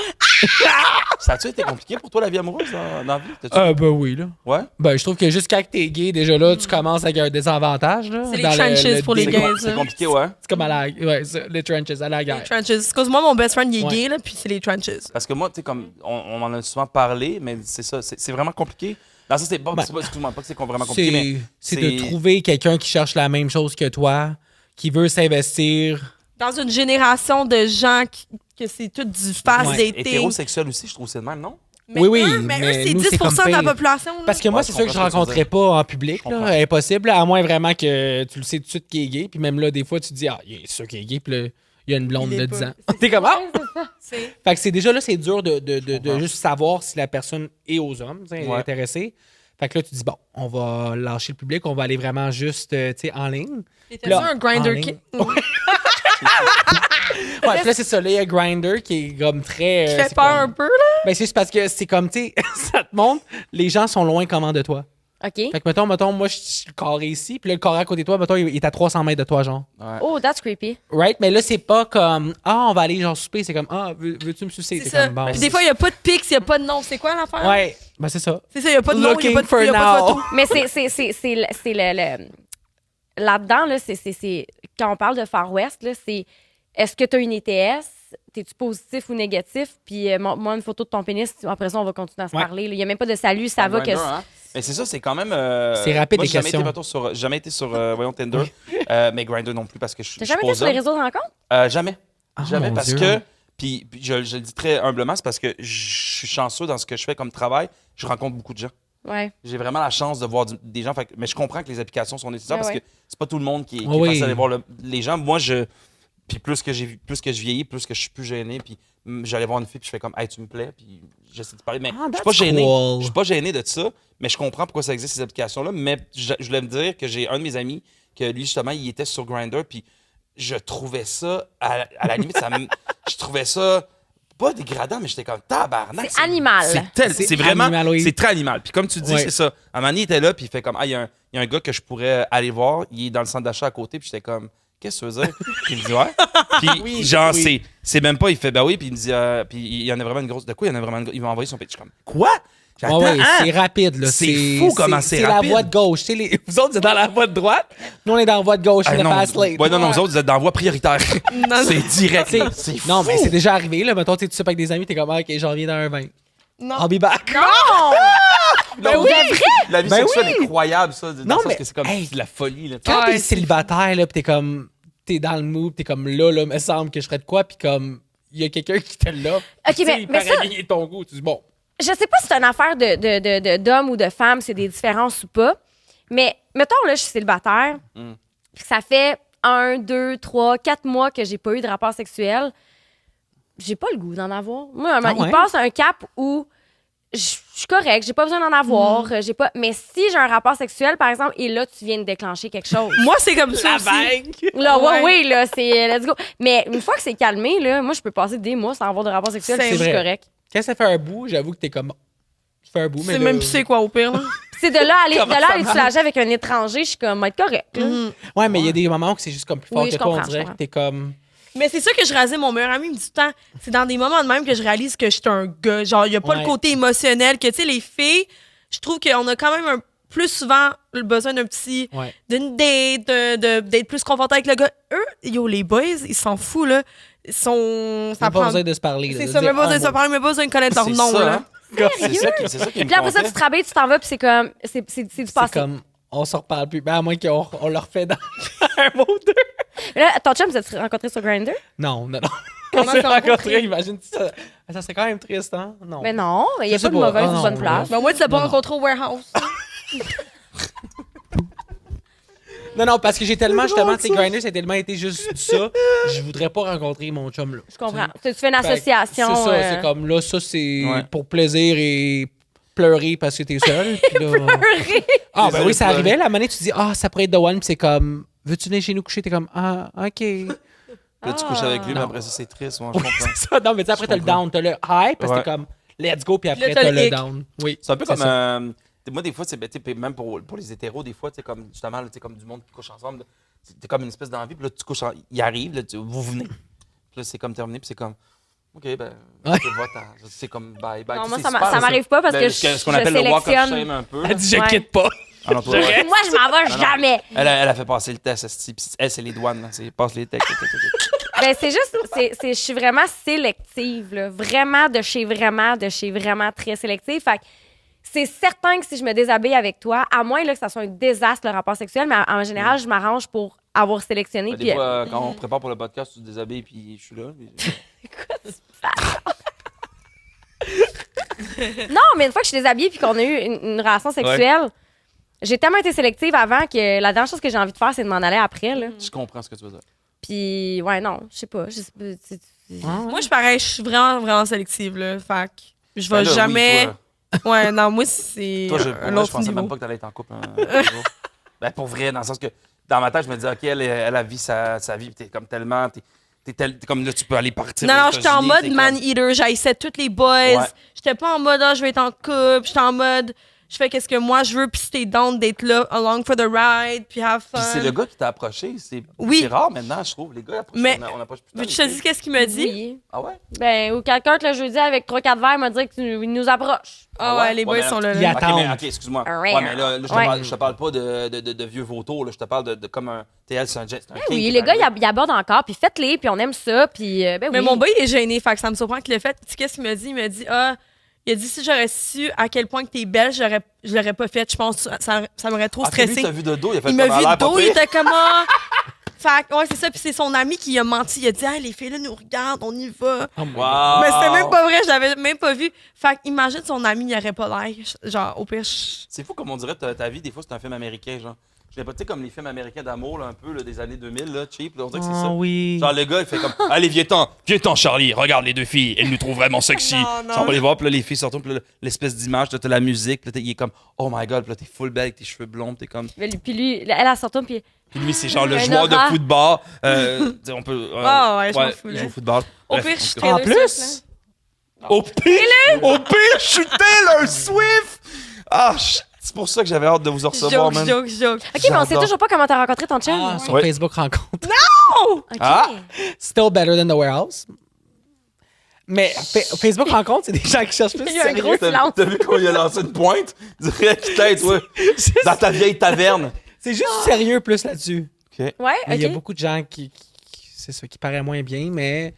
Ça a-tu été compliqué pour toi, la vie amoureuse, dans la vie? T'as-tu- Ben oui, là. Ouais? Ben, je trouve que juste quand t'es gay, déjà là, tu commences avec un désavantage, là. C'est les dans trenches pour les C'est gays. com- c'est compliqué, ouais. C'est comme à la... Ouais, ça, les trenches, à la Les guerre. trenches. Excuse-moi, mon best friend, il est Ouais. gay, là, puis c'est les trenches. Parce que moi, tu sais, comme on en a souvent parlé, mais c'est ça, c'est vraiment compliqué. Non, ça, c'est pas, Ben, excuse-moi, pas que c'est vraiment compliqué, mais C'est de trouver quelqu'un qui cherche la même chose que toi, qui veut s'investir. Dans une génération de gens que c'est tout du fast Ouais. dating. hétérosexuel aussi, je trouve que c'est le même, non? Mais Oui, eux, mais eux, c'est nous, 10% c'est comme de la pire. population. là. Parce que moi, Ouais, c'est je sûr que je comprends ce que tu veux rencontrais dire. pas en public, Je comprends. là, impossible, à moins vraiment que tu le sais tout de suite qu'il est gay. Puis même là, des fois, tu te dis, ah, il est sûr qu'il est gay, puis là, il y a une blonde Il de est 10 pas. ans. T'es comme, ah! C'est- Fait que c'est déjà là, c'est dur de comprends. juste savoir si la personne est aux hommes, tu sais, Ouais. intéressée. Fait que là, tu dis, bon, on va lâcher le public, on va aller vraiment juste, tu sais, en ligne. T'étais Là, sur un en grinder ligne. kit. Ouais, puis là, c'est ça, là, il y a Grindr qui est comme très. Qui fait c'est peur comme- un peu, là. Ben, c'est juste parce que c'est comme, tu sais, ça te montre, les gens sont loin comment de toi. OK. Fait que, mettons, moi, je suis le carré ici, puis là, le carré à côté de toi, mettons, il est à 300 mètres de toi, genre. Ouais. Oh, that's creepy. Right? Mais là, c'est pas comme, ah, on va aller, genre, souper. C'est comme, ah, veux-tu me sucer? C'est ça. Comme, bon. Puis des fois, il n'y a pas de pics, il n'y a pas de nom. C'est quoi l'affaire? Ouais, ben, c'est ça. C'est ça, il n'y a pas de nom, il n'y a pas de Looking il y a for pas de now. photo. Mais c'est le là-dedans, là, c'est quand on parle de Far West, là, c'est est-ce que tu as une ETS? T'es-tu positif ou négatif? Puis moi, une photo de ton pénis, après ça, on va continuer à se Ouais. parler. Il n'y a même pas de salut, ça va que. Grindr, hein? Mais c'est ça, c'est quand même. C'est rapide, moi, les j'ai jamais questions. été, mettons, j'ai jamais été sur voyons, Tinder, mais Grindr non plus parce que je T'as suis jamais été sur les réseaux de rencontres? Jamais. Ah, Jamais mon parce Dieu. que. Puis je le dis très humblement, c'est parce que je suis chanceux dans ce que je fais comme travail. Je rencontre beaucoup de gens. Ouais. J'ai vraiment la chance de voir des gens. Mais je comprends que les applications sont nécessaires Ouais, parce ouais. que c'est pas tout le monde qui est Oui. facile d'aller voir les gens. Moi, puis plus que je vieillis, plus que je suis plus gêné. Puis j'allais voir une fille, puis je fais comme, hey, tu me plais. Puis j'essaie de parler. Mais Ah, je suis pas that's gêné. cool. Je suis pas gêné de ça. Mais je comprends pourquoi ça existe, ces applications-là. Mais je voulais me dire que j'ai un de mes amis, que lui, justement, il était sur Grindr. Puis je trouvais ça, à la limite, je trouvais ça. Pas dégradant, mais j'étais comme tabarnak. C'est animal. C'est vraiment. animal, oui. C'est très animal. Puis comme tu dis, Ouais. c'est ça. À un moment donné, il était là, puis il fait comme, ah, il y a un gars que je pourrais aller voir. Il est dans le centre d'achat à côté, puis j'étais comme, qu'est-ce que tu veux dire? Puis il me dit, ouais. Puis Oui, genre, oui. c'est même pas, il fait, bah oui, puis il me dit, puis il y en a vraiment une grosse. De quoi il y en a vraiment une grosse? Il m'a envoyé son pitch. Je suis comme, quoi? Ouais, J'attends, ouais, hein? c'est rapide, là. C'est fou comment c'est C'est la rapide. voie de gauche. Tu sais, vous autres, vous êtes dans la voie de droite. Nous, on est dans la voie de gauche. Ah, C'est le non, fast lane. ouais, non, vous autres, vous êtes dans la voie prioritaire. non. C'est direct. Tu sais, là. C'est non, fou. mais c'est déjà arrivé, là. Mettons, tu sais, tu sais pas avec des amis, t'es comme, ah, OK, j'en reviens dans un 20. Non. I'll be back. Non! Ben oui! La vie Ben sexuelle oui. est incroyable, ça. Dans Non, le sens mais, que c'est comme hey, de la folie. Là. Quand Ouais, t'es c'est célibataire, là, pis t'es comme, t'es dans le mood, t'es comme là, me semble que je ferais de quoi, pis comme, il y a quelqu'un qui te l'a. Ok, mais il paraît ça- bien ton goût. Tu dis, bon, Je sais pas si c'est une affaire d'homme ou de femme, c'est des différences ou pas. Mais mettons, là, je suis célibataire. Puis que ça fait 1, 2, 3, 4 mois que j'ai pas eu de rapport sexuel. J'ai pas le goût d'en avoir. Moi, Ah ouais? il passe un cap où je suis correct, j'ai pas besoin d'en avoir. J'ai pas... Mais si j'ai un rapport sexuel, par exemple, et là, tu viens de déclencher quelque chose. Moi, c'est comme ça aussi. Là, Ouais. oui, là, c'est let's go. Mais une fois que c'est calmé, là, moi, je peux passer des mois sans avoir de rapport sexuel, C'est puis je suis vrai. correct. quand ça fait un bout, j'avoue que t'es comme, bon, ça fait un bout, mais C'est là- même plus c'est quoi au pire, là. C'est de là aller, Comment ça aller marche? soulager avec un étranger, je suis comme, être correct. là. Ouais, mais il y a des moments où c'est juste comme plus fort Oui, que je toi, on comprends, je dirait que comprends. t'es comme... Mais c'est ça que je rasais mon meilleur ami, il me dit tout le temps. C'est dans des moments de même que je réalise que je suis un gars. Genre, il n'y a pas Ouais. le côté émotionnel que, tu sais, les filles, je trouve qu'on a quand même plus souvent le besoin d'un petit. Ouais. D'une date, d'être plus confortable avec le gars. Eux, yo, les boys, ils s'en foutent, là. Ils sont. T'as pas besoin de se parler. là, C'est de ça, dire même pas besoin de un se parler, même pas besoin de connaître leur C'est nom, ça, là. hein? C'est ça qui me Puis après ça, tu comptait. te rabaisses, tu t'en vas, puis c'est comme, c'est du C'est passé. comme, on se reparle plus. Ben, à moins qu'on le refait dans un mot ou deux. Là, ton chum, vous êtes rencontré sur Grindr? Non. Comment On s'est t'as rencontré? rencontrés, imagine ça. Ça serait quand même triste, hein? Non. Mais non, il n'y a Je sais pas de pas. mauvaise Ah ou non, bonne ouais. place. Ben, moi, tu l'as pas Non, non. rencontré au warehouse. Non, parce que j'ai tellement, justement, tu sais, Grindr, ça a tellement été juste ça. Je voudrais pas rencontrer mon chum, là. Je comprends. Tu fais une Fait que association. C'est ça, c'est comme là, ça, c'est Ouais. pour plaisir et pleurer parce que t'es seul. Puis là... Ah, ben Plaisir oui, et ça pleurer. arrivait. La manée, tu dis, ah, ça pourrait être The One, puis c'est comme, veux-tu venir chez nous coucher? T'es comme, ah, OK. Là, tu couches avec lui, mais Non. après ça, c'est triste. Moi, je comprends. C'est ça. Non, mais tu sais, après, t'as le comprends. down, t'as le high, parce que Ouais. t'es comme, let's go, puis après, là, t'as t'as le le hic. down. Oui. C'est un peu comme. ça. Moi, des fois, c'est même pour les hétéros, des fois, c'est comme justement, là, tu sais, comme du monde qui couche ensemble. t'es comme une espèce d'envie, puis là, tu couches, il arrive, là, vous venez. Puis là, c'est comme terminé, puis c'est comme, OK, ben, Ouais. c'est comme bye, bye. Non, Puis moi, c'est ça super, m'arrive pas parce que ce qu'on je appelle le walk of sélectionne. shame un peu. Elle dit, je Ouais. quitte pas. Ah non, toi, ouais. Moi, je m'en vais jamais. Elle a fait passer le test, esti, puis elle, c'est les douanes, là, c'est passe les textes. Ben, c'est juste, je suis vraiment sélective, là. Vraiment de chez vraiment très sélective. Fait que c'est certain que si je me déshabille avec toi, à moins là, que ça soit un désastre, le rapport sexuel, mais en général, je m'arrange pour avoir sélectionné. Des puis- fois, quand on prépare pour le podcast, tu te déshabilles, puis je suis là. Puis... Non, mais une fois que je suis déshabillée puis qu'on a eu une relation sexuelle, j'ai tellement été sélective avant que la dernière chose que j'ai envie de faire, c'est de m'en aller après, là. Je comprends ce que tu veux dire. Puis, ouais, non, je sais pas. Moi, je suis pareil, je suis vraiment, vraiment sélective, là. Fait que je vais Ben là, oui, jamais. toi. Ouais, non, moi, c'est Toi, pour un vrai, je autre pensais niveau. même pas que t'allais être en couple un jour. Ben, pour vrai, dans le sens que dans ma tête, je me disais, OK, elle a vu sa vie, puis t'es comme tellement. T'es comme là, tu peux aller partir. Non, aux non, j'étais en États-Unis, mode t'es comme- man-eater. J'haïssais tous les boys. Ouais. J'étais pas en mode, je vais être en couple. J'étais en mode, je fais qu'est-ce que moi je veux, puis si t'es down d'être là, along for the ride, puis have fun. Puis c'est le gars qui t'a approché. Oui. C'est rare maintenant, je trouve. Les gars approchent. Mais- On approche plus tard, Veux-tu que je te les dise filles. qu'est-ce qu'il me dit? Oui. Ah ouais? Ben, ou quelqu'un que le jeudi avec 3-4 verres m'a dit qu'il nous approche. Ah ouais, les boys mais- sont là. Il là. y a- OK, Attends. mais, OK, excuse-moi. Ouais. Ouais, mais là, je te Ouais. parle, je te parle pas de vieux vautours. Là, je te parle de comme un. TL, c'est un jet. C'est un Ben king oui, qui les est gars, arrivé. ils abordent encore, puis faites-les, puis on aime ça, puis ben Mais oui. mon boy, il est gêné, fait que ça me surprend qu'il l'ait fait. Tu sais, qu'est-ce qu'il me dit? Il me dit, il a dit, si j'aurais su à quel point que t'es belle, je l'aurais pas fait. Je pense que ça m'aurait trop Ah, lui, stressé. t'as vu de dos, il a fait Il comme m'a à vu l'air de dos, pas il pire. était comme ah. Fait que, ouais, c'est ça. Puis c'est son ami qui a menti. Il a dit, hey, les filles là nous regardent, on y va. Oh my God. Wow. Mais c'était même pas vrai, je l'avais même pas vu. Fait que imagine son ami, il aurait pas l'air. Genre, au pire, C'est fou comme on dirait ta vie, des fois, c'est un film américain, genre. Je l'ai pas, tu sais, comme les films américains d'amour, là, un peu, là, des années 2000, là, cheap, là, on dirait que c'est ça. Ah oui. Genre, le gars, il fait comme, allez, viens-t'en, Charlie, regarde les deux filles, elles nous trouvent vraiment sexy. Non. Genre, on va les voir, puis là, les filles sortent, puis là, l'espèce d'image, là, t'as la musique, puis là, il est comme, oh my god, puis là, t'es full belle avec tes cheveux blonds, t'es comme. Puis lui, elle a sorti, puis Puis lui, c'est genre le Un joueur de aura. football. On peut. Ah ouais, je m'en fous, Il là. joue au football. Au Bref, pire, en je tout suis cas. En Taylor plus, Swift, Au pire, je suis Taylor Swift! Ah, c'est pour ça que j'avais hâte de vous recevoir, man. joke. OK, mais on sait J'adore. toujours pas comment t'as rencontré ton chum. ah, sur Ouais. Facebook rencontre. OK. Ah! Still better than the warehouse. Mais Facebook rencontre, c'est des gens qui cherchent plus Il y a un sérieux. gros silence. T'as vu comment il a lancé une pointe? Direct tête, ouais. Dans ta vieille taverne. C'est juste sérieux plus là-dessus. OK. Ouais, Mais il y a OK. beaucoup de gens c'est ça, qui paraît moins bien, mais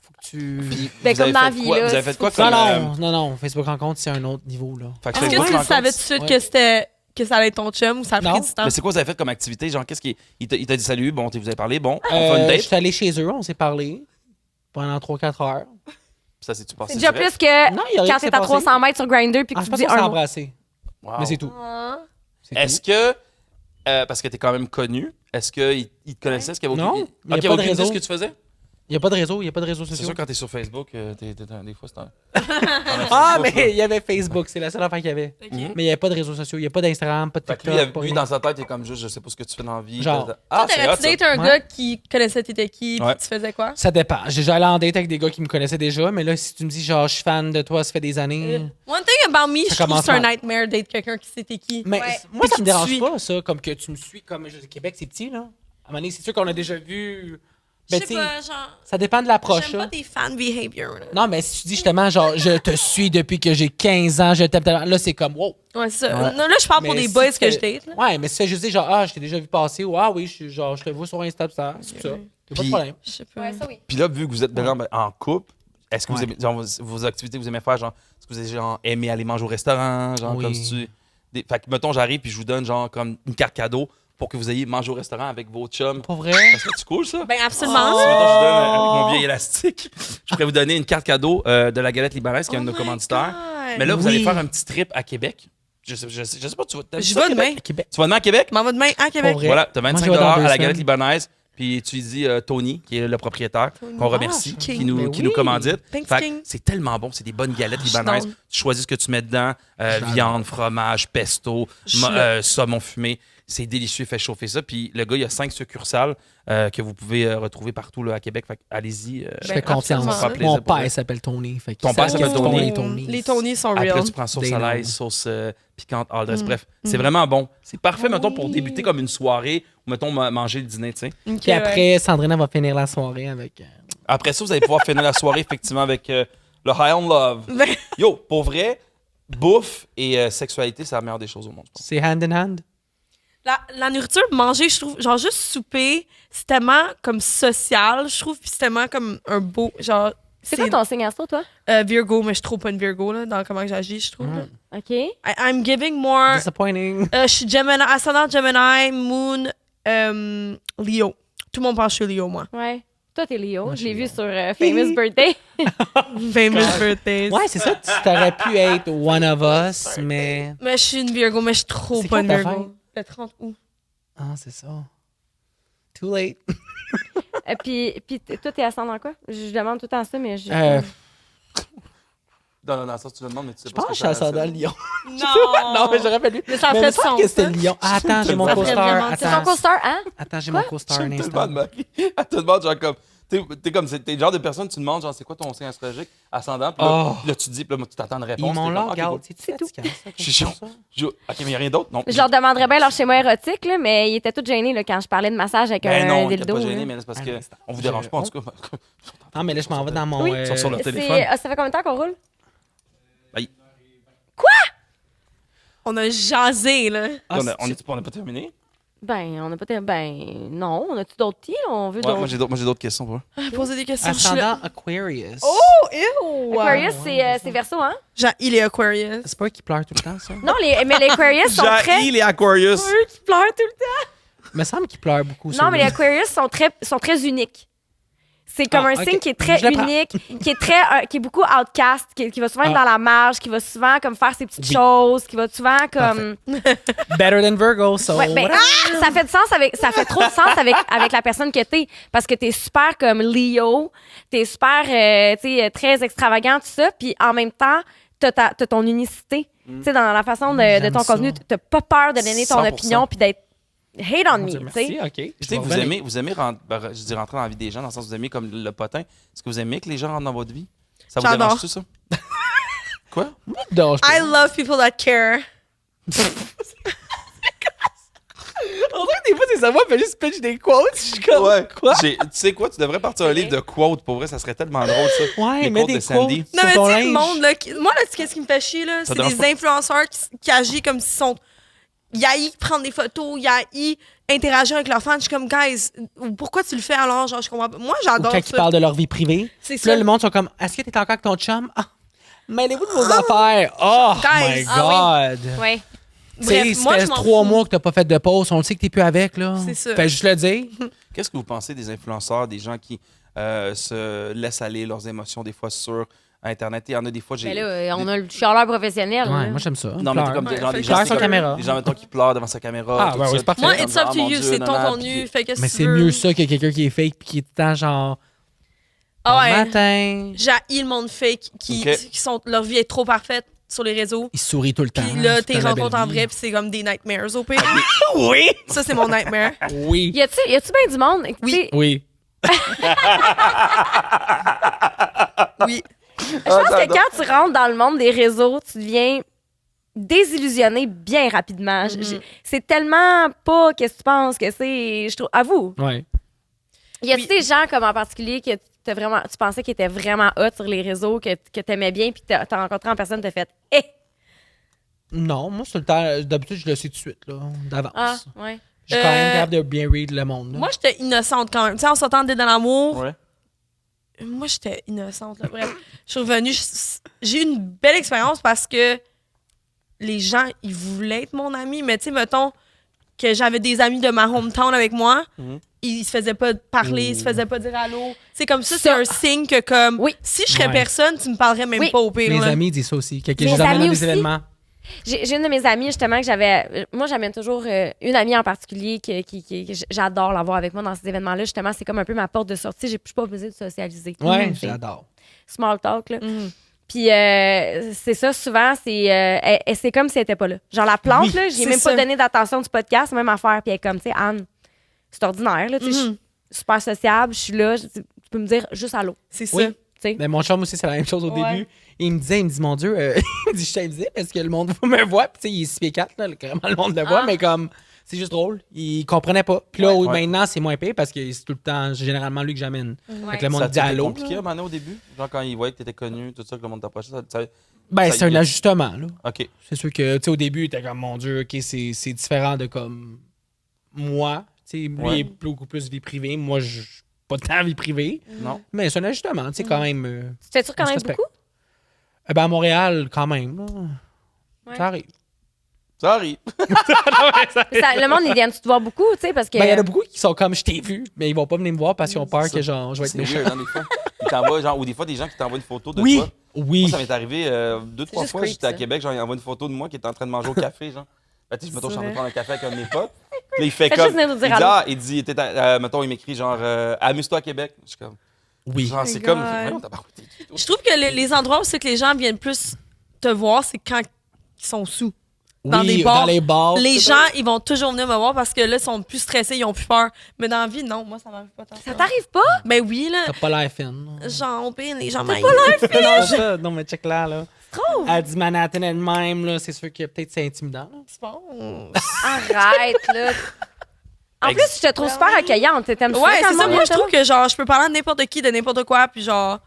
faut que tu... Ben, Vous comme avez dans la fait vie, quoi? là, Vous avez fait faut quoi que comme. Non, Facebook rencontre, c'est un autre niveau, là. Fait que Est-ce Facebook que tu rencontre, savais tout de suite ouais. que ça allait être ton chum ou ça a Non. pris du temps? Mais c'est quoi vous avez fait comme activité? Genre, qu'est-ce qui. Il t'a dit salut, bon, vous avez parlé, bon, on fait une Je date. suis allé chez eux, on s'est parlé pendant 3-4 heures. Ça, c'est-tu passé? C'est déjà direct? plus que Non, il y a rien quand qui s'est t'es à passé. 300 mètres sur Grindr puis que Ah, tu je pense dis qu'on s'est un mot. embrassé, Wow. mais c'est tout. C'est Est-ce tout. que. Parce que t'es quand même connu, est-ce qu'il te connaissait? Est-ce qu'il y avait Non, aucune... il y a Ok, pas de aucune idée réseau. ce que tu faisais? Il n'y a pas de réseau, C'est sociaux. sûr, quand t'es sur Facebook, des fois, c'est un. Ah, mais il y avait Facebook, c'est la seule affaire qu'il y avait. Ok. Mais il n'y avait pas de réseaux sociaux, il n'y a pas d'Instagram, pas de Fait que TikTok. lui, dans sa tête, il est comme juste, je sais pas ce que tu fais dans la vie. Genre. Ah, Toi, c'est hot, t'aurais-tu ça. date un Ouais. gars qui connaissait t'étais qui, puis Ouais. tu faisais quoi? Ça dépend. J'ai déjà allé en date avec des gars qui me connaissaient déjà, mais là, si tu me dis, genre, je suis fan de toi, ça fait des années. One thing about me, je trouve que commence c'est un mal. nightmare d'être quelqu'un qui sait t'es qui. Mais Ouais. moi, Puis ça me tu dérange suis. pas, ça, comme que tu me suis, comme je sais, Québec, c'est petit, là. À un moment donné, c'est sûr qu'on a déjà vu. Je Ben, sais tu sais, pas, genre, ça dépend de l'approche. j'aime là. pas tes fan behavior. Là. Non, mais si tu dis justement, genre, je te suis depuis que j'ai 15 ans, je t'aime tellement. Là, c'est comme, wow. Ouais, c'est ça. Ouais. Non, là, je parle pour Mais des si boys tu que fais- je date. Là. Ouais, mais si tu fais juste dire, genre, ah, je t'ai déjà vu passer, ou ah oui, je te vois sur Insta, pis ça. C'est ça. Y'a pas de Puis- problème. Je sais pas. Ouais, ça oui. Puis là, vu que vous êtes maintenant en couple, est-ce que vous Ouais. aimez, genre, vos activités, vous aimez faire, genre, est-ce que vous avez genre, aimé aller manger au restaurant, genre, Oui. comme si tu. Fait que, mettons, j'arrive puis je vous donne, genre, comme une carte cadeau pour que vous ayez mangé au restaurant avec vos chums. Pas vrai? Ça serait-tu cool, ça? Ben, absolument. Si, mettons, je vous donne avec mon vieil élastique, je pourrais vous donner une carte cadeau de la galette libanaise qui est un de nos Oh my commanditaires. God. Mais là, vous Oui. allez faire un petit trip à Québec. Je sais pas, tu vas. t'aimes Je ça, vais Québec? demain. Québec. Tu vas demain à Québec? M'en va demain à Québec. Pour vrai. Voilà, tu as Moi, 25 je vais dans à 2 la semaines. galette libanaise. Puis tu lui dis Tony, qui est le propriétaire, qu'on remercie, Ah, King. qui nous Mais qui nous oui. commandite. Thanks, Fait que King. c'est tellement bon, c'est des bonnes galettes je suis libanaises. down. Tu choisis ce que tu mets dedans, J'adore. viande, fromage, pesto, Je suis là. saumon fumé. c'est délicieux, fait chauffer ça. Puis le gars, il y a 5 succursales que vous pouvez retrouver partout là, à Québec. Fait que allez-y. Je Ben, fais confiance. absolument. Ça me fait plaisir Mon pour père vrai. s'appelle Tony. Fait Ton père s'appelle Tony. Les Tonys. Les Tonys sont Après, real. tu prends sauce They à know. l'aise, sauce piquante, all dress. Bref, c'est vraiment bon. C'est parfait, mettons, pour débuter comme une soirée ou, mettons, manger le dîner, tu sais. Ok, Puis après, Sandrine va finir la soirée avec... Après ça, vous allez pouvoir finir la soirée, effectivement, avec le High on Love. Ben, Yo, pour vrai, bouffe et sexualité, c'est la meilleure des choses au monde, je pense. C'est hand in hand. la nourriture, manger, je trouve, genre juste souper, c'est tellement comme social, je trouve, puis c'est tellement comme un beau, genre... C'est quoi ton signe astro, toi? Virgo, mais je suis trop pas une Virgo, là, dans comment j'agis, je trouve. là. OK. I'm giving more... Disappointing. Je suis Gemini, ascendant Gemini, Moon, Leo. Tout le monde pense que je suis Leo, moi. Ouais. Toi, t'es Léo. Moi, Je l'ai je vu suis sur Famous Birthday. Famous birthdays. Ouais, c'est ça. Tu t'aurais pu être one of us, mais... Mais je suis une Virgo, mais je suis trop C'est pas quand une ta Virgo. fête? Le 30 août. Ah, c'est ça. Too late. Puis toi, t'es ascendant quoi? Je demande tout le temps ça, mais je... Dans le sens, tu le demandes, mais tu sais Je pas pense que ce je que suis ascendant Lion. Non! Non, mais j'aurais fallu. Mais ça Mais ferait il me semble sens, que c'était ça. Lion. Ah, attends, j'ai mon Ça ferait co-star. vraiment C'est ton Attends, co-star, hein? attends, j'ai mon co-star un J'aime tellement instant. de Marie. Elle te demande, genre, comme. T'es comme, t'es le genre de personne, tu demandes, genre, c'est quoi ton signe astrologique, ascendant, puis là, Oh. là, tu dis, puis là, tu t'attends une réponse. Ils m'ont t'es là, comme, ok, regarde. cool. C'est tout. Je suis chaud. Ok, mais il n'y a rien d'autre, non? Je leur demanderais bien leur schéma érotique, là, mais ils étaient tous gênés là, quand je parlais de massage avec Ben un non, t'es dildo. pas gêné, là. mais c'est parce Un que instant. on vous dérange pas, en tout cas. Non, mais là, je m'en vais dans mon... Oui. Ils sont sur leur C'est- téléphone. ça fait combien de temps qu'on roule? On a jasé, là. Ah, On n'a pas terminé? Ben, on n'a pas... Ben, non. On a-tu d'autres petits? On veut Ouais, d'autres... moi, j'ai d'autres questions pour eux. Poser des questions. Je suis là. Ascendant Aquarius. Oh, ew! Aquarius, c'est Verseau, hein? Il est Aquarius. C'est pas eux qui pleurent tout le temps, ça? Non, mais les Aquarius sont très... les Aquarius. Eux qui pleurent tout le temps. Il me semble qu'ils pleurent beaucoup. Non, mais les Aquarius sont très uniques. C'est comme Ah, un ok. signe qui est très Je le prends. unique, qui est beaucoup outcast, qui va souvent être Ah. dans la marge, qui va souvent comme faire ses petites choses, qui va souvent comme... Better than Virgo, so... Ouais, ben, ça fait du sens ça fait trop de sens avec la personne que t'es, parce que t'es super comme Leo, t'es super, tu sais, très extravagant, tout ça, puis en même temps, t'as ton unicité, tu sais, dans la façon de J'aime ton ça. contenu, t'as pas peur de donner ton 100%. opinion, puis d'être hate on me, tu Merci, sais. OK. Tu sais, vous aimez je dis rentrer dans la vie des gens, dans le sens où vous aimez comme le potin. Est-ce que vous aimez que les gens rentrent dans votre vie? Ça vous J'adore. dérange-tu, ça? Quoi? Donc, I love people that care. On dirait que des fois, c'est ça, moi, fait juste pitch des quotes. Je suis comme, quoi? Tu sais quoi? Tu devrais partir un livre de quotes. Pour vrai, ça serait tellement drôle, ça. Ouais, Les mais quotes des de Sandy. quotes. Non, Sur mais ton tu sais, le linge. monde, là, moi, là, qu'est-ce qui me fait chier, là? C'est dérange des pas? influenceurs qui agissent comme s'ils sont. Ils haïssent prendre des photos, ils haïssent interagir avec leurs fans. Je suis comme, guys, pourquoi tu le fais alors? Genre, je comprends pas. Moi, Ou j'adore quand ils ça. parlent de leur vie privée. C'est Puis là, ça. le monde sont comme, est-ce que t'es encore avec ton chum? Ah, mêlez-vous de vos affaires. Oh Guys. my Ah God. Ouais. Tu sais, Bref, ça moi, fait je m'en 3 fous. mois que t'as pas fait de pause, on le sait que t'es plus avec, là. C'est ça. Fais juste le dire. Qu'est-ce que vous pensez des influenceurs, des gens qui se laissent aller leurs émotions des fois sur Internet? Il y en a des fois, Mais là, on a le chialeur professionnel. Ouais, là. moi, j'aime ça. Non, mais t'es Pleure. comme des gens, fait des que gens, pleure c'est sur comme- caméra. des gens, mettons, qui pleurent devant sa caméra. Ah, tout ouais, ça. ouais, c'est parfait. Moi, Comme it's genre, up oh to mon you, Dieu, c'est ton nanana, contenu. puis- Fait que Mais si c'est tu veux- mieux ça que quelqu'un qui est fake puis qui est tout le temps genre. Ah Bon ouais. matin. J'haïs le monde fake qui Ok. sont. Leur vie est trop parfaite sur les réseaux. Il sourit tout le temps. Puis là, c'est t'es un la rencontres belle en vie. vrai, puis c'est comme des nightmares au pire. Oui. Ça, c'est mon nightmare. Oui. Y a-tu bien du monde? Tu sais, Oui. Oui. Je pense que quand tu rentres dans le monde des réseaux, tu deviens désillusionné bien rapidement. C'est tellement pas qu'est-ce que tu penses que c'est. Je trouve. À vous. Ouais. Y a-tu Oui. des gens comme en particulier que tu pensais qu'ils étaient vraiment hot sur les réseaux, que t'aimais bien, puis t'as rencontré en personne, t'as fait Non, moi, c'est le temps. D'habitude, je le sais tout de suite, là, d'avance. Ah, ouais. Je suis quand même Euh, capable de bien read le monde. là. Moi, j'étais innocente quand même. Tu sais, en sortant de Dans l'amour, Ouais. moi, j'étais innocente. Là. Bref, je suis revenue. J'ai eu une belle expérience parce que les gens, ils voulaient être mon ami. Mais tu sais, mettons que j'avais des amis de ma hometown avec moi. Mhm. Ils se faisaient pas parler, ils se faisaient pas dire allô. C'est comme ça, c'est un signe que comme Oui. si je serais Ouais. personne, tu me parlerais même Oui. pas au pire. Mes là. amis disent ça aussi. Quelqu'un Mes je les amène amis dans aussi. des événements. J'ai une de mes amies, justement, que j'avais. Moi, j'amène toujours une amie en particulier j'adore l'avoir avec moi dans ces événements-là. Justement, c'est comme un peu ma porte de sortie. Je suis pas obligée de socialiser. Ouais, C'est j'adore. small talk, là. Mhm. Puis c'est ça, souvent, c'est comme si elle était pas là. Genre, la plante, Oui, là, j'ai c'est même ça. pas donné d'attention du podcast, même affaire. Puis elle est comme, tu sais, Anne, c'est ordinaire, là, tu sais, je suis super sociable, je suis là, tu peux me dire juste allô, C'est Oui. ça. tu sais. Mais mon chum aussi, c'est la même chose au Ouais. début. Il me dit, mon Dieu, il me dit, je t'invite parce que le monde me voit. Puis, tu sais, il est 6 pieds 4, là, vraiment, le monde le voit, mais comme, c'est juste drôle. Il comprenait pas. Puis là, Ouais. maintenant, c'est moins pire parce que c'est tout le temps, généralement, lui que j'amène. Fait que le monde Ça dit a été allô. compliqué là. à un moment donné, au début? Genre quand ils voyaient que t'étais connu, tout ça, que le monde t'approchait, ça... Ben, Ça c'est y un est. ajustement, là. OK. C'est sûr que, tu sais, au début, t'es comme, mon Dieu, OK, c'est différent de comme moi. Tu sais, lui, Ouais. il est beaucoup plus vie privée. Moi, je pas tant vie privée. Non. Mais c'est un ajustement, tu sais, quand même. Tu te fais-tu on quand se même respecte. beaucoup? Ben, à Montréal, quand même. Là. Ouais. Ça arrive. Ça arrive. Le monde, ils viennent te voir beaucoup, tu sais, parce que. Ben, il y en a beaucoup qui sont comme, je t'ai vu, mais ils vont pas venir me voir parce qu'ils ont peur que, genre, je vais être C'est méchant. weird, hein, des fois. Ils t'envoient, genre, ou des fois, des gens qui t'envoient une photo de Oui, toi. oui. Moi, ça m'est arrivé 2-3 juste fois. creep, J'étais à ça. Québec, genre, il envoie une photo de moi qui était en train de manger au café, genre. Ben, tu sais, mettons, je suis en train de vrai. prendre un café avec un de mes potes. Puis là, il fait Fais comme. juste venir nous dire il dit, allô. il dit, mettons, il m'écrit, genre, amuse-toi à Québec. Je suis comme. Oui. Genre, c'est my comme. God. Voyons, tabarouette, t'es qui, toi? Je trouve que les endroits où c'est que les gens viennent plus te voir, c'est quand ils sont sous. Dans Oui, des bars, dans les bars. Les tout gens, ils vont toujours venir me voir parce que là, ils sont plus stressés, ils ont plus peur. Mais dans la vie, non, moi, ça m'arrive pas tant. Ça t'arrive pas? Ben oui, là. T'as pas l'air fine. là. Genre, au pire, les gens T'as m'aiment. pas l'air fine. Non, mais check là, là. Trop. Elle dit Manhattan elle-même, là. C'est sûr que peut-être c'est intimidant. Là. C'est bon. Arrête, là. En plus, je te trouve super accueillante. T'aimes Ouais, quand c'est le ça. monde Moi, vient je te trouve que, genre, je peux parler à n'importe qui, de n'importe quoi, puis genre.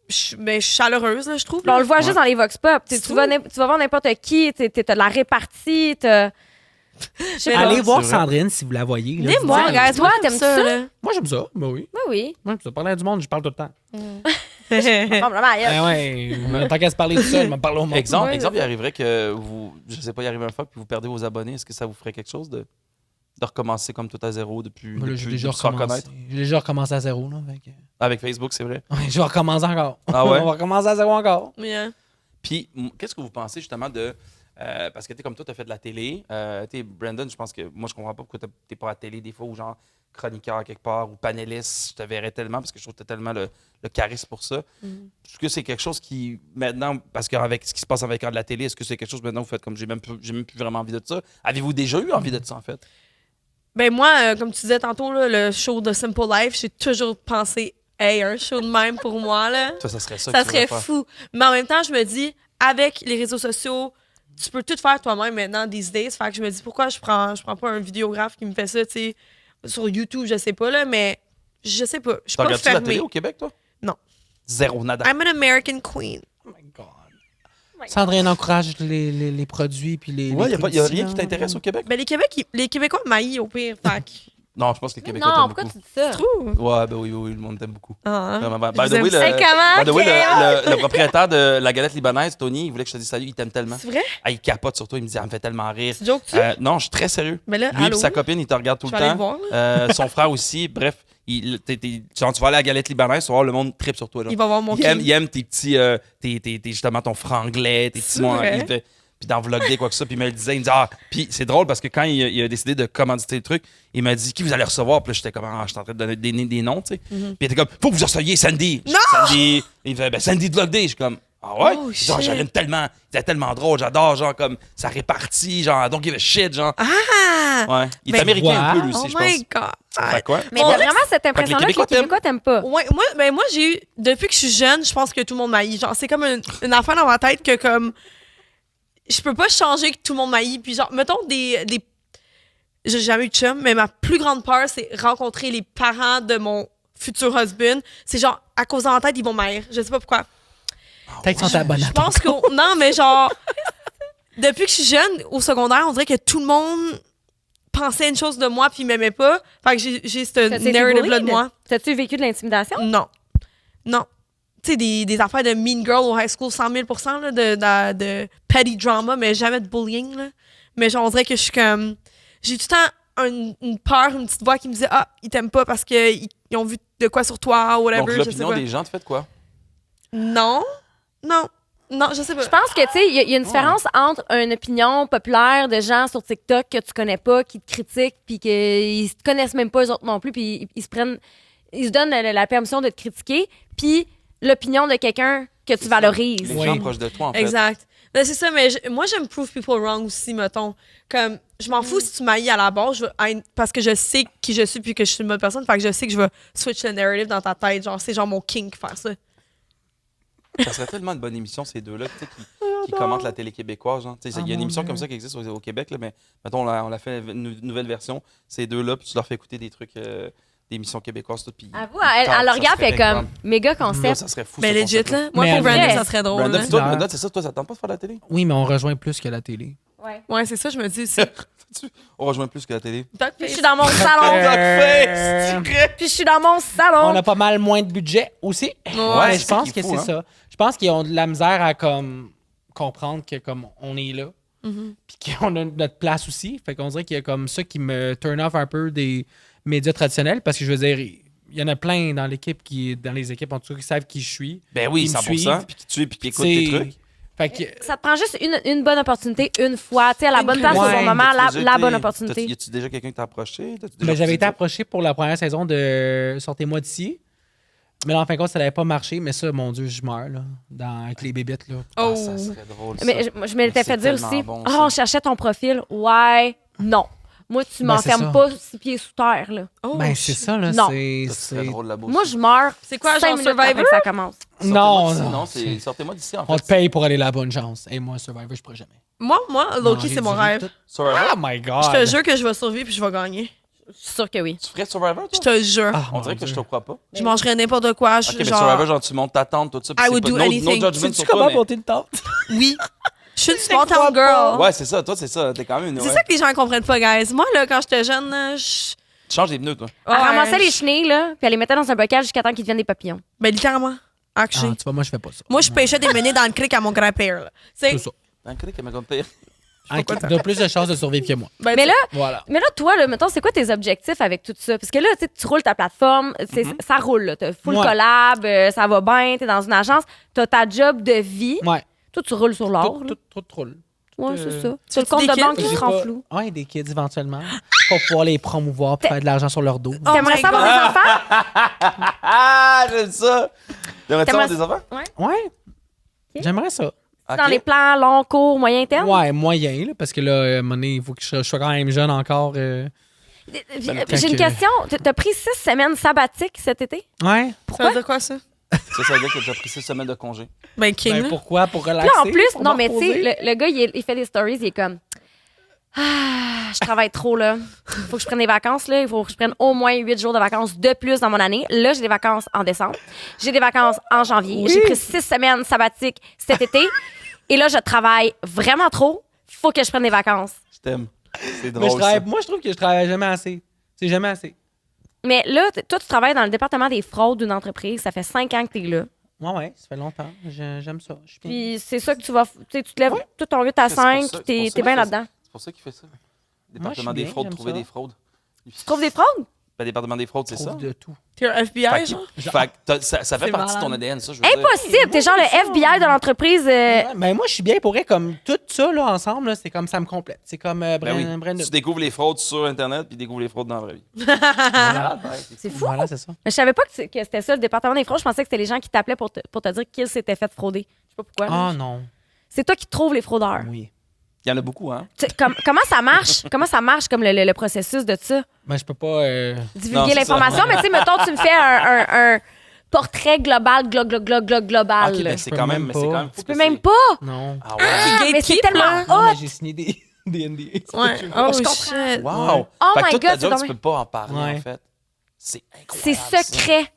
Je suis chaleureuse, là, je trouve. Puis on le voit Ouais. juste dans les Vox Pop. Tu C'est vas, tu vas voir n'importe qui, t'as de la répartie, t'as. Je sais pas. Allez voir C'est vrai. Sandrine si vous la voyez. là. Venez me voir, Dites-lui. guys. Toi, Moi, t'aimes ça? là. Moi, j'aime ça. Ben oui. Oui, oui. Moi, j'aime ça. Parler à du monde, je parle tout le temps. Probablement, elle. Ben ouais. Tant qu'à se parler tout seul, me parler au monde. Exemple, Ouais, il arriverait que vous, je sais pas, il arrive un fois puis vous perdez vos abonnés. Est-ce que ça vous ferait quelque chose de recommencer comme tout à zéro depuis, Moi, là, j'ai depuis déjà de se faire recommencé. connaître? J'ai déjà recommencé à zéro. Là, fait que- Avec Facebook, c'est vrai. Ouais, je vais recommencer encore. Ah ouais? On va recommencer à zéro encore. Mais, Puis, qu'est-ce que vous pensez justement de. Parce que tu comme toi, tu as fait de la télé. Tu Brandon, je pense que moi, je comprends pas pourquoi tu pas à la télé des fois ou genre chroniqueur quelque part ou panéliste. Je te verrais tellement parce que je trouve que tu as tellement le charisme pour ça. Est-ce que c'est quelque chose qui, maintenant, parce qu'avec ce qui se passe avec de la télé, est-ce que c'est quelque chose maintenant vous faites comme j'ai même plus vraiment envie de ça? Avez-vous déjà eu envie de ça en fait? ben moi, comme tu disais tantôt, là, le show de Simple Life, j'ai toujours pensé, hey, un show de même pour moi, là. Toi, ça serait ça. Ça que tu voudrais serait faire. fou. Mais en même temps, je me dis, avec les réseaux sociaux, tu peux tout faire toi-même maintenant, these days. Fait que je me dis, pourquoi je prends pas un vidéographe qui me fait ça, tu sais, sur YouTube, je sais pas, là, mais je sais pas. Je suis Tu pas regardes-tu la fermée. télé au Québec, toi? Non. Zéro, nada. I'm an American queen. Oh my God. Sandrine encourage les produits puis les. Ouais, les il n'y a trucs rien d'ici, qui là. t'intéresse au Québec? Ben, les Québécois m'haïssent au pire. Fait que, Non, je pense que les Québécois Non, t'aiment pourquoi beaucoup. tu dis ça? trouve. Ouais, ben oui, le monde t'aime beaucoup. Ah, hein? Vraiment. By Je the way, vous aime. C'est comment? by the way, ok? le propriétaire de la galette libanaise, Tony, il voulait que je te dise salut, il t'aime tellement. C'est vrai? Ah, il capote sur toi, il me dit, elle me fait tellement rire. Tu jokes-tu? Non, je suis très sérieux. Mais là, Lui et allô? sa copine, ils te regardent tout Je le vais aller temps. le voir, Son frère aussi. Bref, genre, tu vas aller à la galette libanaise, tu vas voir le monde trip sur toi. Genre. Il va voir mon Il aime tes petits, justement ton franglais, tes petits C'est mots. vrai? Puis dans Vlog Day, quoi que ça, puis il me le disait, il me dit, puis c'est drôle parce que quand il a décidé de commanditer le truc, il m'a dit, qui vous allez recevoir? Puis là, j'étais comme, j'étais en train de donner des noms, tu sais. Puis il était comme, faut que vous receviez Sandy. Non! Sandy, il fait, Sandy de Vlog Day. Je suis comme, ah ouais? Oh, Il dit, genre, shit. j'aime tellement, il est tellement drôle, j'adore, genre, comme, ça répartit, genre, don't give a shit, genre. Ah! Ouais. Il est Mais américain un peu, lui Oh aussi, je pense. my God! Fait quoi? Mais On t'as dirait vraiment cette impression-là que les Québécois Québécois t'aiment pas. Ouais, moi j'ai eu, depuis que je suis jeune, je pense que tout le monde m'haït. Genre, c'est comme une affaire dans ma tête que, comme, je peux pas changer que tout le monde m'haït. Puis, genre, mettons des. J'ai jamais eu de chum, mais ma plus grande peur, c'est rencontrer les parents de mon futur husband. C'est genre, à cause de la tête, ils vont m'haïr. Je sais pas pourquoi. Peut-être qu'ils sont abonnés à Je ton pense que. Non, mais genre, depuis que je suis jeune, au secondaire, on dirait que tout le monde pensait une chose de moi puis m'aimait pas. Fait que j'ai ce T'as-tu été narrative-là de bullied? moi. T'as-tu vécu de l'intimidation? Non. Non. Tu sais, des affaires de Mean Girl au high school, 100 000 là, de petty drama, mais jamais de bullying. Là. Mais genre, on dirait que je suis comme. J'ai tout le temps une peur, une petite voix qui me dit, ils t'aiment pas parce qu'ils ont vu de quoi sur toi, whatever. Donc, je sais l'opinion pas. des gens te fait de quoi? Non. Non. Non, je sais pas. Je pense que, tu sais, il y a une différence entre une opinion populaire de gens sur TikTok que tu connais pas, qui te critiquent, puis qu'ils te connaissent même pas eux autres non plus, puis ils se donnent la permission de te critiquer, puis l'opinion de quelqu'un que tu valorises. Les Oui. gens proches de toi, en fait. Exact. Ben, c'est ça, mais moi, j'aime prove people wrong aussi, mettons. Comme, je m'en fous si tu m'haïs à la base, parce que je sais qui je suis puis que je suis une bonne personne, fait que je sais que je vais switch le narrative dans ta tête. Genre, c'est genre mon kink faire ça. Ça serait tellement une bonne émission, ces deux-là, tu sais, qui commentent la télé québécoise. Genre. Tu sais, il y a une émission comme ça qui existe au Québec, là, mais mettons, on l'a fait une nouvelle version. Ces deux-là, puis tu leur fais écouter des trucs, des émissions québécoises, tout. Puis Avoue, elle ça regarde, serait fait comme incroyable. méga Là, concept. ça serait fou. Mais ce legit, concept-là. là. Moi, Mais pour Brandon, vrai. ça serait drôle. Brandon, là. toi, Ouais. Brandon, c'est ça, toi, ça te tente pas de faire la télé? Oui, mais on rejoint plus que la télé. Ouais. Ouais, c'est ça, je me dis aussi. On rejoint plus que la télé. Puis je suis dans mon salon. Puis je suis dans mon salon. On a pas mal moins de budget aussi. Ouais, je c'est ça pense qui est que fou, c'est hein. ça. Je pense qu'ils ont de la misère à comme comprendre que comme on est là. Puis qu'on a notre place aussi. Fait qu'on dirait qu'il y a comme ça qui me turn off un peu des médias traditionnels parce que je veux dire, il y en a plein dans l'équipe dans les équipes en tout cas qui savent qui je suis. Ben oui, Ils me 100%. suivent. Puis qui tue, puis qui écoute tes C'est- trucs. Fait que Ça te prend juste une bonne opportunité une fois, tu sais, à la Une bonne place au Ouais. bon moment, T'as-tu la déjà été- bonne opportunité. Y a-tu déjà quelqu'un qui t'a approché? T'as-tu déjà ben, j'avais refusé été ça? approché pour la première saison de Sortez-moi d'ici. Mais là, en fin de compte, ça n'avait pas marché. Mais ça, mon Dieu, je meurs là, avec les bébites. Là. Ah, Oh. ça serait drôle, ça. Mais je me l'étais c'est fait dire tellement aussi. bon, Ah, ça. on cherchait ton profil. Ouais, non. Moi, tu Ben, m'enfermes c'est ça. pas 6 pieds sous terre, là. Oh, Ben, c'est shit. ça, là. Non. C'est. Ça serait drôle là-bas. Moi, je meurs. C'est quoi, 5 genre minutes après Survivor? que ça commence. Non, non. non. C'est sortez-moi d'ici, en fait. On te paye pour aller là, bonne chance. Et moi, Survivor, je pourrais jamais. Moi, Non, Loki, j'ai c'est mon dit rêve. tout. Survivor? Oh my God. Je te jure que je vais survivre puis je vais gagner. Je suis sûre que oui. Tu ferais Survivor, Je toi? te jure. Ah, On mon dirait que Dieu. je te crois pas. Je mangerais n'importe quoi. Ok, mais genre... Survivor, genre, tu montes ta tente, tout ça. puis I c'est would pas- do no anything. judgment Sais-tu sur comment toi, mais... monter une tente? Oui. Je suis une small crois town pas. girl. Ouais, c'est ça. Toi, c'est ça. T'es quand même une. C'est ouais. ça que les gens ne comprennent pas, guys. Moi, là, quand j'étais jeune, Tu changes des pneus, toi. Elle ramassait les chenilles, là, puis elle les mettait dans un bocal jusqu'à temps qu'ils deviennent des papillons. Ben, littéralement. Ah, Actually. tu vois, moi, je fais pas ça. Moi, je pêchais des menées dans le cric à mon grand-père. là. Tu sais, C'est ça. Un cric, elle m'a comme pire. Tu as plus de chances de survivre que moi. ben, Mais tu- là, Voilà. toi, là, mettons, c'est quoi tes objectifs avec tout ça? Parce que là, tu sais, tu roules ta plateforme, ça roule, là. T'as full Ouais. collab, ça va bien, t'es dans une agence, t'as ta job de vie. Ouais. Toi, tu roules sur l'or. Tout roule. Ouais, tout, c'est ça. tu T'as le fais-tu compte des de banque kids? qui J'ai se rend pas- flou. Ouais, des kids éventuellement. Pour pouvoir les promouvoir, pour faire de l'argent sur leur dos. Oh T'aimerais my ça avoir God. des enfants? Ah, j'aime ça. T'aimerais-tu avoir des enfants? Ouais. J'aimerais ça. Ok. Dans les plans long, court, moyen terme? Ouais, moyen, là, parce que là, à un moment donné, il faut que je sois quand même jeune encore. J'ai une que- question. T'as pris 6 semaines sabbatiques cet été? Ouais. Ça veut dire quoi, ça? Ça veut dire que tu as pris 6 semaines de congé. Ben, King. Ben, là. pourquoi? Pour Puis relaxer? là, en plus, pour non, me mais tu sais, reposer? le gars, il fait des stories, il est comme. Ah, je travaille trop, là. Il faut que je prenne des vacances, là. Il faut que je prenne au moins 8 jours de vacances de plus dans mon année. Là, j'ai des vacances en décembre. J'ai des vacances en janvier. Oui. J'ai pris 6 semaines sabbatiques cet été. Et là, je travaille vraiment trop. Faut que je prenne des vacances. Je t'aime. C'est Mais drôle, ça. moi, je trouve que je travaille jamais assez. C'est jamais assez. Mais là, toi, tu travailles dans le département des fraudes d'une entreprise. Ça fait 5 ans que tu es là. Ouais, ça fait longtemps. J'aime ça. Je suis bien. Puis c'est ça que tu vas. Tu sais, tu te lèves tout ton 8 à C'est pour 5, ça- puis c'est t'es pour ça bien qu'il fait là-dedans. C'est pour ça qu'il fait ça. je Département suis des bien, fraudes, j'aime trouver ça. des fraudes. Tu trouves des fraudes? Ben, département des fraudes, c'est ça. Trouve de tout. T'es un FBI, Fait que- genre? fait que ça fait C'est partie de ton malade. ADN, ça, je veux dire. Impossible! T'es genre le FBI de l'entreprise. Ben, moi, je suis bien pour elle. Comme tout ça, là, ensemble, là, c'est comme ça me complète. C'est comme Ben oui. Brandon. Tu découvres les fraudes sur Internet, puis tu découvres les fraudes dans la vraie vie. Voilà. C'est fou. Voilà, c'est ça. Mais je savais pas que c'était ça, le département des fraudes. Je pensais que c'était les gens qui t'appelaient pour te dire qu'ils s'étaient fait frauder. Je sais pas pourquoi. Ah non. C'est toi qui trouves les fraudeurs. Oui. Il y en a beaucoup, hein? Tu sais, comment ça marche? Comment ça marche comme le processus de ça? Ben, je peux pas. Non, Divulguer c'est l'information, ça. mais tu sais, mettons, tu me fais un portrait global, global. Ok, là. ben c'est peux quand même. même mais c'est pas. quand même fou Tu peux que même c'est- pas! Non. Ah ouais? Mais c'est Gatekeep, tellement là. Non, mais hot! j'ai signé des NDA. Ouais. Oh, Je comprends. shit. Wow! Oh Fait que my toute ta God, job, c'est tu peux pas en parler, Ouais. en fait. C'est C'est incroyable. ça. secret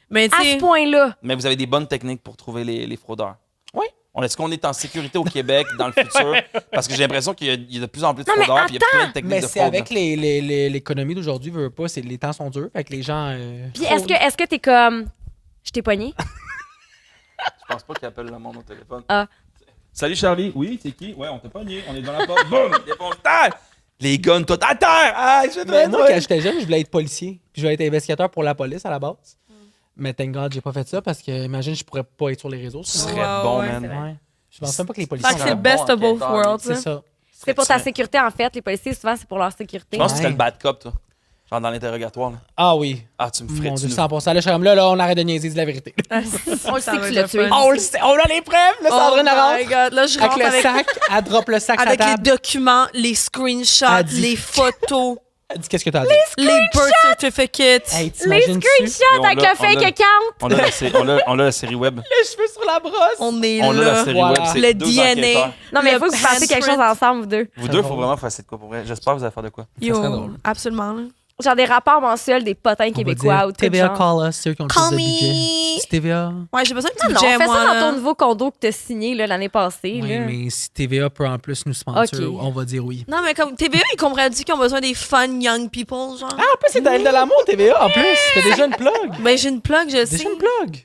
Mais tu à ce sais, point-là. Mais vous avez des bonnes techniques pour trouver les fraudeurs. Oui. Est-ce qu'on est en sécurité au Québec dans le futur? Parce que j'ai l'impression qu'il y a de plus en plus de Non, mais fraudeurs, puis il y a plein de techniques Mais de c'est fraude. avec l'économie d'aujourd'hui, veux pas, les temps sont durs. Fait que les gens. Puis est-ce que t'es comme. Je t'ai pogné? Je pense pas qu'ils appellent le monde au téléphone. Ah. Salut Charlie. Oui, c'est qui? Ouais, on t'a pogné. On est devant la porte. Boum! Défonce terre! Les guns, tout à terre! Ah, je vais Mais te moi, quand j'étais jeune, je voulais être policier. Puis je voulais être investigateur pour la police à la base. Mais thank God, j'ai pas fait ça parce que, imagine, je pourrais pas être sur les réseaux. Ce sinon. serait Ouais, bon, ouais, man. c'est vrai. Ouais. Je pense même pas que les Fait policiers que sont c'est le là. best of both enquêteur, worlds. C'est là. ça. C'est pour ta sécurité, en fait. Les policiers, souvent, c'est pour leur sécurité. Je pense que tu serais Ouais. le bad cop, toi. Genre dans l'interrogatoire, là. Ah oui. Ah, tu me Mon ferais-tu Dieu, nous- 100%. Là, je suis comme là, on arrête de niaiser, dis la vérité. On le sait Ça que va tu l'as être tué. fun. On le sait, on a les preuves, là, Sandrine Oh my rentre. God, là, je Avec rentre le avec, sac, elle drop le sac sur la avec les table. documents, les screenshots, Elle dit- les photos, Elle dit, qu'est-ce que t'as dit? les birth certificates. Hey, Les t'imagines-tu? screenshots on avec l'a- le fake on l'a- account. On a la série web. Les cheveux sur la brosse. On est On a la là. série Voilà. web. C'est Le deux DNA. enquêteurs. Non, mais il Le faut que vous fassiez quelque chose handprint. ensemble, vous deux. Vous deux, il faut vraiment faire de quoi pour vrai. J'espère que vous allez faire de quoi. Ça serait Yo, drôle. absolument. Là. Genre des rapports mensuels des potins On va québécois dire, ou tout TVA genre. call us, ceux qui ont le Call plus de me. budget. C'est TVA. Ouais, j'ai besoin de petit Non, budget, fais moi. ça dans là. ton nouveau condo que t'as signé là, l'année passée. Oui, là. mais si TVA peut en plus nous sponsor, Ok. on va dire oui. Non, mais comme TVA, ils comprennent qu'ils ont besoin des fun young people, genre. Ah, en plus, c'est d'elle de l'amour, TVA, en plus. T'as déjà une plug. Ben, j'ai une plug, je sais. Déjà une plug.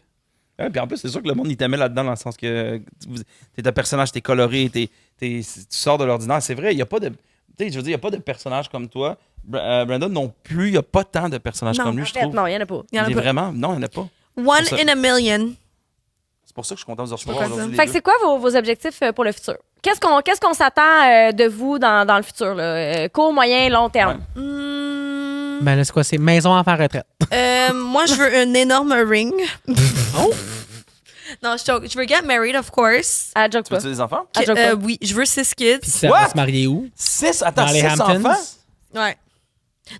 Ouais, puis en plus, c'est sûr que le monde, il t'aimait là-dedans, dans le sens que t'es un personnage, t'es coloré, tu sors de l'ordinaire. C'est vrai, il n'y a pas de. Tu sais, je veux dire, il n'y a pas de personnage comme toi. Brandon non plus, il n'y a pas tant de personnages Non, comme lui, En je fait, trouve. non, il y en a pas. Il y en a Il est pas. vraiment. Non, il n'y en a pas. One C'est ça. in a million. C'est pour ça que je suis content de vous recevoir Pourquoi aujourd'hui. Fait que c'est quoi vos objectifs pour le futur? Qu'est-ce qu'on s'attend de vous dans le futur? Là? Court, moyen, long terme? Ben là, c'est quoi? C'est maison, enfant, retraite. Moi, je veux un énorme ring. Oh! Non, je joke. Je veux get married, of course. Ah, joke Tu pas. veux-tu des enfants? Ah, joke pas. Oui, je veux 6 kids. Puis ça What? va se marier où? 6? Attends, Dans les 6 Hamptons? enfants? Ouais.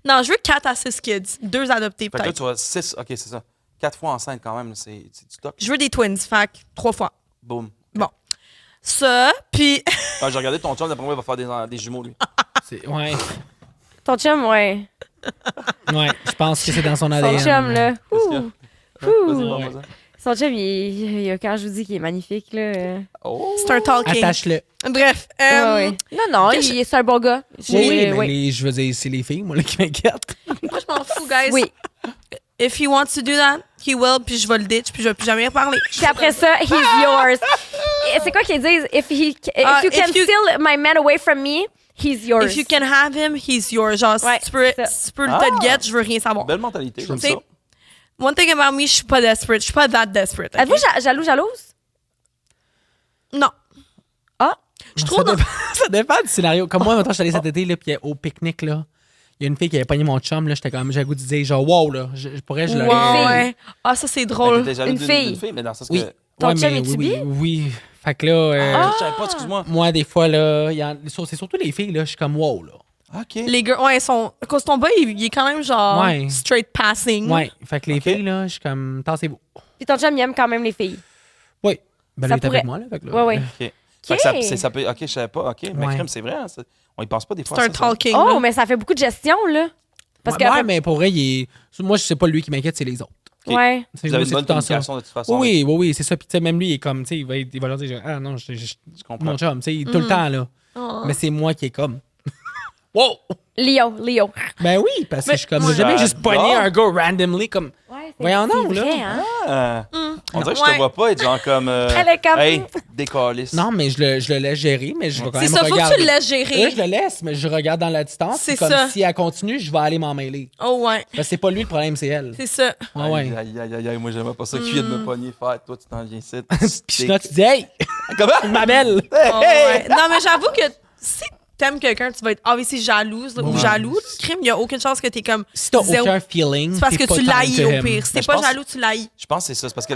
Non, je veux 4 à 6 kids. 2 adoptés, Fait que là, peut-être. tu vas 6. Ok, c'est ça. 4 fois enceinte quand même. C'est du toc. Je veux des twins, fait 3 fois. Boum. Bon. Ça, puis Ah, j'ai regardé ton chum, d'après moi, il va faire des jumeaux, lui. Ouais. Ton chum, ouais. Ouais, je pense que c'est dans son Son ADN. chum, là. Qu'est-ce qu'il y a? Ouh. Vas-y, Ouh. bon, vas-y. Son chum, quand je vous dis qu'il est magnifique, là. Oh! c'est un talking. Attache-le. Bref. Ah ouais. Non, qu'est-ce c'est un bon gars. Oui, mais oui. je veux dire, c'est les filles, moi, là, qui m'inquiètent. Moi, je m'en fous, guys. Oui. If he wants to do that, he will, puis je vais le ditch, puis je vais plus jamais reparler. Puis après ça, he's yours. Et c'est quoi qu'ils disent? If you if can you- steal my man away from me, he's yours. If you can have him, he's yours. Genre, Ouais, si tu peux, c'est ça. si tu peux Ah. te get, je veux rien savoir. Belle mentalité, j'aime Tu sais, ça. One thing about me, je suis pas desperate. Je suis pas that desperate. ok? Êtes-vous jalouse? Non. Ah? Je trouve dans... Ça dépend du scénario. Comme moi, maintenant, je suis allé cet été, là, puis au pique-nique, là. Il y a une fille qui avait pogné mon chum, là. J'étais comme, j'ai le goût de dire, genre, wow, là. Je pourrais, je l'aurais. Ouais, fille. ouais. Ah, ça, c'est Fait que drôle. t'es jaloux Une d'une fille. fille, mais dans le sens Oui. que. Ton Ouais, chum mais est-tu oui, bi? oui. Fait que là, Je savais pas, excuse-moi. moi, des fois, là, c'est surtout les filles, là. Je suis comme, wow, là. Ok. Les gars, ouais, ils sont. Cause ton boy, il est quand même genre Ouais. straight passing. Ouais. Fait que les Ok. filles, là, je suis comme, tassez-vous. Puis ton chum, il aime quand même les filles. Oui. Ben Ça là, il est avec pourrait- moi, là. Fait que là, Ouais, ouais. Ok. Fait que ça peut. Ok, je savais pas. Ok, mais Ouais. crime, c'est vrai. Hein, on y pense pas des fois. C'est à un ça, ça. talking. Oh, là. mais ça fait beaucoup de gestion, là. Parce que. ouais, mais pour vrai, moi, je sais pas lui qui m'inquiète, c'est les autres. Ok. Ouais. C'est Vous avez c'est une bonne tout le temps ça. communication de toute façon. Oui, oui, oui, c'est ça. Puis, tu sais, même lui, il est comme, tu sais, il va leur dire, ah non, Je comprends. mon chum, tu sais, tout le temps, là. Oh. Mais c'est moi qui est comme, wow! Léo. Ben oui, parce que je suis comme, moi, j'ai jamais juste j'adore. pogné un gars randomly, comme, Ouais, Voyons donc, là. vrai, hein? Ah. On dirait que je te Ouais. vois pas être genre comme. Elle est comme. Hey, décalisse. non, mais je le laisse gérer, mais je vais quand C'est même ça, faut regarder. que tu le laisses gérer. Oui, je le laisse, mais je regarde dans la distance. C'est puis comme ça. si elle continue, je vais aller m'en mêler. Oh, ouais. Parce que c'est pas lui le problème, c'est elle. C'est ça. Ouais, ouais. Aïe, aïe, aïe, aïe, moi j'aimais pas ça. Qui vient de me pogner, faire. Toi, tu t'en viens ici. Puis là, tu dis, hey, Comment? ma belle! Oh, ouais. Non, mais j'avoue que si t'aimes quelqu'un, tu vas être obviously jalouse là, ou Ouais. jaloux. Le crime, il y a aucune chance que t'es comme. Si t'as zéro- aucun feeling, C'est parce t'es que pas tu tied l'haïs to au him. pire. Si t'es Mais je pas pense- jaloux, tu l'haïs. Je pense que c'est ça. C'est parce que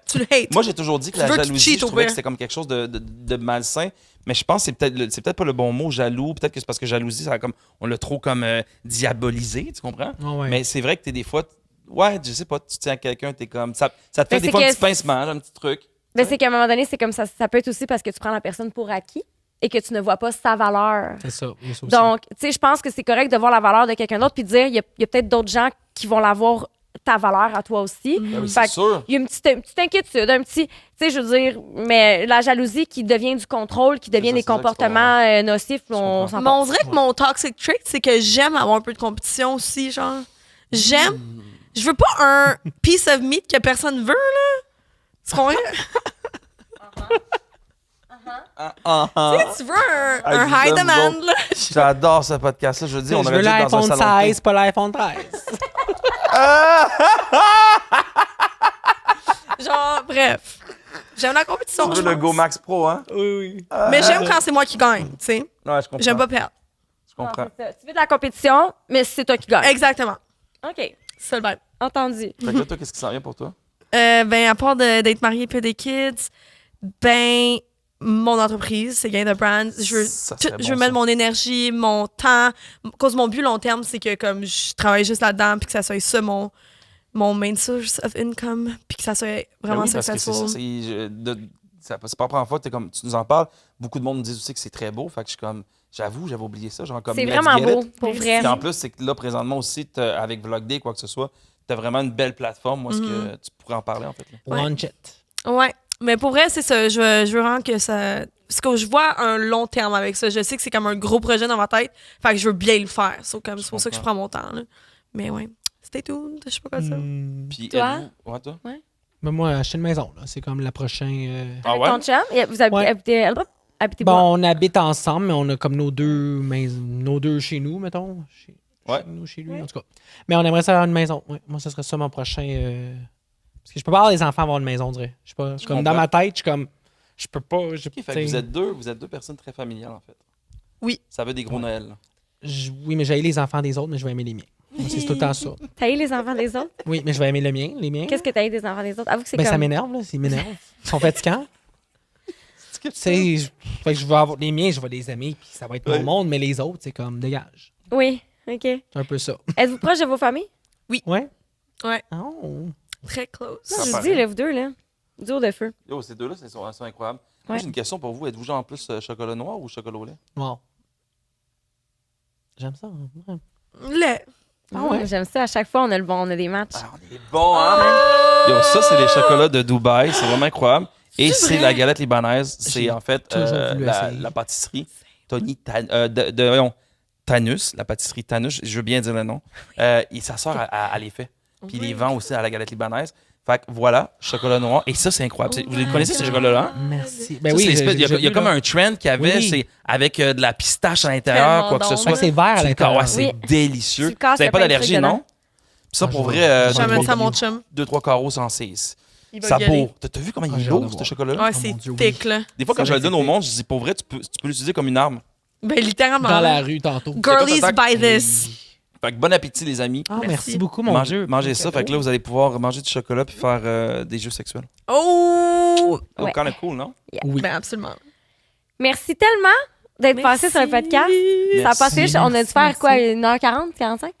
Tu le hates. moi, j'ai toujours dit que la veux qu'il jalousie, cheat je au trouvais pire. que c'était comme quelque chose de malsain. Mais je pense que c'est peut-être pas le bon mot, jaloux. Peut-être que c'est parce que jalousie, ça a comme, on l'a trop comme diabolisé, tu comprends? Ouais, ouais. Mais c'est vrai que t'es des fois. Ouais, je sais pas, tu tiens à quelqu'un, t'es comme. Ça te fait Ben, des c'est fois un que petit pincement, là, un petit truc. Ben, c'est qu'à un moment donné, c'est comme ça peut être aussi parce que tu prends la personne pour acquis et que tu ne vois pas sa valeur. C'est ça. il y a ça aussi. Donc, tu sais, je pense que c'est correct de voir la valeur de quelqu'un d'autre puis de dire, il y a peut-être d'autres gens qui vont la voir ta valeur à toi aussi. Ben oui, Fait c'est que sûr. il y a une petite inquiétude, un petit, tu sais, je veux dire, mais la jalousie qui devient du contrôle, qui devient ça, des c'est ça que comportements nocifs, on s'en Mais on dirait que mon toxic trait, c'est que j'aime avoir un peu de compétition aussi, genre. J'aime. Je veux pas un piece of meat que personne veut, là. Tu comprends? Tu veux un Ah, high je demand, vous là? J'adore ce podcast-là. Je veux dire, on je aurait veux dû être dans un l'iPhone salon de thé. 16, pas l'iPhone 13. Genre, bref. J'aime la compétition, Tu je veux le pense. Go Max Pro, hein? Oui, oui. Mais j'aime quand c'est moi qui gagne, tu sais. Ouais, je comprends. J'aime pas perdre. Je Je comprends. c'est ça. Tu veux de la compétition, mais c'est toi qui gagne. Exactement. OK. C'est ça le vibe. Entendu. Fait que là, toi, qu'est-ce qui s'en vient pour toi? Ben, à part d'être mariée et des kids, ben, mon entreprise, c'est Gain the Brand. Ça serait Je bon, veux mettre ça. mon énergie, mon temps. Cause mon but long terme, c'est que comme je travaille juste là-dedans, puis que ça soit ça mon main source of income, puis que ça soit vraiment Ben oui, parce que c'est successful. ça, c'est pas la première fois que tu nous en parles. Beaucoup de monde me dit aussi que c'est très beau. Fait que je suis comme, j'avoue, j'avais oublié ça. Genre comme C'est let's vraiment get beau, it. pour vrai. Puis en plus, c'est que là, présentement aussi, avec Vlog Day, quoi que ce soit, t'as vraiment une belle plateforme. Moi, est-ce que tu pourrais en parler, en fait? Là? Ouais. One jet. Ouais. Mais pour vrai, c'est ça. Je veux vraiment que ça. Parce que je vois un long terme avec ça. Je sais que c'est comme un gros projet dans ma tête. Fait que je veux bien le faire. C'est pour ça que je prends mon temps. Là. Mais ouais. Stay tuned. Je sais pas quoi ça. Puis Toi? êtes-vous- Ouais, toi? Mais moi, acheter une maison, là. C'est comme la prochaine. Ah ouais? Ton chum, vous habitez, habitez Bon, pas. on habite ensemble, mais on a comme nos deux chez nous, mettons. Ouais. Chez nous, chez lui, en tout cas. Mais on aimerait ça avoir une maison. Ouais. Moi, ce serait ça mon prochain. Parce que je peux pas avoir les enfants avoir une maison, on dirait. Je sais pas. Comme dans comprends. ma tête, je suis comme. Je peux pas. OK, fait que vous êtes deux personnes très familiales, en fait. Oui. Ça veut des gros Noël. là. Oui, mais j'ai les enfants des autres, mais je vais aimer les miens. Moi, c'est tout le temps ça. T'as eu les enfants des autres? Oui, mais je vais aimer les miens. Qu'est-ce que t'as eu des enfants des autres? Avoue que c'est Ben, ça comme... m'énerve, là. Ils m'énervent. Ils sont fatigants. Tu sais, fait que je vais avoir les miens, je vais les aimer, puis ça va être Ouais. mon monde, mais les autres, c'est comme dégage. Oui, OK. C'est un peu ça. Êtes-vous proche de vos familles? Ouais? Ouais. Oh. Très close. Ça Je vous paraît. dis, là, vous deux, là. Dur de feu. Yo, ces deux-là, c'est incroyable. Moi, Ouais. j'ai une question pour vous. Êtes-vous genre en plus chocolat noir ou chocolat au lait? Wow. J'aime ça. Ouais. Lait. Ah ouais? J'aime ça. À chaque fois, on a des matchs. Ah, on est bon, hein? Yo, ça, c'est les chocolats de Dubaï. C'est vraiment incroyable. Et c'est la galette libanaise. C'est J'ai en fait toujours voulu essayer. la pâtisserie Tanus, la pâtisserie Tanus, je veux bien dire le nom. Et ça sort à l'effet. Puis il les vend aussi à la galette libanaise. Fait que voilà, chocolat noir. Et ça, c'est incroyable. Vous les connaissez, ces chocolats-là? hein? Merci. Ça, Ben oui, c'est l'espèce- j'ai il y a vu, comme là. un trend qu'il y avait, Oui. c'est avec de la pistache à l'intérieur, Tellement quoi que ce bon. soit. Ouais, c'est vert à Tu le l'intérieur. casses, c'est Oui. délicieux. Tu Vous casses n'avez le pas pain de d'allergie, trucs non? dedans. Puis ça, Ah, pour je vrai, vais- Je vais mettre ça à mon chum. 2-3 carreaux sans 6. Il va Ça gueuler. beau. T'as vu comment Ah, il est j'ai hâte lourd, de ce voir. chocolat-là? Ouais, Oh c'est mon Dieu, thick, là. Des fois, quand C'est je le vrai donne que au monde, je dis, pour vrai, tu peux l'utiliser comme une arme. Ben, littéralement. Dans la rue tantôt. Girlies C'est quoi, buy this. Fait que bon appétit, les amis. Ah, merci Merci. beaucoup, mon Dieu. Mangez ça. Fait que là, vous allez pouvoir manger du chocolat puis faire des jeux sexuels. Oh! Oh, Ouais. quand même cool, non? Oui. Ben, absolument. Merci tellement d'être passé sur le podcast. Ça a passé, Merci. on a dû faire quoi, 1h40, 45?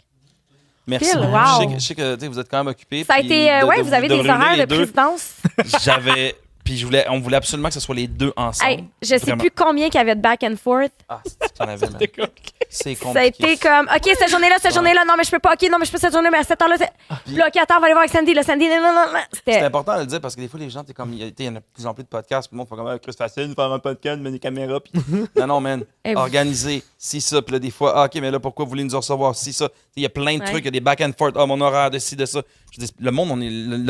Merci. Phil, beaucoup. wow. Je sais que tu sais, vous êtes quand même occupés. Ça a puis été, ouais, vous avez des réunir horaires les de deux, présidence. Puis on voulait absolument que ce soit les deux ensemble. Hey, je sais Vraiment. plus combien qu'il y avait de back and forth. Ah, c'est qu'il y en avait, man. C'est compliqué. Ça a été comme, OK, cette journée-là, non, mais je peux pas, OK, non, mais je peux cette journée, mais à cette heure-là, puis là, OK, attends, on va aller voir avec Sandy, là, Sandy, non. C'est C'était, important de le dire parce que des fois, les gens, t'es comme, il y en a de plus en plus de podcasts, puis le monde fait comme, ah, Chris, facile de faire un podcast, mettre des caméras, puis non, man, Eh, organiser, si ça, puis là, des fois, ah, OK, mais là, pourquoi vous voulez nous recevoir, si ça, il y a plein de Ouais. trucs, il y a des back and forth, ah, mon horaire de ci, de ça. Je dis, le monde,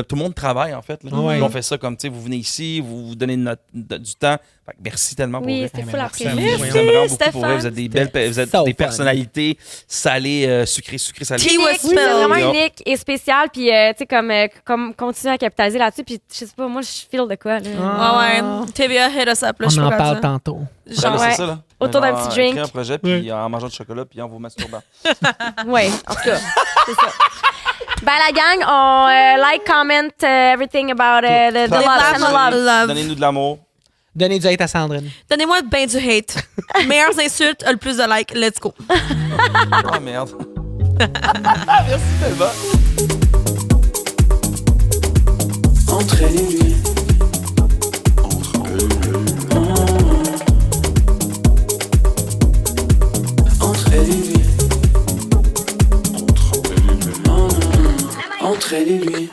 tout le monde travaille, en fait, là. Ouais. Puis on fait ça comme, tu sais, vous venez ici, vous vous donnez du temps. Fait que merci tellement pour oui, vrai. c'était mais full merci apprécié. à vous. Je vous Voyons. aime vraiment beaucoup Stéphane. pour vrai. Vous êtes des belles, vous êtes So des fun. personnalités salées, sucrées, salées. Tea Unique, with oui, c'est vraiment Spill. unique et spécial, puis tu sais, comme continuer à capitaliser là-dessus, puis je sais pas, moi, je feel de quoi, là. Ah ouais. TVA, hit us up, là. je sais On en pas quoi parle dire. tantôt. Ben Genre, là, ouais. c'est ça, là. Autour d'un Genre, petit drink. créer un projet, puis en mangeant du chocolat, puis en vous masturbant. Ouais, en tout cas, c'est ça. Ben, la gang, on like, comment, everything about the Parlez love, de send the love. love. Donnez-nous de l'amour. Donnez du hate à Sandrine. Donnez-moi ben du hate. Meilleures insultes, le plus de likes. Let's go. Ah, merde. Merci tellement. Entraînez-lui. Entraînez-lui. Entraînez-lui.